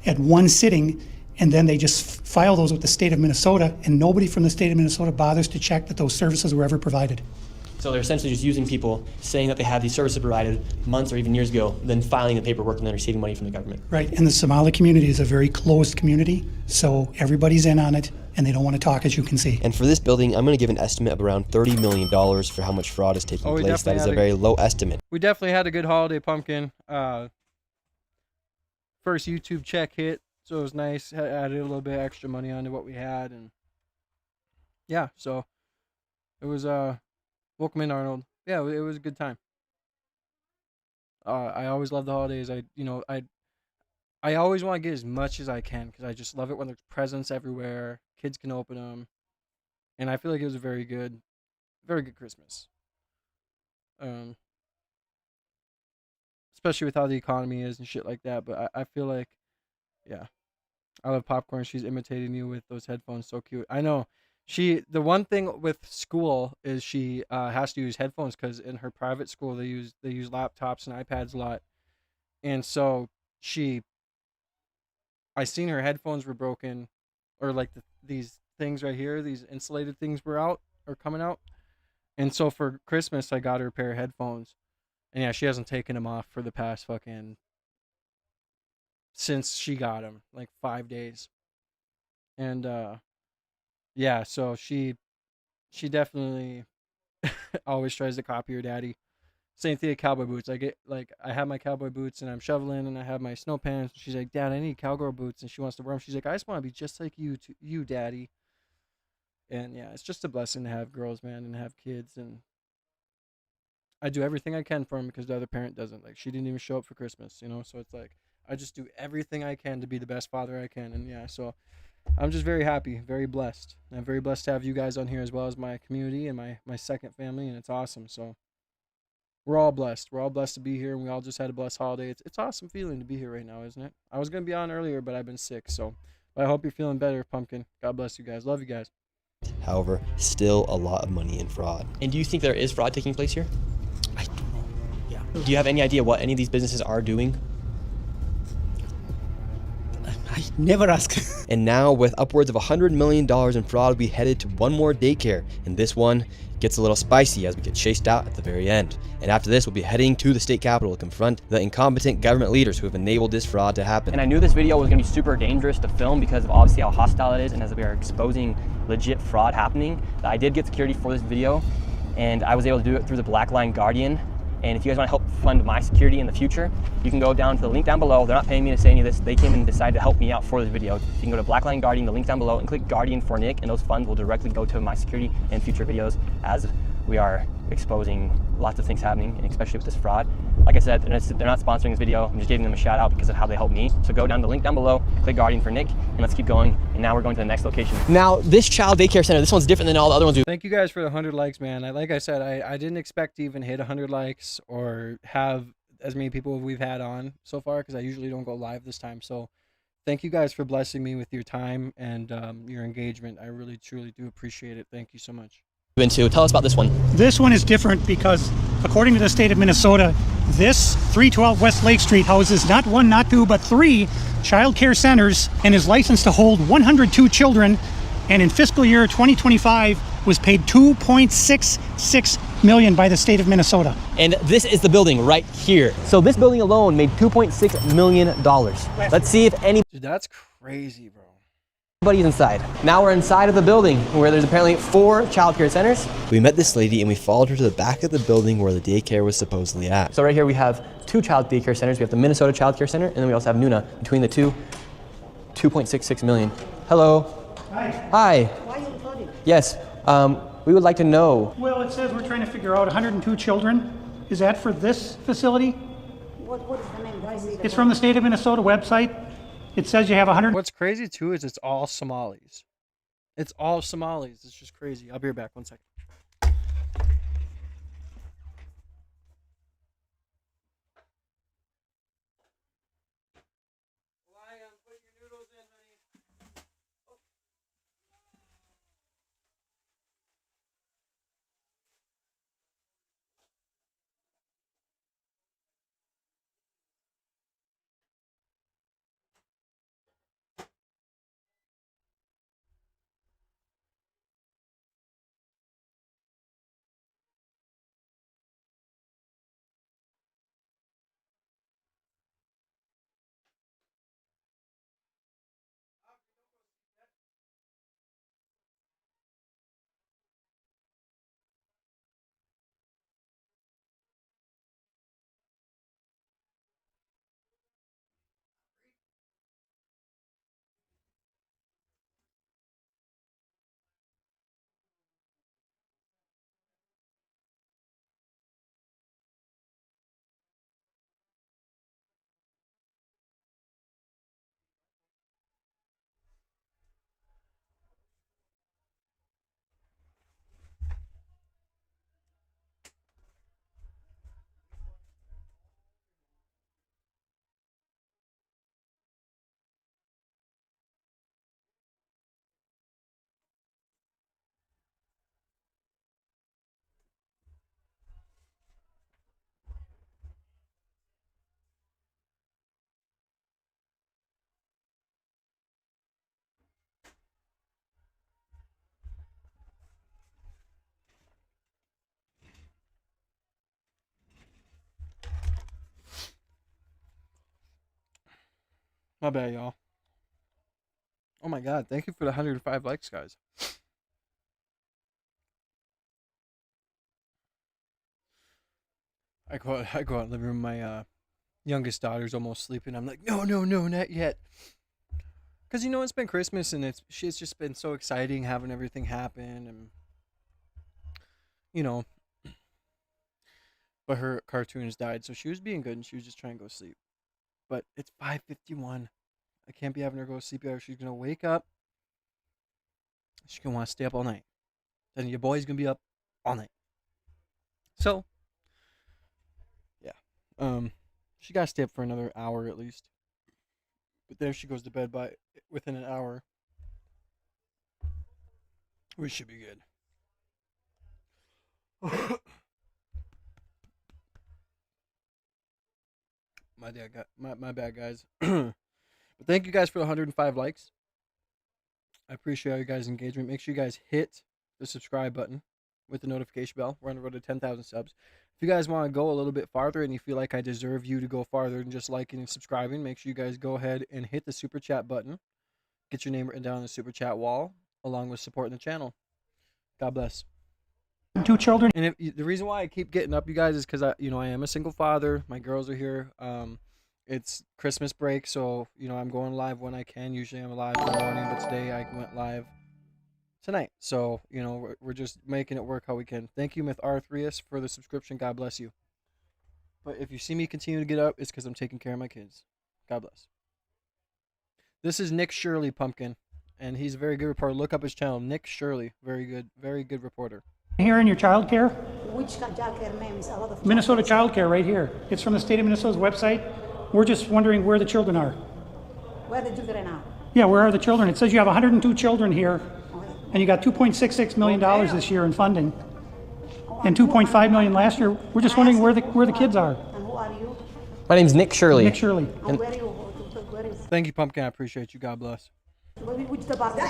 Speaker 8: at one sitting, and then they just file those with the state of Minnesota, and nobody from the state of Minnesota bothers to check that those services were ever provided.
Speaker 5: So they're essentially just using people, saying that they have these services provided months or even years ago, then filing the paperwork and then receiving money from the government.
Speaker 8: Right, and the Somali community is a very closed community, so everybody's in on it, and they don't want to talk, as you can see.
Speaker 11: And for this building, I'm going to give an estimate of around $30 million for how much fraud is taking
Speaker 1: we
Speaker 11: place. That is
Speaker 1: definitely
Speaker 11: a very low estimate.
Speaker 1: We definitely had a good holiday, Pumpkin. First YouTube check hit, so it was nice. Added a little bit extra money onto what we had, and yeah, so it was welcome in, Arnold. Yeah, it was a good time. I always love the holidays. I always want to get as much as I can because I just love it when there's presents everywhere. Kids can open them, and I feel like it was a very good Christmas. Especially with how the economy is and shit like that. But I feel like, yeah, I love popcorn. She's imitating you with those headphones. So cute. I know. The one thing with school is she has to use headphones because in her private school they use laptops and iPads a lot, and so I seen her headphones were broken, or like these things right here, these insulated things were out or coming out, and so for Christmas I got her a pair of headphones, and yeah, she hasn't taken them off for the past fucking since she got them, like 5 days, and yeah, so she definitely always tries to copy her daddy. Same thing with cowboy boots. I have my cowboy boots and I'm shoveling and I have my snow pants. She's like, Dad, I need cowgirl boots, and she wants to wear them. She's like, I just want to be just like you, Daddy. And yeah, it's just a blessing to have girls, man, and have kids. And I do everything I can for them because the other parent doesn't. Like, she didn't even show up for Christmas, you know. So it's like I just do everything I can to be the best father I can. And yeah, so I'm just very happy, very blessed. I'm very blessed to have you guys on here as well as my community and my second family, and it's awesome. So we're all blessed. We're all blessed to be here, and we all just had a blessed holiday. It's awesome feeling to be here right now, isn't it? I was gonna be on earlier, but I've been sick, so but I hope you're feeling better, Pumpkin. God bless you guys. Love you guys.
Speaker 11: However, still a lot of money in fraud.
Speaker 5: And do you think there is fraud taking place here? I don't know. Yeah. Do you have any idea what any of these businesses are doing?
Speaker 8: I never ask.
Speaker 11: And now, with upwards of $100 million in fraud, we headed to one more daycare, and this one gets a little spicy as we get chased out at the very end. And after this, we'll be heading to the state capitol to confront the incompetent government leaders who have enabled this fraud to happen.
Speaker 5: And I knew this video was going to be super dangerous to film because of obviously how hostile it is, and as we are exposing legit fraud happening. I did get security for this video, and I was able to do it through the Black Line Guardian. And if you guys want to help fund my security in the future, you can go down to the link down below. They're not paying me to say any of this. They came and decided to help me out for this video. You can go to Black Line Guardian, the link down below, and click Guardian for Nick, and those funds will directly go to my security and future videos as we are exposing lots of things happening, and especially with this fraud. Like I said, they're not sponsoring this video. I'm just giving them a shout out because of how they helped me. So go down the link down below, click Guardian for Nick, and let's keep going. And now we're going to the next location. Now, this child daycare center, this one's different than all the other ones.
Speaker 1: Thank you guys for the 100 likes, man. Like I said, I didn't expect to even hit 100 likes or have as many people as we've had on so far because I usually don't go live this time. So thank you guys for blessing me with your time and your engagement. I really, truly do appreciate it. Thank you so much.
Speaker 5: Into. Tell us about this one.
Speaker 8: This one is different because, according to the state of Minnesota, this 312 West Lake Street houses not one, not two, but three child care centers and is licensed to hold 102 children, and in fiscal year 2025 was paid $2.66 million by the state of Minnesota.
Speaker 5: And this is the building right here. So this building alone made $2.6 million. Let's see if any...
Speaker 1: Dude, that's crazy, bro.
Speaker 5: Everybody's inside. Now we're inside of the building where there's apparently 4 child care centers.
Speaker 11: We met this lady and we followed her to the back of the building where the daycare was supposedly at.
Speaker 5: So right here we have 2 child daycare centers. We have the Minnesota Child Care Center, and then we also have Nuna. Between the two, $2.66 million. Hello.
Speaker 8: Hi.
Speaker 5: Hi.
Speaker 10: Why are you recording?
Speaker 5: Yes. We would like to know.
Speaker 8: Well, it says we're trying to figure out 102 children. Is that for this facility?
Speaker 10: What is the name? Why is it?
Speaker 8: It's from the state of Minnesota website. It says you have 100.
Speaker 1: What's crazy too is it's all Somalis. It's all Somalis. It's just crazy. I'll be right back. 1 second. My bad, y'all. Oh my God! Thank you for the 105 likes, guys. I go out in the living room. My youngest daughter's almost sleeping. I'm like, no, not yet. Because it's been Christmas and it's just been so exciting having everything happen and but her cartoons died, so she was being good and she was just trying to go to sleep. But it's 5:51. I can't be having her go to sleep yet. She's gonna wake up. She's gonna want to stay up all night. Then your boy's gonna be up all night. So yeah, she gotta stay up for another hour at least. But then if she goes to bed within an hour, we should be good. My bad, guys. But thank you guys for the 105 likes. I appreciate all you guys' engagement. Make sure you guys hit the subscribe button with the notification bell. We're on the road to 10,000 subs. If you guys want to go a little bit farther and you feel like I deserve you to go farther than just liking and subscribing, make sure you guys go ahead and hit the super chat button. Get your name written down on the super chat wall, along with supporting the channel. God bless.
Speaker 8: 2 children.
Speaker 1: And the reason why I keep getting up, you guys, is because I am a single father. My girls are here. It's Christmas break, so I'm going live when I can. Usually I'm live in the morning, but today I went live tonight. So we're just making it work how we can. Thank you, Myth Arthrius, for the subscription. God bless you. But if you see me continue to get up, it's because I'm taking care of my kids. God bless. This is Nick Shirley, Pumpkin, and he's a very good reporter. Look up his channel, Nick Shirley. Very good reporter.
Speaker 8: Here in your child care?
Speaker 10: Which child care name is a lot of
Speaker 8: Minnesota Child Care right here. It's from the state of Minnesota's website. We're just wondering where the children are.
Speaker 10: Where the children are?
Speaker 8: Yeah, where are the children? It says you have 102 children here, and you got $2.66 million this year in funding, and $2.5 million last year. We're just wondering where the kids are.
Speaker 10: And who are you?
Speaker 5: My name's Nick Shirley.
Speaker 8: Nick Shirley.
Speaker 10: And where are you? Where is?
Speaker 1: Thank you, Pumpkin. I appreciate you. God bless.
Speaker 10: Which department?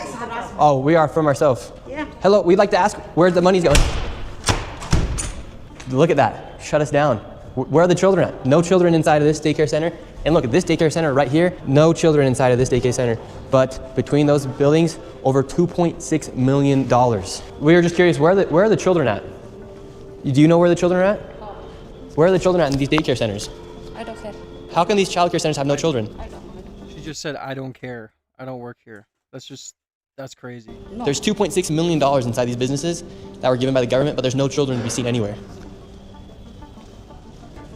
Speaker 5: Oh, we are from ourselves.
Speaker 10: Yeah.
Speaker 5: Hello, we'd like to ask where the money's going. Look at that. Shut us down. Where are the children at? No children inside of this daycare center. And look at this daycare center right here. No children inside of this daycare center. But between those buildings, over $2.6 million. We were just curious, where are the children at? Do you know where the children are at? Where are the children at in these daycare centers?
Speaker 14: I don't care.
Speaker 5: How can these childcare centers have no children?
Speaker 14: I don't know.
Speaker 1: She just said, I don't care. I don't work here. That's crazy.
Speaker 14: No.
Speaker 5: There's $2.6 million inside these businesses that were given by the government, but there's no children to be seen anywhere.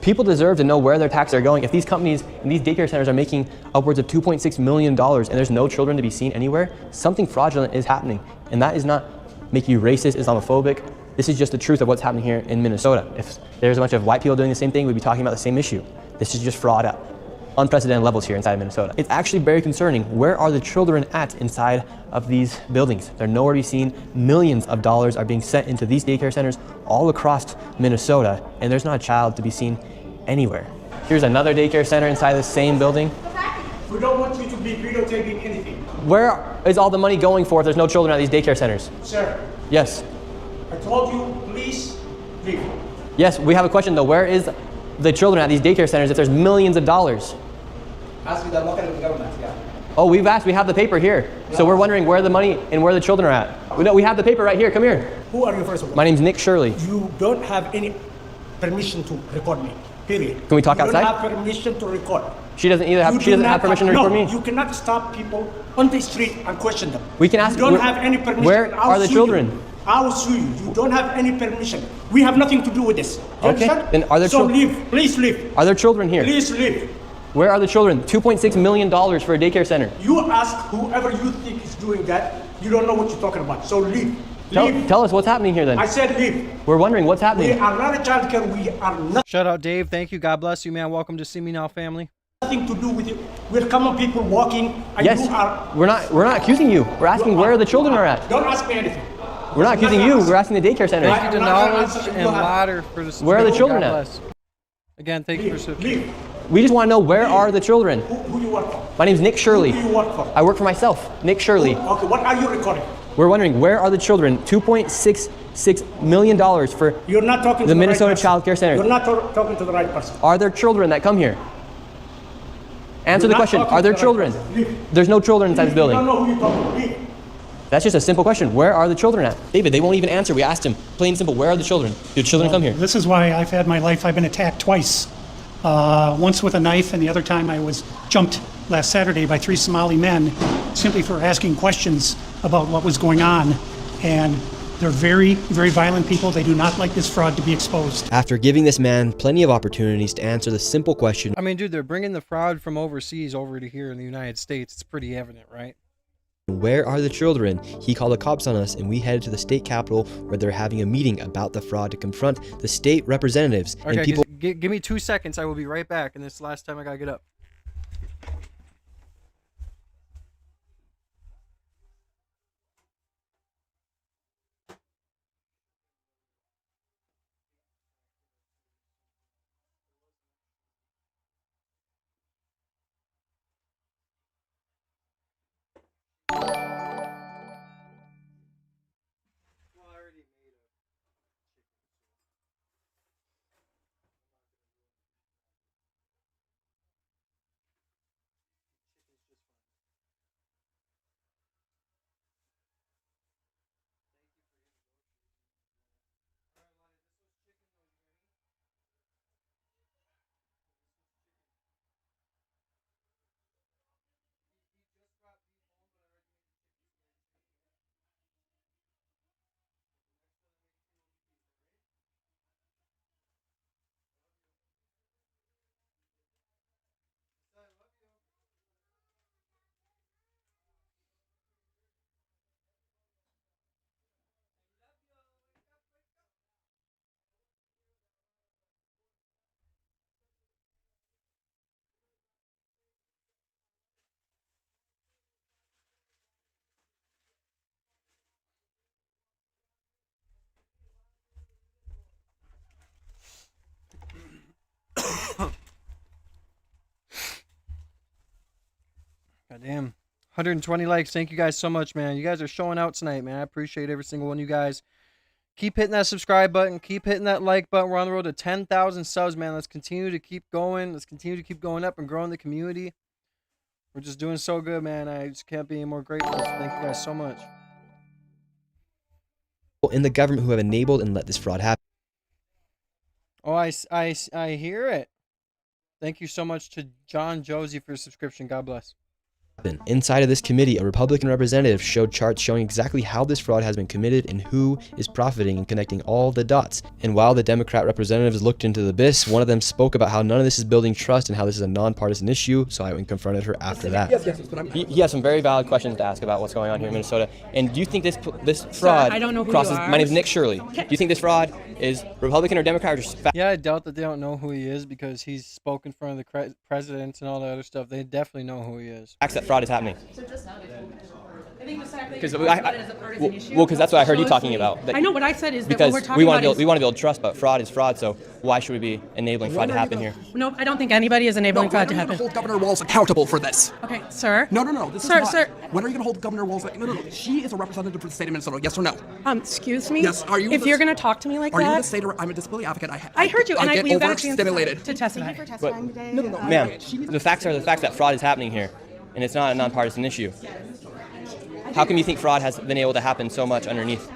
Speaker 5: People deserve to know where their taxes are going. If these companies and these daycare centers are making upwards of $2.6 million and there's no children to be seen anywhere, something fraudulent is happening. And that is not making you racist, Islamophobic. This is just the truth of what's happening here in Minnesota. If there's a bunch of white people doing the same thing, we'd be talking about the same issue. This is just fraud at unprecedented levels here inside of Minnesota. It's actually very concerning. Where are the children at inside of these buildings? They're nowhere to be seen. Millions of dollars are being sent into these daycare centers all across Minnesota, and there's not a child to be seen anywhere. Here's another daycare center inside the same building.
Speaker 15: We don't want you to be videotaping anything.
Speaker 5: Where is all the money going for if there's no children at these daycare centers?
Speaker 15: Sir.
Speaker 5: Yes.
Speaker 15: I told you, please leave.
Speaker 5: Yes, we have a question though. Where is the children at these daycare centers if there's millions of dollars?
Speaker 15: Ask the local government, yeah.
Speaker 5: Oh, we've asked. We have the paper here. So we're wondering where the money and where the children are at. We have the paper right here. Come here.
Speaker 15: Who are you first of all?
Speaker 5: My name's Nick Shirley.
Speaker 15: You don't have any permission to record me. Period.
Speaker 5: Can we talk outside?
Speaker 15: You don't have permission to record.
Speaker 5: She doesn't either have. She doesn't have permission to record me.
Speaker 15: You cannot stop people on the street and question them.
Speaker 5: We can ask.
Speaker 15: You don't have any permission.
Speaker 5: Where are the children?
Speaker 15: I will sue you. You don't have any permission. We have nothing to do with this. You understand?
Speaker 5: Then are there children?
Speaker 15: So leave. Please leave.
Speaker 5: Are there children here?
Speaker 15: Please leave.
Speaker 5: Where are the children? $2.6 million for a daycare center.
Speaker 15: You ask whoever you think is doing that. You don't know what you're talking about. So leave.
Speaker 5: Tell us what's happening here then.
Speaker 15: I said leave.
Speaker 5: We're wondering what's happening.
Speaker 15: We are not a child care. We are not.
Speaker 1: Shout out Dave. Thank you. God bless you, man. Welcome to See Me Now family.
Speaker 15: Nothing to do with it. We're common people walking. And
Speaker 5: yes.
Speaker 15: You are.
Speaker 5: We're not accusing you. We're asking where the children are at.
Speaker 15: Don't ask me anything.
Speaker 5: We're not accusing you. We're asking the daycare center.
Speaker 1: Thank you to Knowledge and Ladder for the.
Speaker 5: Where are the children at?
Speaker 1: Again, thank you for.
Speaker 15: Leave.
Speaker 5: We just want to know where are the children.
Speaker 15: Who you work for?
Speaker 5: My name's Nick Shirley.
Speaker 15: Who do you work for?
Speaker 5: I work for myself, Nick Shirley.
Speaker 15: Okay, what are you recording?
Speaker 5: We're wondering where are the children? $2.66 million for
Speaker 15: You're not talking
Speaker 5: the
Speaker 15: to the
Speaker 5: Minnesota
Speaker 15: right
Speaker 5: Child Care Center.
Speaker 15: You're not talking to the right person.
Speaker 5: Are there children that come here? Answer the question. Are there children? There's no children inside this building.
Speaker 15: I don't know who you're talking to.
Speaker 5: That's just a simple question. Where are the children at? David, they won't even answer. We asked him, plain and simple, where are the children? Do children come here?
Speaker 8: This is why I've had my life. I've been attacked twice. Once with a knife, and the other time I was jumped last Saturday by 3 Somali men simply for asking questions about what was going on. And they're very, very violent people. They do not like this fraud to be exposed.
Speaker 11: After giving this man plenty of opportunities to answer the simple question,
Speaker 1: I mean, dude, they're bringing the fraud from overseas over to here in the United States. It's pretty evident, right?
Speaker 11: where are the children? He called the cops on us and we headed to the state capitol where they're having a meeting about the fraud to confront the state representatives
Speaker 1: Okay,
Speaker 11: and people.
Speaker 1: give me 2 seconds. I will be right back. And this is the last time I gotta get up. Goddamn. 120 likes. Thank you guys so much, man. You guys are showing out tonight, man. I appreciate every single one of you guys. Keep hitting that subscribe button. Keep hitting that like button. We're on the road to 10,000 subs, man. Let's continue to keep going. Let's continue to keep going up and growing the community. We're just doing so good, man. I just can't be any more grateful. So thank you guys so much.
Speaker 11: In the government who have enabled and let this fraud happen.
Speaker 1: Oh, I hear it. Thank you so much to John Josie for your subscription. God bless.
Speaker 11: Inside of this committee, a Republican representative showed charts showing exactly how this fraud has been committed and who is profiting and connecting all the dots. And while the Democrat representatives looked into the abyss, one of them spoke about how none of this is building trust and how this is a nonpartisan issue, so I went and confronted her after that.
Speaker 5: He has some very valid questions to ask about what's going on here in Minnesota. And do you think this fraud
Speaker 16: I don't know who
Speaker 5: crosses...
Speaker 16: you are.
Speaker 5: My name is Nick Shirley. Do you think this fraud is Republican or Democrat or just...
Speaker 1: Yeah, I doubt that they don't know who he is because he's spoken in front of the presidents and all that other stuff. They definitely know who he is.
Speaker 5: Facts that fraud is happening?
Speaker 16: Because
Speaker 5: that's what I heard you talking about.
Speaker 16: I know what I said is that
Speaker 5: because
Speaker 16: what we're talking about
Speaker 5: we want to build trust, but fraud is fraud. So why should we be enabling fraud to happen here?
Speaker 16: No, I don't think anybody is enabling fraud to happen.
Speaker 12: Hold Governor Walz accountable for this.
Speaker 16: Okay, sir.
Speaker 12: No. This
Speaker 16: Sir,
Speaker 12: is not.
Speaker 16: sir.
Speaker 12: When are you going to hold Governor Walz? No. She is a representative for the state of Minnesota. Yes or no?
Speaker 16: Excuse me.
Speaker 12: Yes. Are you?
Speaker 16: If you're going to talk to me like
Speaker 12: are
Speaker 16: that.
Speaker 12: you the state? I'm a disability advocate.
Speaker 16: I heard you, and
Speaker 12: I get
Speaker 16: we've got a chance
Speaker 12: overstimulated.
Speaker 16: to testify.
Speaker 5: But, ma'am, the facts are the facts that fraud is happening here, and it's not a nonpartisan issue. How come you think fraud has been able to happen so much underneath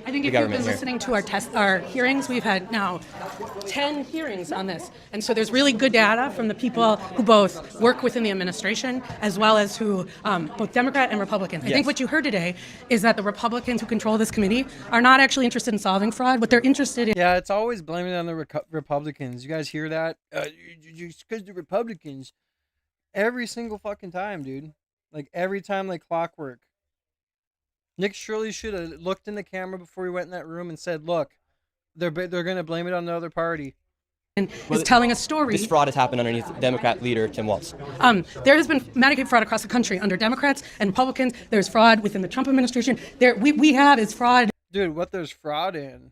Speaker 16: I think
Speaker 5: the
Speaker 16: if you've
Speaker 5: government
Speaker 16: been
Speaker 5: here?
Speaker 16: listening to our hearings, we've had now 10 hearings on this. And so there's really good data from the people who both work within the administration as well as who, both Democrat and Republican. I think what you heard today is that the Republicans who control this committee are not actually interested in solving fraud. What they're interested in...
Speaker 1: Yeah, it's always blaming it on the Republicans. You guys hear that? Because the Republicans. Every single fucking time, dude. Like, every time like clockwork. Nick Shirley should have looked in the camera before he went in that room and said, look, they're going to blame it on the other party.
Speaker 16: And is telling a story.
Speaker 5: This fraud has happened underneath Democrat leader Tim Walz.
Speaker 16: There has been Medicaid fraud across the country under Democrats and Republicans. There's fraud within the Trump administration. We have is fraud.
Speaker 1: Dude, what there's fraud in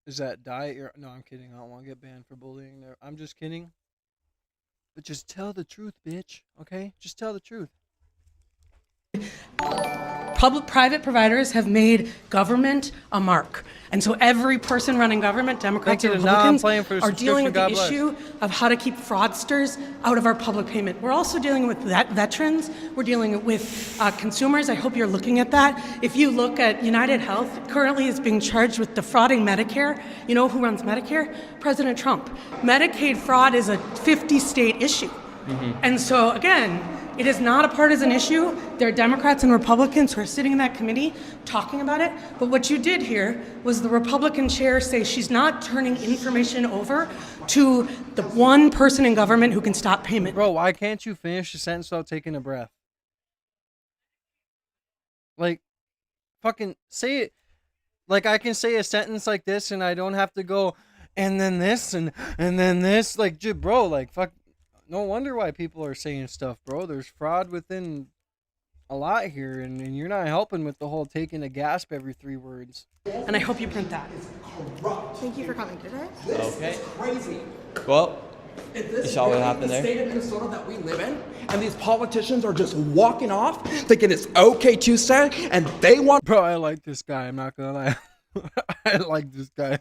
Speaker 1: is that diet. No, I'm kidding. I don't want to get banned for bullying there. I'm just kidding. But just tell the truth, bitch. Okay? Just tell the truth.
Speaker 16: Private providers have made government a mark. And so every person running government, Democrats
Speaker 1: Thank
Speaker 16: and
Speaker 1: you. Now I'm
Speaker 16: Republicans,
Speaker 1: playing for the
Speaker 16: are dealing with the
Speaker 1: subscription. God bless.
Speaker 16: issue of how to keep fraudsters out of our public payment. We're also dealing with veterans. We're dealing with consumers. I hope you're looking at that. If you look at United Health, currently is being charged with defrauding Medicare. You know who runs Medicare? President Trump. Medicaid fraud is a 50-state issue. And so, again, it is not a partisan issue. There are Democrats and Republicans who are sitting in that committee talking about it. But what you did here was the Republican chair say she's not turning information over to the one person in government who can stop payment.
Speaker 1: Bro, why can't you finish the sentence without taking a breath? Like, fucking say it. Like, I can say a sentence like this and I don't have to go, and then this, and then this. Like, bro, like, fuck. No wonder why people are saying stuff, bro. There's fraud within a lot here, and you're not helping with the whole taking a gasp every 3 words.
Speaker 16: And I hope you print that.
Speaker 10: Thank you for coming today.
Speaker 5: Okay.
Speaker 15: Crazy.
Speaker 5: Well,
Speaker 15: You
Speaker 5: saw what happened
Speaker 15: the
Speaker 5: there?
Speaker 15: state of Minnesota that we live in, and these politicians are just walking off, thinking it's okay Tuesday, and they want.
Speaker 1: Bro, I like this guy. I'm not gonna lie. I like this guy.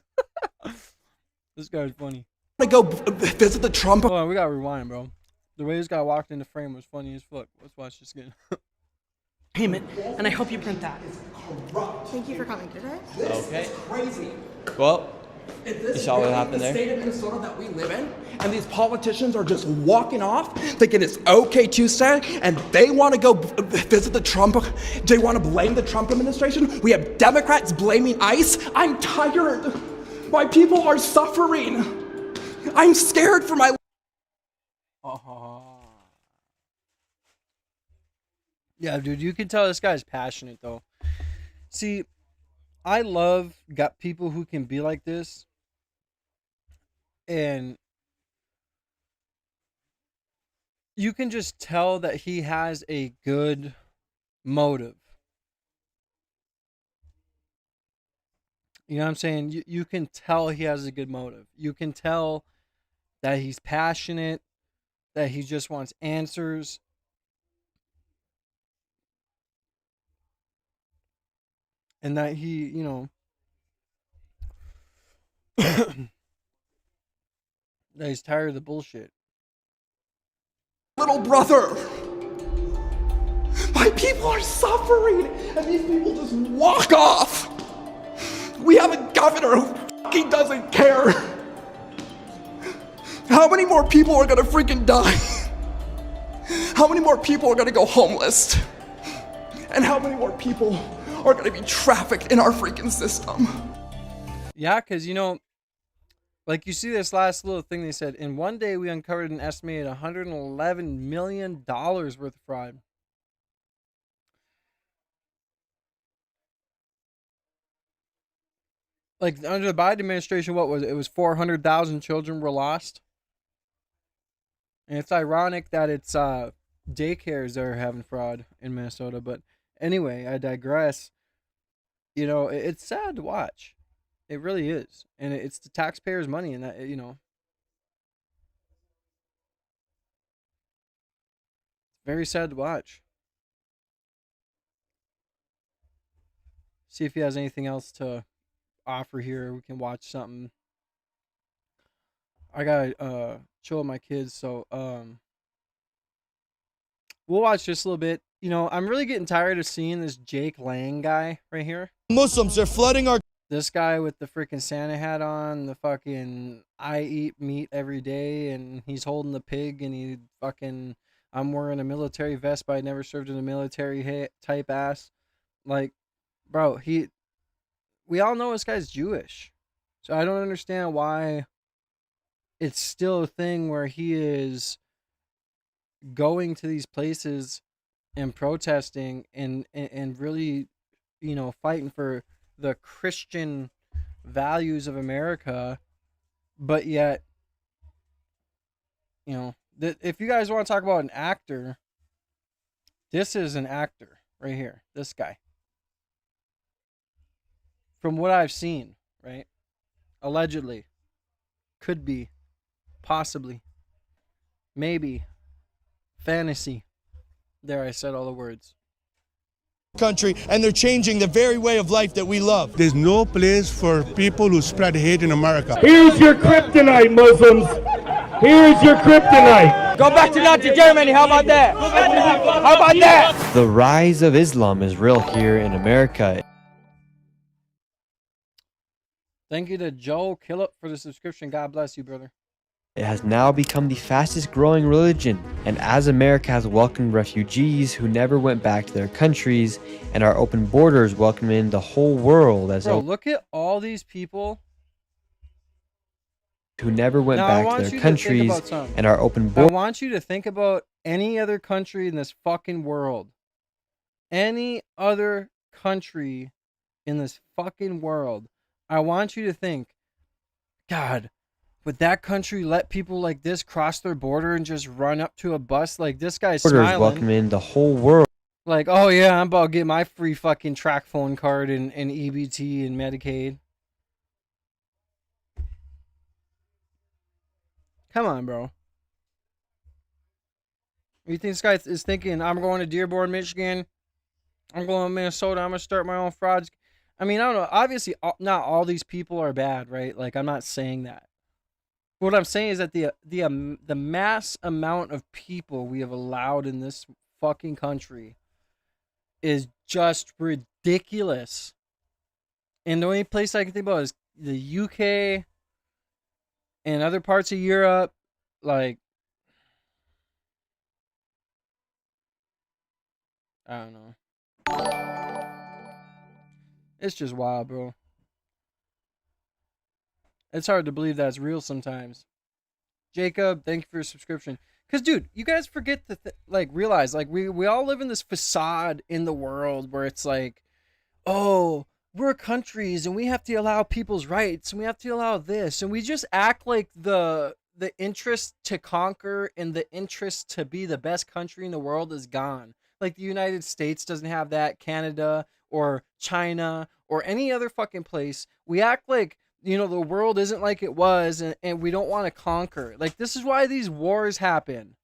Speaker 1: This guy's funny.
Speaker 15: To go visit the Trump.
Speaker 1: Hold on, we gotta rewind, bro. The way this guy walked into frame was funny as fuck. Let's watch this again.
Speaker 16: Payment. And I hope you print that.
Speaker 10: Thank you for coming today.
Speaker 5: Okay.
Speaker 15: Crazy.
Speaker 5: Well, you saw what happened
Speaker 15: the
Speaker 5: there?
Speaker 15: state of Minnesota that we live in, and these politicians are just walking off, thinking it's okay Tuesday, and they want to go visit the Trump. They want to blame the Trump administration. We have Democrats blaming ICE. I'm tired. My people are suffering. I'm scared for my.
Speaker 1: Yeah, dude, you can tell this guy's passionate though. See, I love got people who can be like this, and you can just tell that he has a good motive. You know what I'm saying? You can tell he has a good motive. You can tell that he's passionate, that he just wants answers. And that he, you know, that he's tired of the bullshit.
Speaker 15: Little brother. My people are suffering, and these people just walk off. We have a governor who fucking doesn't care. How many more people are gonna freaking die? How many more people are gonna go homeless? And how many more people are gonna be trafficked in our freaking system?
Speaker 1: Yeah, because, you know, like you see this last little thing they said, in one day we uncovered an estimated $111 million worth of fraud. Like under the Biden administration, what was it? It was 400,000 children were lost. And it's ironic that it's daycares that are having fraud in Minnesota. But anyway, I digress. You know, it's sad to watch. It really is. And it's the taxpayers' money, and that, you know, very sad to watch. See if he has anything else to offer here. We can watch something. I gotta chill with my kids, so we'll watch this a little bit. You know, I'm really getting tired of seeing this Jake Lang guy right here.
Speaker 17: Muslims are flooding our.
Speaker 1: This guy with the freaking Santa hat on, the fucking I eat meat every day, and he's holding the pig, and he fucking, I'm wearing a military vest, but I never served in the military type ass. Like, bro, we all know this guy's Jewish. So I don't understand why it's still a thing where he is going to these places and protesting and really, you know, fighting for the Christian values of America, but yet, you know, if you guys want to talk about an actor, this is an actor right here. This guy. From what I've seen, right? Allegedly. Could be. Possibly. Maybe. Fantasy. There, I said all the words.
Speaker 17: country, and they're changing the very way of life that we love.
Speaker 18: There's no place for people who spread hate in America.
Speaker 19: Here's your kryptonite, Muslims. Here's your kryptonite.
Speaker 5: Go back to Nazi Germany. How about that? How about that?
Speaker 11: The rise of Islam is real here in America.
Speaker 1: Thank you to Joe Killip for the subscription. God bless you, brother.
Speaker 11: It has now become the fastest growing religion, and as America has welcomed refugees who never went back to their countries, and our open borders welcome in the whole world as
Speaker 1: Bro, look at all these people
Speaker 11: who never went back to their countries, and our open
Speaker 1: I
Speaker 11: borders.
Speaker 1: want you to think about any other country in this fucking world. Any other country in this fucking world. I want you to think, God, would that country let people like this cross their border and just run up to a bus like this guy's smiling?
Speaker 11: Welcome in the whole world.
Speaker 1: Like, oh yeah, I'm about to get my free fucking track phone card and EBT and Medicaid. Come on, bro. You think this guy is thinking, I'm going to Dearborn, Michigan. I'm going to Minnesota. I'm going to start my own frauds. I mean, I don't know. Obviously, not all these people are bad, right? Like, I'm not saying that. What I'm saying is that the mass amount of people we have allowed in this fucking country is just ridiculous. And the only place I can think about is the UK and other parts of Europe. Like, I don't know. It's just wild, bro. It's hard to believe that's real sometimes. Jacob, thank you for your subscription. Because, dude, you guys forget to, realize, like, we all live in this facade in the world where it's like, oh, we're countries and we have to allow people's rights and we have to allow this. And we just act like the interest to conquer and the interest to be the best country in the world is gone. Like, the United States doesn't have that, Canada or China or any other fucking place. We act like, you know, the world isn't like it was, and we don't want to conquer. Like, this is why these wars happen.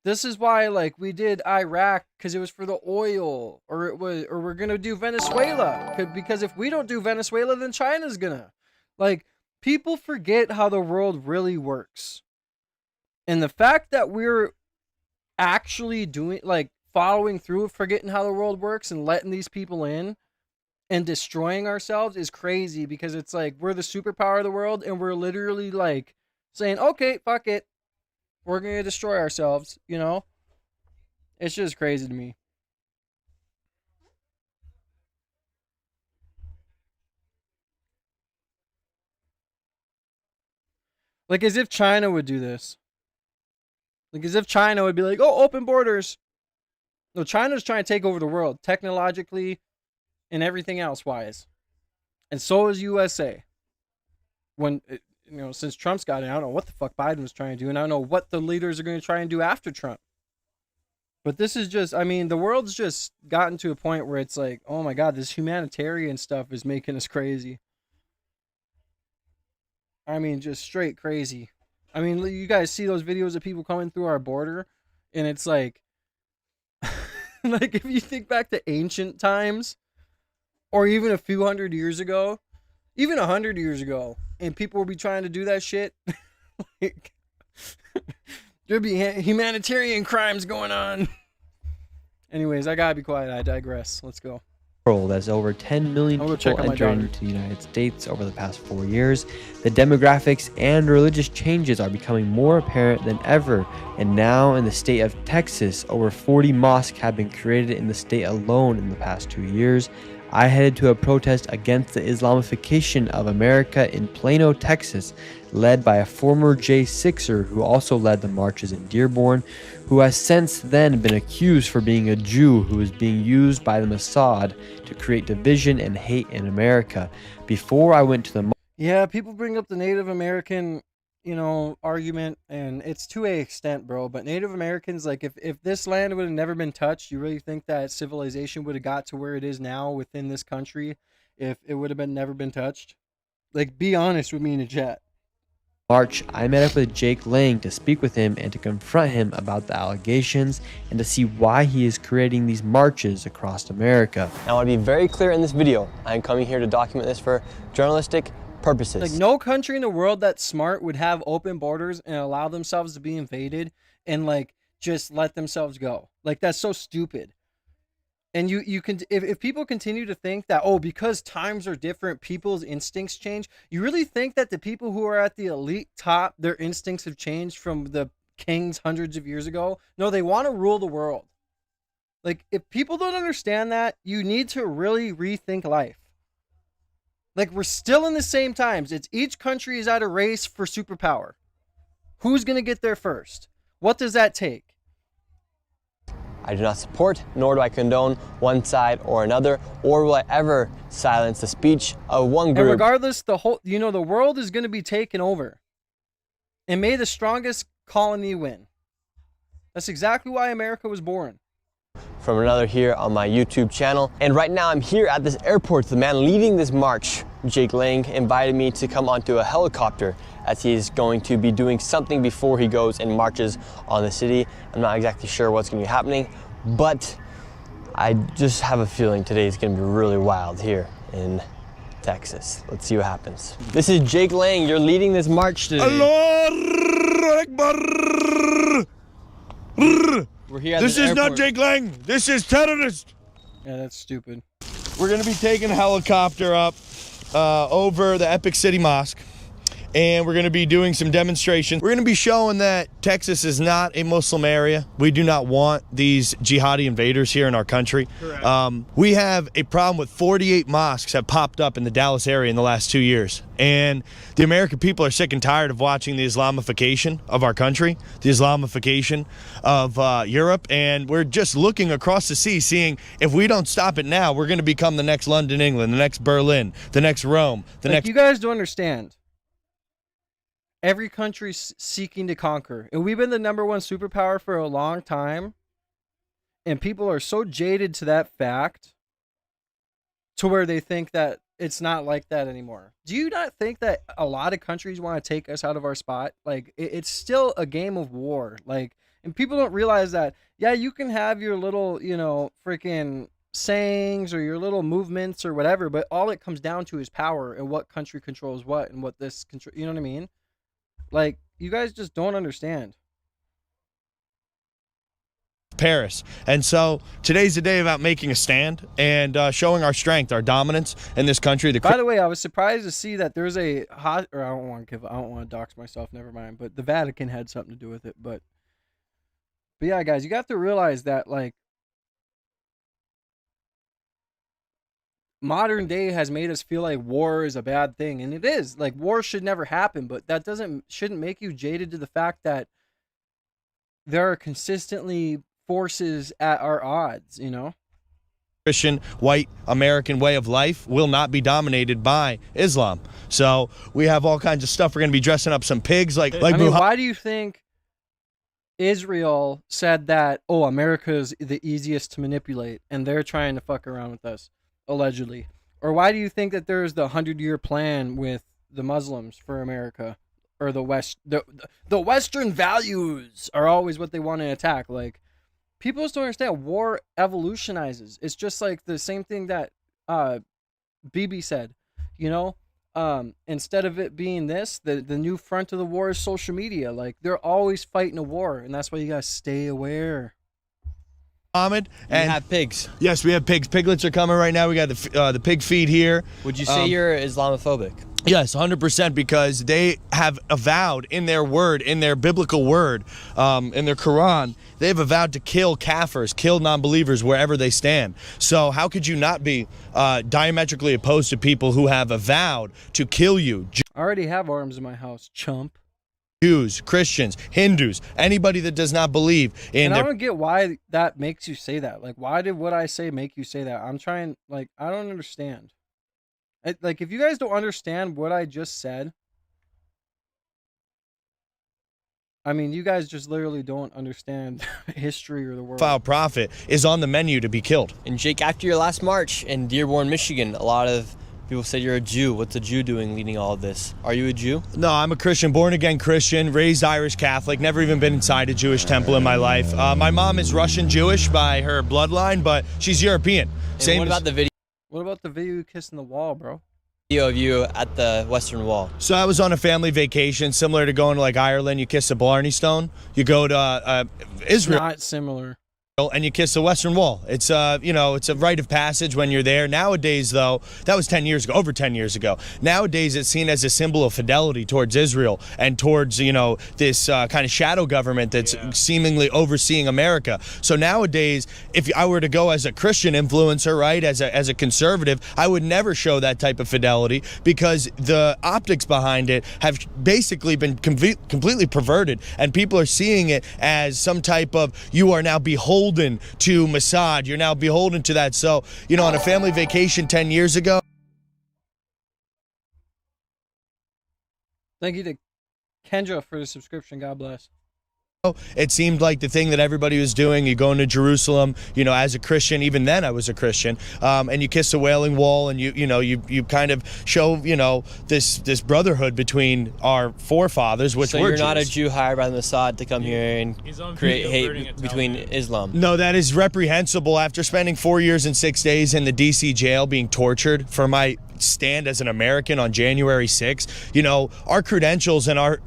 Speaker 1: This is why, like, we did Iraq because it was for the oil, or we're gonna do Venezuela because if we don't do Venezuela, then China's gonna. Like, people forget how the world really works, and the fact that we're actually doing, like, following through, forgetting how the world works and letting these people in and destroying ourselves is crazy, because it's like we're the superpower of the world and we're literally like saying, okay, fuck it, we're gonna destroy ourselves, you know? It's just crazy to me. Like, as if China would do this. Like, as if China would be like, oh, open borders. No, China's trying to take over the world technologically and everything else wise, and so is USA. When since Trump's got it, I don't know what the fuck Biden was trying to do, and I don't know what the leaders are going to try and do after Trump. But this is just, I mean, the world's just gotten to a point where it's like, oh my God, this humanitarian stuff is making us crazy. I mean, just straight crazy. I mean, you guys see those videos of people coming through our border, and it's like, like, if you think back to ancient times, or even a few hundred years ago, even 100 years ago, and people would be trying to do that shit, like, there'd be humanitarian crimes going on. Anyways, I gotta be quiet. I digress. Let's go.
Speaker 11: As over 10 million people entering into the United States over the past 4 years, the demographics and religious changes are becoming more apparent than ever. And now in the state of Texas, over 40 mosques have been created in the state alone in the past 2 years. I headed to a protest against the Islamification of America in Plano, Texas, led by a former J6er who also led the marches in Dearborn, who has since then been accused for being a Jew who is being used by the Mossad to create division and hate in America. Before I went to the
Speaker 1: Yeah, people bring up the Native American, argument, and it's to a extent, bro. But Native Americans, like, if this land would have never been touched, you really think that civilization would have got to where it is now within this country if it would have never been touched? Like, be honest with me in the chat.
Speaker 11: March, I met up with Jake Lang to speak with him and to confront him about the allegations and to see why he is creating these marches across America.
Speaker 5: I want to be very clear in this video. I'm coming here to document this for journalistic purposes.
Speaker 1: Like, no country in the world that's smart would have open borders and allow themselves to be invaded and like just let themselves go. Like, that's so stupid. And you can, if people continue to think that, oh, because times are different, people's instincts change, you really think that the people who are at the elite top, their instincts have changed from the kings hundreds of years ago? No, they want to rule the world. Like, if people don't understand that, you need to really rethink life. Like, we're still in the same times. It's each country is at a race for superpower. Who's going to get there first? What does that take?
Speaker 5: I do not support, nor do I condone one side or another, or will I ever silence the speech of one group.
Speaker 1: And regardless, the world is going to be taken over. And may the strongest colony win. That's exactly why America was born.
Speaker 5: From another here on my YouTube channel. And right now I'm here at this airport. The man leading this march, Jake Lang, invited me to come onto a helicopter as he's going to be doing something before he goes and marches on the city. I'm not exactly sure what's going to be happening, but I just have a feeling today is going to be really wild here in Texas. Let's see what happens. This is Jake Lang. You're leading this march today.
Speaker 17: Allahu Akbar.
Speaker 5: We're here at
Speaker 17: This is not Jake Lang. This is terrorist.
Speaker 1: Yeah, that's stupid.
Speaker 17: We're going to be taking a helicopter up over the Epic City Mosque, and we're going to be doing some demonstrations. We're going to be showing that Texas is not a Muslim area. We do not want these jihadi invaders here in our country. We have a problem with 48 mosques have popped up in the Dallas area in the last 2 years. And the American people are sick and tired of watching the Islamification of our country, the Islamification of Europe. And we're just looking across the sea, seeing if we don't stop it now, we're going to become the next London, England, the next Berlin, the next Rome, the next...
Speaker 1: You guys don't understand. Every country's seeking to conquer. And we've been the #1 superpower for a long time. And people are so jaded to that fact to where they think that it's not like that anymore. Do you not think that a lot of countries want to take us out of our spot? Like, it's still a game of war. Like, and people don't realize that, yeah, you can have your little, freaking sayings or your little movements or whatever, but all it comes down to is power and what country controls what and what this control, you know what I mean? Like, you guys just don't understand.
Speaker 17: Paris. And so today's the day about making a stand and showing our strength, our dominance in this country.
Speaker 1: By the way, I was surprised to see that there's a I don't want to dox myself, never mind, but the Vatican had something to do with it. But yeah, guys, you got to realize that, like, modern day has made us feel like war is a bad thing, and it is. Like, war should never happen, but that shouldn't make you jaded to the fact that there are consistently forces at our odds,
Speaker 17: Christian, white, American way of life will not be dominated by Islam. So we have all kinds of stuff. We're going to be dressing up some pigs like
Speaker 1: why do you think Israel said that, oh, America is the easiest to manipulate and they're trying to fuck around with us, allegedly? Or why do you think that there's the 100-year plan with the Muslims for America? Or the West, the Western values are always what they want to attack. Like, people just don't understand. War evolutionizes. It's just like the same thing that BB said. Instead of it being this, the new front of the war is social media. Like, they're always fighting a war, and that's why you guys stay aware.
Speaker 17: Ahmed, and
Speaker 5: we have pigs.
Speaker 17: Yes, we have pigs. Piglets are coming right now. We got the pig feed here.
Speaker 5: Would you say you're Islamophobic?
Speaker 17: Yes, 100%, because they have avowed in their word, in their biblical word, in their Quran, they have avowed to kill kafirs, kill non-believers wherever they stand. So how could you not be diametrically opposed to people who have avowed to kill you?
Speaker 1: I already have arms in my house, chump.
Speaker 17: Jews, Christians, Hindus, anybody that does not believe in
Speaker 1: I don't get why that makes you say that. Like, why did what I say make you say that? I'm trying, like, I don't understand. Like, if you guys don't understand what I just said, I mean, you guys just literally don't understand history or the world.
Speaker 17: Foul prophet is on the menu to be killed.
Speaker 5: And Jake, after your last march in Dearborn, Michigan, a lot of People said you're a Jew. What's a Jew doing leading all of this? Are you a Jew?
Speaker 17: No, I'm a Christian, born again Christian, raised Irish Catholic, never even been inside a Jewish temple in my life. My mom is Russian Jewish by her bloodline, but she's European.
Speaker 5: And what about the video?
Speaker 1: What about the video you kissing the wall, bro?
Speaker 5: Of you at the Western Wall.
Speaker 17: So I was on a family vacation, similar to going to like Ireland. You kiss the Blarney Stone. You go to Israel.
Speaker 1: Not similar.
Speaker 17: And you kiss the Western Wall. It's it's a rite of passage when you're there. Nowadays, though, that was 10 years ago, over 10 years ago. Nowadays, it's seen as a symbol of fidelity towards Israel and towards, this kind of shadow government that's seemingly overseeing America. So nowadays, if I were to go as a Christian influencer, right, as a conservative, I would never show that type of fidelity because the optics behind it have basically been completely perverted, and people are seeing it as some type of, you are now beholden to Mossad. You're now beholden to that. So, on a family vacation 10 years ago.
Speaker 1: Thank you to Kendra for the subscription. God bless.
Speaker 17: It seemed like the thing that everybody was doing. You go into Jerusalem, as a Christian. Even then, I was a Christian, and you kiss the Wailing Wall, and you kind of show this brotherhood between our forefathers, which
Speaker 5: so
Speaker 17: were
Speaker 5: you're
Speaker 17: Jews.
Speaker 5: not a Jew hired by the Mossad to come here and create hate between Islam.
Speaker 17: No, that is reprehensible. After spending 4 years and 6 days in the D.C. jail being tortured for my stand as an American on January 6th, our credentials and our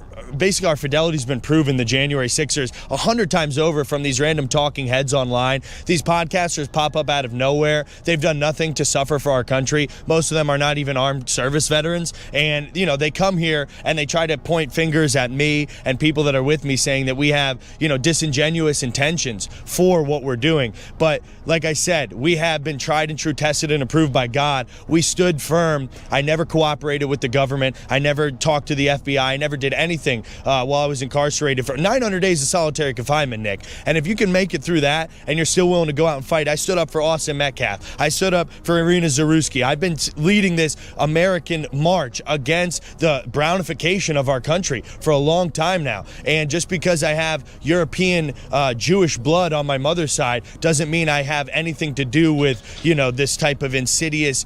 Speaker 17: fidelity has been proven, the January 6ers, 100 times over from these random talking heads online. These podcasters pop up out of nowhere. They've done nothing to suffer for our country. Most of them are not even armed service veterans. And, they come here and they try to point fingers at me and people that are with me saying that we have, disingenuous intentions for what we're doing. But like I said, we have been tried and true, tested and approved by God. We stood firm. I never cooperated with the government. I never talked to the FBI. I never did anything while I was incarcerated for 900 days of solitary confinement, Nick. And if you can make it through that and you're still willing to go out and fight, I stood up for Austin Metcalf. I stood up for Irina Zaruski. I've been leading this American march against the brownification of our country for a long time now. And just because I have European Jewish blood on my mother's side doesn't mean I have anything to do with, this type of insidious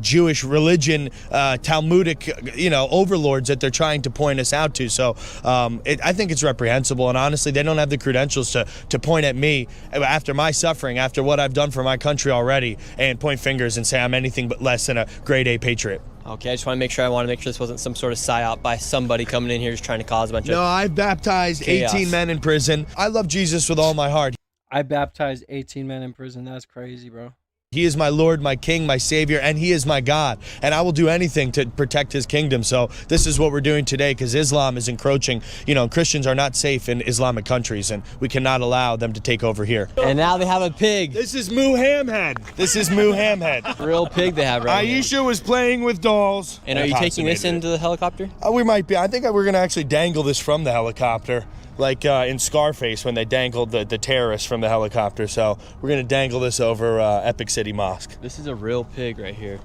Speaker 17: Jewish religion, Talmudic, overlords that they're trying to point us out to. So I think it's reprehensible, and honestly, they don't have the credentials to point at me after my suffering, after what I've done for my country already, and point fingers and say I'm anything but less than a grade A patriot.
Speaker 5: Okay, I want to make sure this wasn't some sort of psyop by somebody coming in here just trying to cause a bunch of
Speaker 17: No, I've baptized
Speaker 5: chaos.
Speaker 17: 18 men in prison. I love Jesus with all my heart.
Speaker 1: I baptized 18 men in prison. That's crazy, bro.
Speaker 17: He is my Lord, my King, my Savior, and He is my God. And I will do anything to protect His kingdom. So this is what we're doing today, because Islam is encroaching. Christians are not safe in Islamic countries, and we cannot allow them to take over here.
Speaker 5: And now they have a pig.
Speaker 17: This is Moo Hamhead. This is Moo Hamhead.
Speaker 5: Real pig they have right here.
Speaker 17: Aisha was playing with dolls.
Speaker 5: And are you taking this into the helicopter?
Speaker 17: We might be. I think we're going to actually dangle this from the helicopter. Like in Scarface when they dangled the terrorists from the helicopter. So we're going to dangle this over Epic City Mosque.
Speaker 5: This is a real pig right here.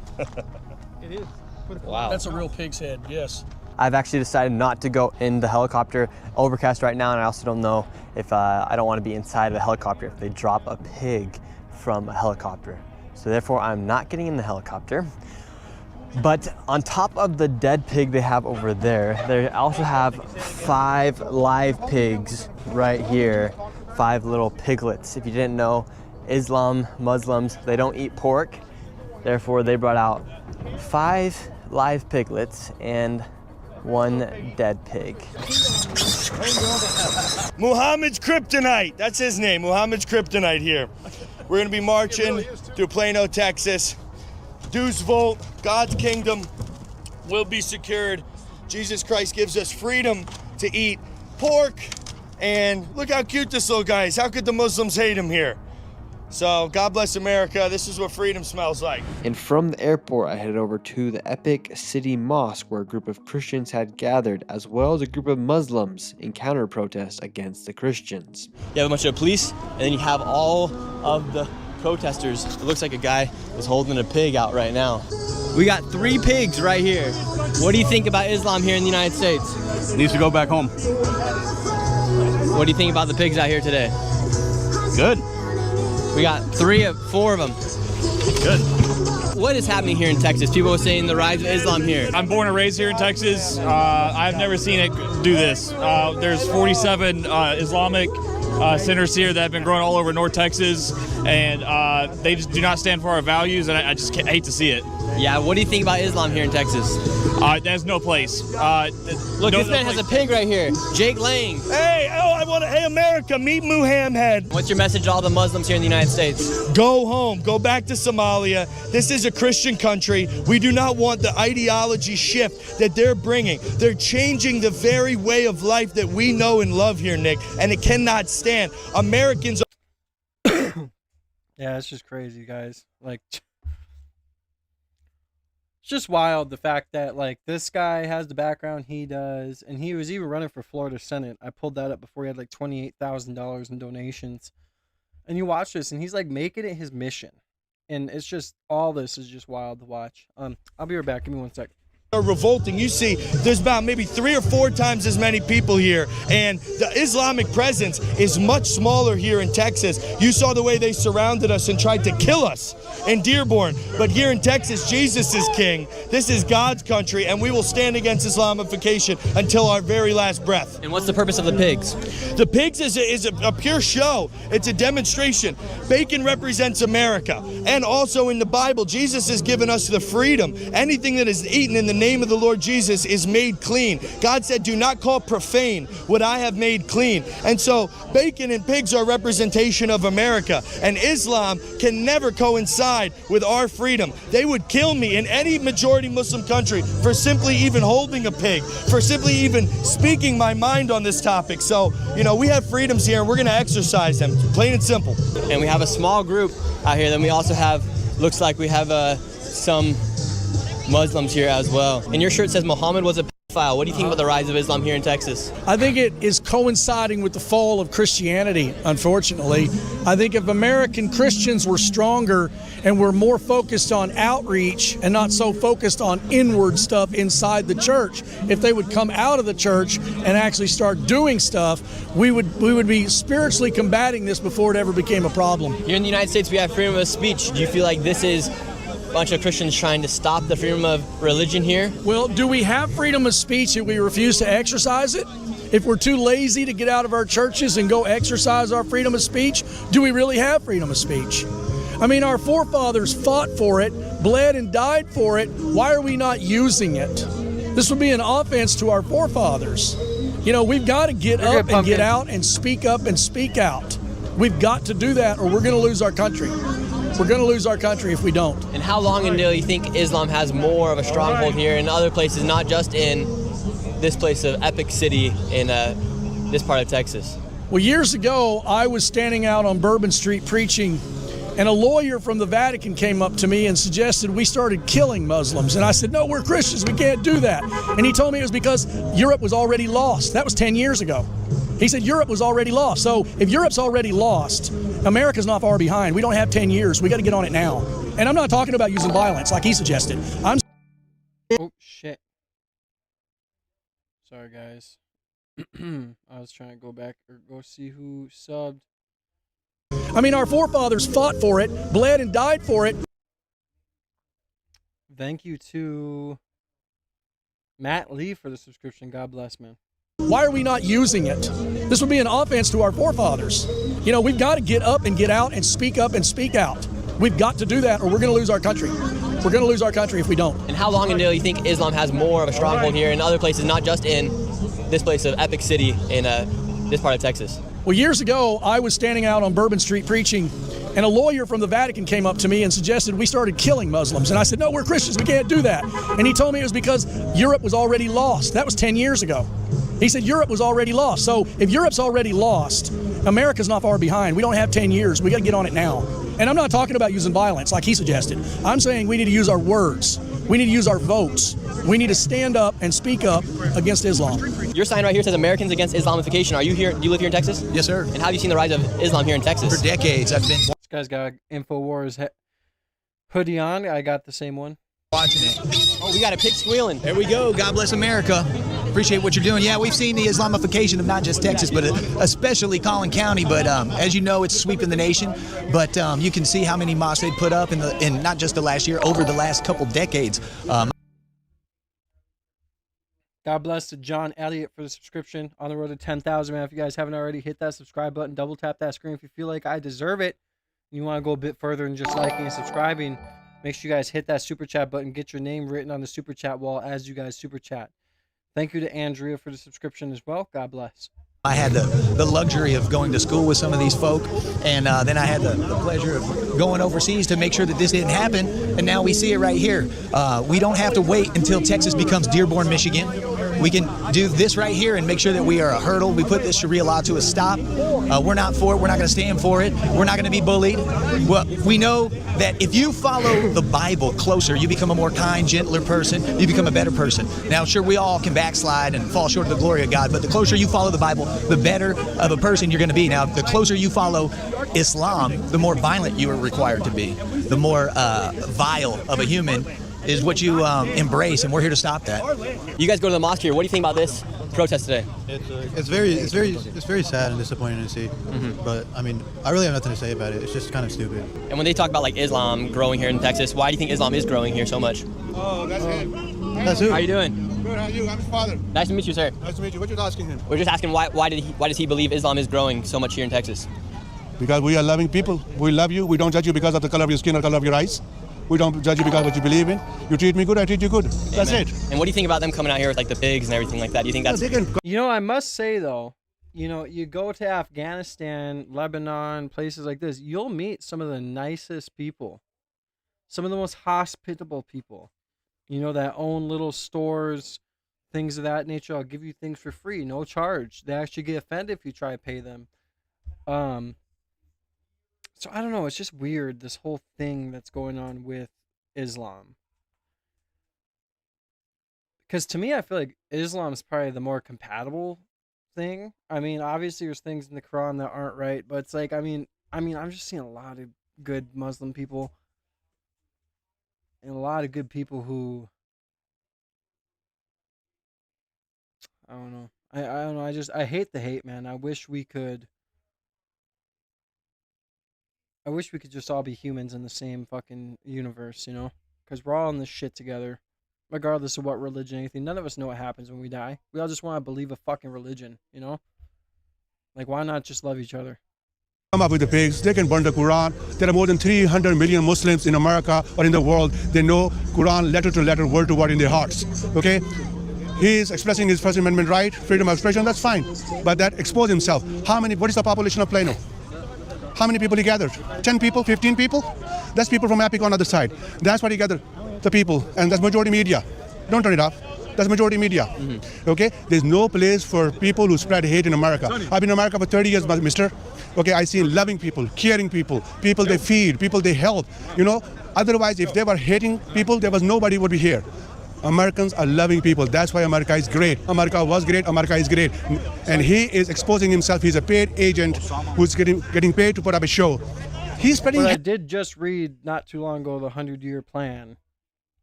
Speaker 12: It is.
Speaker 5: Wow.
Speaker 12: That's a real pig's head, yes.
Speaker 5: I've actually decided not to go in the helicopter. Overcast right now, and I also don't know if I don't want to be inside of the helicopter if they drop a pig from a helicopter. So therefore, I'm not getting in the helicopter. But on top of the dead pig they have over there, they also have 5 live pigs right here, 5 little piglets. If you didn't know, Muslims, they don't eat pork. Therefore, they brought out 5 live piglets and 1 dead pig.
Speaker 17: Muhammad's Kryptonite, that's his name, Muhammad's Kryptonite here. We're gonna be marching through Plano, Texas. Deus Volt, God's kingdom will be secured. Jesus Christ gives us freedom to eat pork. And look how cute this little guy is. How could the Muslims hate him here? So God bless America. This is what freedom smells like.
Speaker 11: And from the airport, I headed over to the Epic City Mosque, where a group of Christians had gathered, as well as a group of Muslims in counter protest against the Christians.
Speaker 5: You have a bunch of police, and then you have all of the protesters. It looks like a guy is holding a pig out right now. We got 3 pigs right here. What do you think about Islam here in the United States?
Speaker 20: Needs to go back home.
Speaker 5: What do you think about the pigs out here today?
Speaker 20: Good.
Speaker 5: We got 4 of them. Good. What is happening here in Texas? People are saying the rise of Islam here.
Speaker 20: I'm born and raised here in Texas. I've never seen it do this. There's 47 Islamic centers here that have been growing all over North Texas, and they just do not stand for our values, and I just hate to see it.
Speaker 5: Yeah, what do you think about Islam here in Texas?
Speaker 20: There's no place.
Speaker 5: Look, this man has a pig right here. Jake Lang.
Speaker 17: Hey, hey, America, meet Muhammad.
Speaker 5: What's your message to all the Muslims here in the United States?
Speaker 17: Go home. Go back to Somalia. This is a Christian country. We do not want the ideology shift that they're bringing. They're changing the very way of life that we know and love here, Nick, and it cannot stand. Americans.
Speaker 1: Yeah, it's just crazy, guys. Like, it's just wild the fact that, like, this guy has the background he does, and he was even running for Florida Senate. I pulled that up before. He had like $28,000 in donations. And you watch this, and he's like making it his mission. And it's just, all this is just wild to watch. I'll be right back. Give me 1 sec.
Speaker 17: Are revolting. You see, there's about maybe 3 or 4 times as many people here, and the Islamic presence is much smaller here in Texas. You saw the way they surrounded us and tried to kill us in Dearborn, but here in Texas, Jesus is king. This is God's country, and we will stand against Islamification until our very last breath.
Speaker 5: And what's the purpose of the pigs?
Speaker 17: The pigs is a pure show. It's a demonstration. Bacon represents America, and also in the Bible, Jesus has given us the freedom. Anything that is eaten in the name of the Lord Jesus is made clean. God said, do not call profane what I have made clean. And so bacon and pigs are representation of America, and Islam can never coincide with our freedom. They would kill me in any majority Muslim country for simply even holding a pig, for simply even speaking my mind on this topic. So, you know, we have freedoms here, and we're going to exercise them, plain and simple.
Speaker 5: And we have a small group out here. Then we also have, looks like we have some Muslims here as well. And your shirt says Muhammad was a pedophile. What do you think about the rise of Islam here in Texas?
Speaker 21: I think it is coinciding with the fall of Christianity, unfortunately. I think if American Christians were stronger and were more focused on outreach and not so focused on inward stuff inside the church, if they would come out of the church and actually start doing stuff, we would be spiritually combating this before it ever became a problem.
Speaker 5: Here in the United States, we have freedom of speech. Do you feel like this is a bunch of Christians trying to stop the freedom of religion here?
Speaker 21: Well, do we have freedom of speech if we refuse to exercise it? If we're too lazy to get out of our churches and go exercise our freedom of speech, do we really have freedom of speech? I mean, our forefathers fought for it, bled and died for it. Why are we not using it? This would be an offense to our forefathers. You know, we've got to get up and get out and speak up and speak out. We've got to do that, or we're going to lose our country. We're going to lose our country if we don't.
Speaker 5: And how long until you think Islam has more of a stronghold here in other places, not just in this place of Epic City in this part of Texas?
Speaker 21: Well, years ago, I was standing out on Bourbon Street preaching, and a lawyer from the Vatican came up to me and suggested we started killing Muslims. And I said, no, we're Christians, we can't do that. And he told me it was because Europe was already lost. That was 10 years ago. He said Europe was already lost. So if Europe's already lost, America's not far behind. We don't have 10 years. We got to get on it now. And I'm not talking about using violence like he suggested.
Speaker 1: Oh, shit. Sorry, guys. I was trying to go back or go see who subbed.
Speaker 21: I mean, our forefathers fought for it, bled and died for it.
Speaker 1: Thank you to Matt Lee for the subscription. God bless, man.
Speaker 21: Why are we not using it? This would be an offense to our forefathers. You know, we've got to get up and get out and speak up and speak out. We've got to do that, or we're going to lose our country. We're going to lose our country if we don't.
Speaker 5: And how long until you think Islam has more of a stronghold here in other places, not just in this place of Epic City in this part of Texas?
Speaker 21: Well, years ago, I was standing out on Bourbon Street preaching, and a lawyer from the Vatican came up to me and suggested we started killing Muslims. And I said, no, we're Christians, we can't do that. And he told me it was because Europe was already lost. That was 10 years ago. He said Europe was already lost. So if Europe's already lost, America's not far behind. We don't have 10 years. We got to get on it now. And I'm not talking about using violence like he suggested. I'm saying we need to use our words. We need to use our votes. We need to stand up and speak up against Islam.
Speaker 5: Your sign right here says Americans Against Islamification. Are you here? Do you live here in Texas?
Speaker 22: Yes, sir.
Speaker 5: And how have you seen the rise of Islam here in Texas?
Speaker 22: For decades, I've been
Speaker 1: This guy's got an InfoWars hoodie on. I got the same one.
Speaker 22: watching it.
Speaker 5: Oh, we got a pig squealing.
Speaker 22: There we go. God bless America.
Speaker 3: appreciate what you're doing. Yeah, we've seen the Islamification of not just Texas, but especially Collin County. But as you know, it's sweeping the nation. But you can see how many mosques they put up in not just the last year, over the last couple decades.
Speaker 1: God bless to John Elliott for the subscription. On the road to 10,000, man. If you guys haven't already, hit that subscribe button. Double tap that screen if you feel like I deserve it. You want to go a bit further than just liking and subscribing. Make sure you guys hit that super chat button. Get your name written on the super chat wall as you guys super chat. Thank you to Andrea for the subscription as well. God bless.
Speaker 3: I had the luxury of going to school with some of these folk, and then I had the pleasure of going overseas to make sure that this didn't happen, and now we see it right here. We don't have to wait until Texas becomes Dearborn, Michigan. We can do this right here and make sure that we are a hurdle. We put this Sharia law to a stop. We're not for it. We're not going to stand for it. We're not going to be bullied. Well, we know that if you follow the Bible closer, you become a more kind, gentler person. You become a better person. Now, sure, we all can backslide and fall short of the glory of God, but the closer you follow the Bible, the better of a person you're going to be. Now, the closer you follow Islam, the more violent you are required to be. The more vile of a human is what you embrace, and we're here to stop that.
Speaker 5: You guys go to the mosque here. What do you think about this protest today?
Speaker 22: It's very sad and disappointing to see. But I mean, I really have nothing to say about it. It's just kind of stupid.
Speaker 5: And when they talk about like Islam growing here in Texas, why do you think Islam is growing here so much?
Speaker 22: Oh, that's him. That's who?
Speaker 5: How you doing?
Speaker 22: Good. How are you? I'm his father.
Speaker 5: Nice to meet you, sir.
Speaker 22: Nice to meet you. What you asking him?
Speaker 5: We're just asking why does he believe Islam is growing so much here in Texas?
Speaker 18: Because we are loving people. We love you. We don't judge you because of the color of your skin or color of your eyes. We don't judge you because of what you believe in. You treat me good, I treat you good. That's
Speaker 5: Amen.
Speaker 18: it.
Speaker 5: And what do you think about them coming out here with like the pigs and everything like that? Do you think that's...
Speaker 1: You know, I must say though, you know, you go to Afghanistan, Lebanon, places like this, you'll meet some of the nicest people, some of the most hospitable people, you know, that own little stores, things of that nature. I'll give you things for free, no charge. They actually get offended if you try to pay them. So I don't know, it's just weird, this whole thing that's going on with Islam. Because to me, I feel like Islam is probably the more compatible thing. I mean, obviously there's things in the Quran that aren't right, but it's like, I mean, I'm just seeing a lot of good Muslim people and a lot of good people who, I don't know. I don't know. I hate the hate, man. I wish we could just all be humans in the same fucking universe, you know? Because we're all in this shit together, regardless of what religion, anything. None of us know what happens when we die. We all just want to believe a fucking religion, you know? Like, why not just love each other?
Speaker 18: Come up with the pigs. They can burn the Quran. There are more than 300 million Muslims in America or in the world. They know Quran letter to letter, word to word in their hearts. Okay? He is expressing his First Amendment right, freedom of expression. That's fine. But that expose himself. What is the population of Plano? How many people he gathered? 10 people, 15 people? That's people from Epic on the other side. That's what he gathered, the people. And that's majority media. Don't turn it off. That's majority media. Okay? There's no place for people who spread hate in America. I've been in America for 30 years, mister. Okay, I see loving people, caring people, people they feed, people they help. You know, otherwise, if they were hating people, there was nobody would be here. Americans are loving people. That's why America is great. America was great. America is great. And he is exposing himself. He's a paid agent who's getting paid to put up a show. He's spreading.
Speaker 1: But I did just read not too long ago the 100-year plan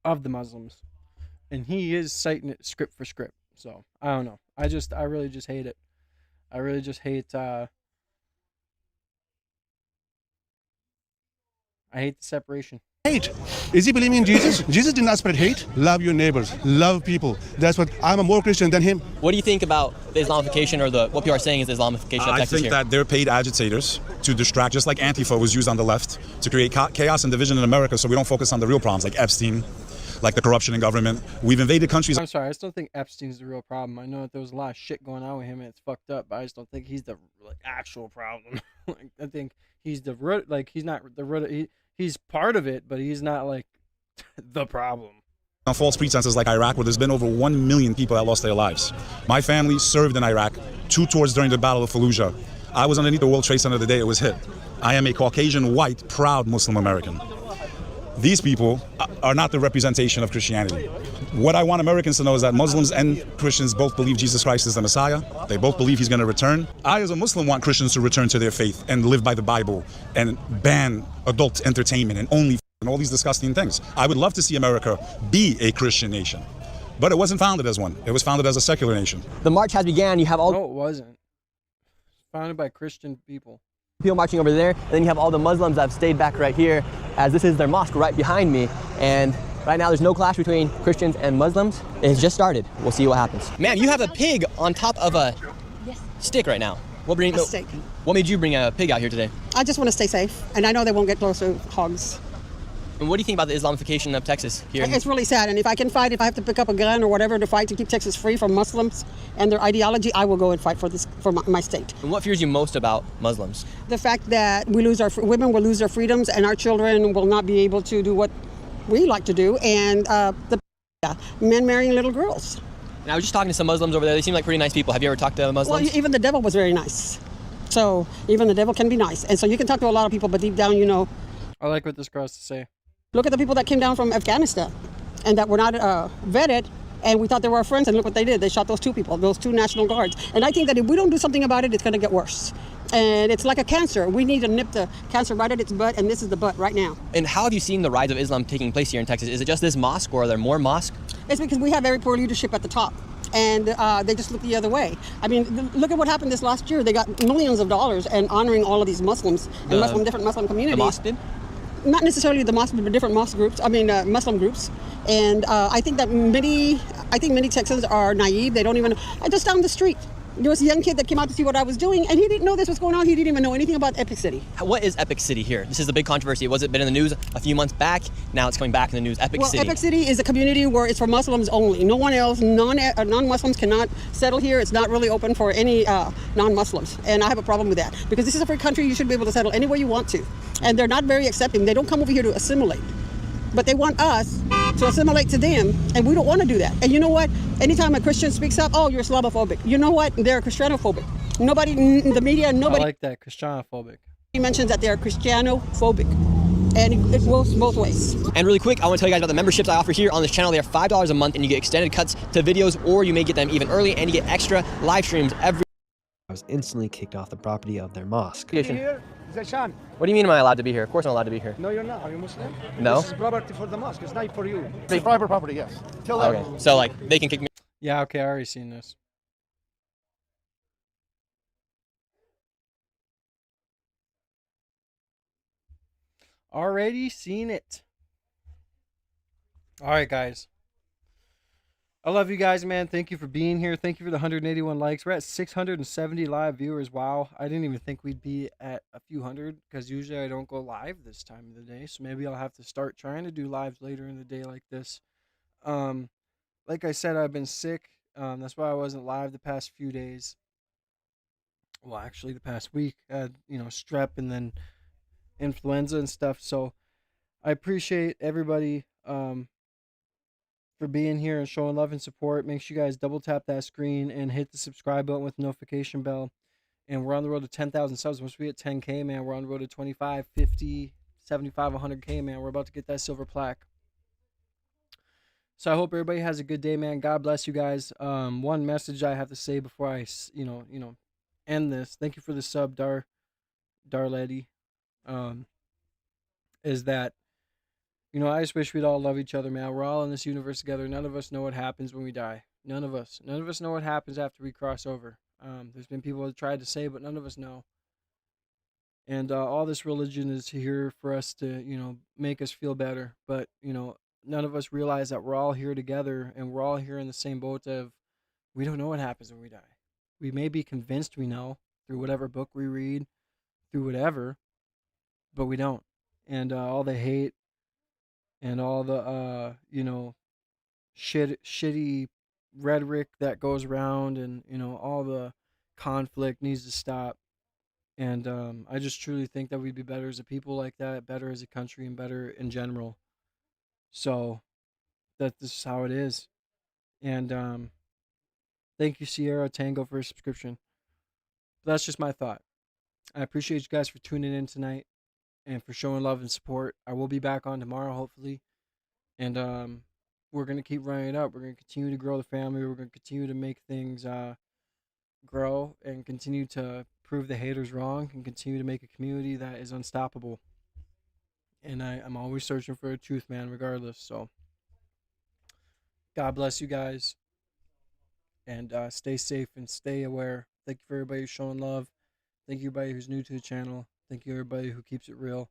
Speaker 1: of the Muslims, and he is citing it script for script. So I don't know. I really just hate it. I really just hate. I hate the separation.
Speaker 18: Hate. Is he believing in Jesus? Jesus did not spread hate. Love your neighbors. Love people. That's what I'm a more Christian than him.
Speaker 5: What do you think about the Islamification, or what people are saying is the Islamification of Texas
Speaker 23: I think
Speaker 5: here?
Speaker 23: that they're paid agitators to distract, just like Antifa was used on the left to create chaos and division in America, so we don't focus on the real problems like Epstein, like the corruption in government. We've invaded countries.
Speaker 1: I'm sorry, I just don't think Epstein's the real problem. I know that there was a lot of shit going on with him and it's fucked up, but I just don't think he's the actual problem. I think he's he's not the he's part of it, but he's not like the problem.
Speaker 23: On false pretenses like Iraq, where there's been over 1 million people that lost their lives. My family served in Iraq, 2 tours during the Battle of Fallujah. I was underneath the World Trade Center the day it was hit. I am a Caucasian, white, proud Muslim American. These people are not the representation of Christianity. What I want Americans to know is that Muslims and Christians both believe Jesus Christ is the Messiah. They both believe he's going to return. I, as a Muslim, want Christians to return to their faith and live by the Bible and ban adult entertainment and only and all these disgusting things. I would love to see America be a Christian nation. But it wasn't founded as one. It was founded as a secular nation.
Speaker 5: The march has began. You have all
Speaker 1: No, it wasn't. Founded by Christian people.
Speaker 5: people marching over there, and then you have all the Muslims that have stayed back right here, as this is their mosque right behind me. And right now there's no clash between Christians and Muslims. It's just started. We'll see what happens. Ma'am, you have a pig on top of a stick right now. What made you bring a pig out here today?
Speaker 10: I just want to stay safe, and I know they won't get close to hogs.
Speaker 5: And what do you think about the Islamification of Texas here?
Speaker 10: It's really sad, and if I can fight, if I have to pick up a gun or whatever to fight to keep Texas free from Muslims and their ideology, I will go and fight for my state.
Speaker 5: And what fears you most about Muslims?
Speaker 10: The fact that women will lose their freedoms, and our children will not be able to do what we like to do, and the men marrying little girls.
Speaker 5: And I was just talking to some Muslims over there. They seem like pretty nice people. Have you ever talked to Muslims?
Speaker 10: Well, even the devil was very nice. So even the devil can be nice, and so you can talk to a lot of people, but deep down, you know.
Speaker 1: I like what this girl has to say.
Speaker 10: Look at the people that came down from Afghanistan and that were not vetted, and we thought they were our friends, and look what they did. They shot those two people, those two National Guards. And I think that if we don't do something about it, it's going to get worse. And it's like a cancer. We need to nip the cancer right at its butt, and this is the butt right now.
Speaker 5: And how have you seen the rise of Islam taking place here in Texas? Is it just this mosque, or are there more mosques?
Speaker 10: It's because we have very poor leadership at the top, and they just look the other way. I mean, look at what happened this last year. They got millions of dollars and honoring all of these Muslims and different Muslim communities.
Speaker 5: The mosque did?
Speaker 10: Not necessarily the mosque, but different mosque groups. I mean, Muslim groups. And I think many Texans are naive. They don't even. Just down the street, there was a young kid that came out to see what I was doing, and he didn't know this was going on. He didn't even know anything about Epic City.
Speaker 5: What is Epic City here? This is the big controversy. Was it been in the news a few months back? Now it's coming back in the news. Epic City.
Speaker 10: Epic City is a community where it's for Muslims only. No one else, non-Muslims cannot settle here. It's not really open for any non-Muslims, and I have a problem with that because this is a free country. You should be able to settle anywhere you want to, and they're not very accepting. They don't come over here to assimilate, but they want us to assimilate to them, and we don't want to do that. And you know what? Anytime a Christian speaks up, oh, you're Islamophobic. You know what? They're Christianophobic. Nobody in the media, nobody.
Speaker 1: I like that, Christianophobic.
Speaker 10: He mentions that they're Christianophobic, and it goes both ways.
Speaker 5: And really quick, I want to tell you guys about the memberships I offer here on this channel. They are $5 a month, and you get extended cuts to videos, or you may get them even early, and you get extra live streams every.
Speaker 11: I was instantly kicked off the property of their mosque.
Speaker 2: Here, Zashan.
Speaker 5: What do you mean am I allowed to be here? Of course I'm allowed to be here.
Speaker 2: No, you're not. Are you Muslim?
Speaker 5: No.
Speaker 2: This is property for the mosque. It's not for you.
Speaker 21: It's private property, yes.
Speaker 2: Tell them.
Speaker 5: Okay, so like they can kick me.
Speaker 1: Yeah, okay, I already seen this. Already seen it. All right, guys. I love you guys, man. Thank you for being here. Thank you for the 181 likes. We're at 670 live viewers. Wow. I didn't even think we'd be at a few hundred because usually I don't go live this time of the day. So maybe I'll have to start trying to do lives later in the day like this. Like I said, I've been sick. That's why I wasn't live the past few days. Well, actually the past week. I had, strep and then influenza and stuff. So I appreciate everybody for being here and showing love and support. Make sure you guys double tap that screen and hit the subscribe button with the notification bell. And we're on the road to 10,000 subs. Once we hit 10K, man, we're on the road to 25, 50, 75, 100K, man. We're about to get that silver plaque. So I hope everybody has a good day, man. God bless you guys. One message I have to say before I, end this. Thank you for the sub, Darlady. Is that, I just wish we'd all love each other, man. We're all in this universe together. None of us know what happens when we die. None of us. None of us know what happens after we cross over. There's been people that tried to say, but none of us know. And all this religion is here for us to, make us feel better. But, none of us realize that we're all here together and we're all here in the same boat of we don't know what happens when we die. We may be convinced we know through whatever book we read, through whatever, but we don't. And all the hate and all the, shitty rhetoric that goes around and, all the conflict needs to stop. And I just truly think that we'd be better as a people like that, better as a country, and better in general. So this is how it is. And thank you, Sierra Tango, for a subscription. But that's just my thought. I appreciate you guys for tuning in tonight and for showing love and support. I will be back on tomorrow, hopefully. And we're going to keep running it up. We're going to continue to grow the family. We're going to continue to make things grow and continue to prove the haters wrong and continue to make a community that is unstoppable. And I'm always searching for a truth, man, regardless. So God bless you guys. And stay safe and stay aware. Thank you for everybody who's showing love. Thank you everybody who's new to the channel. Thank you everybody who keeps it real.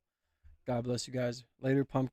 Speaker 1: God bless you guys. Later, pumpkin.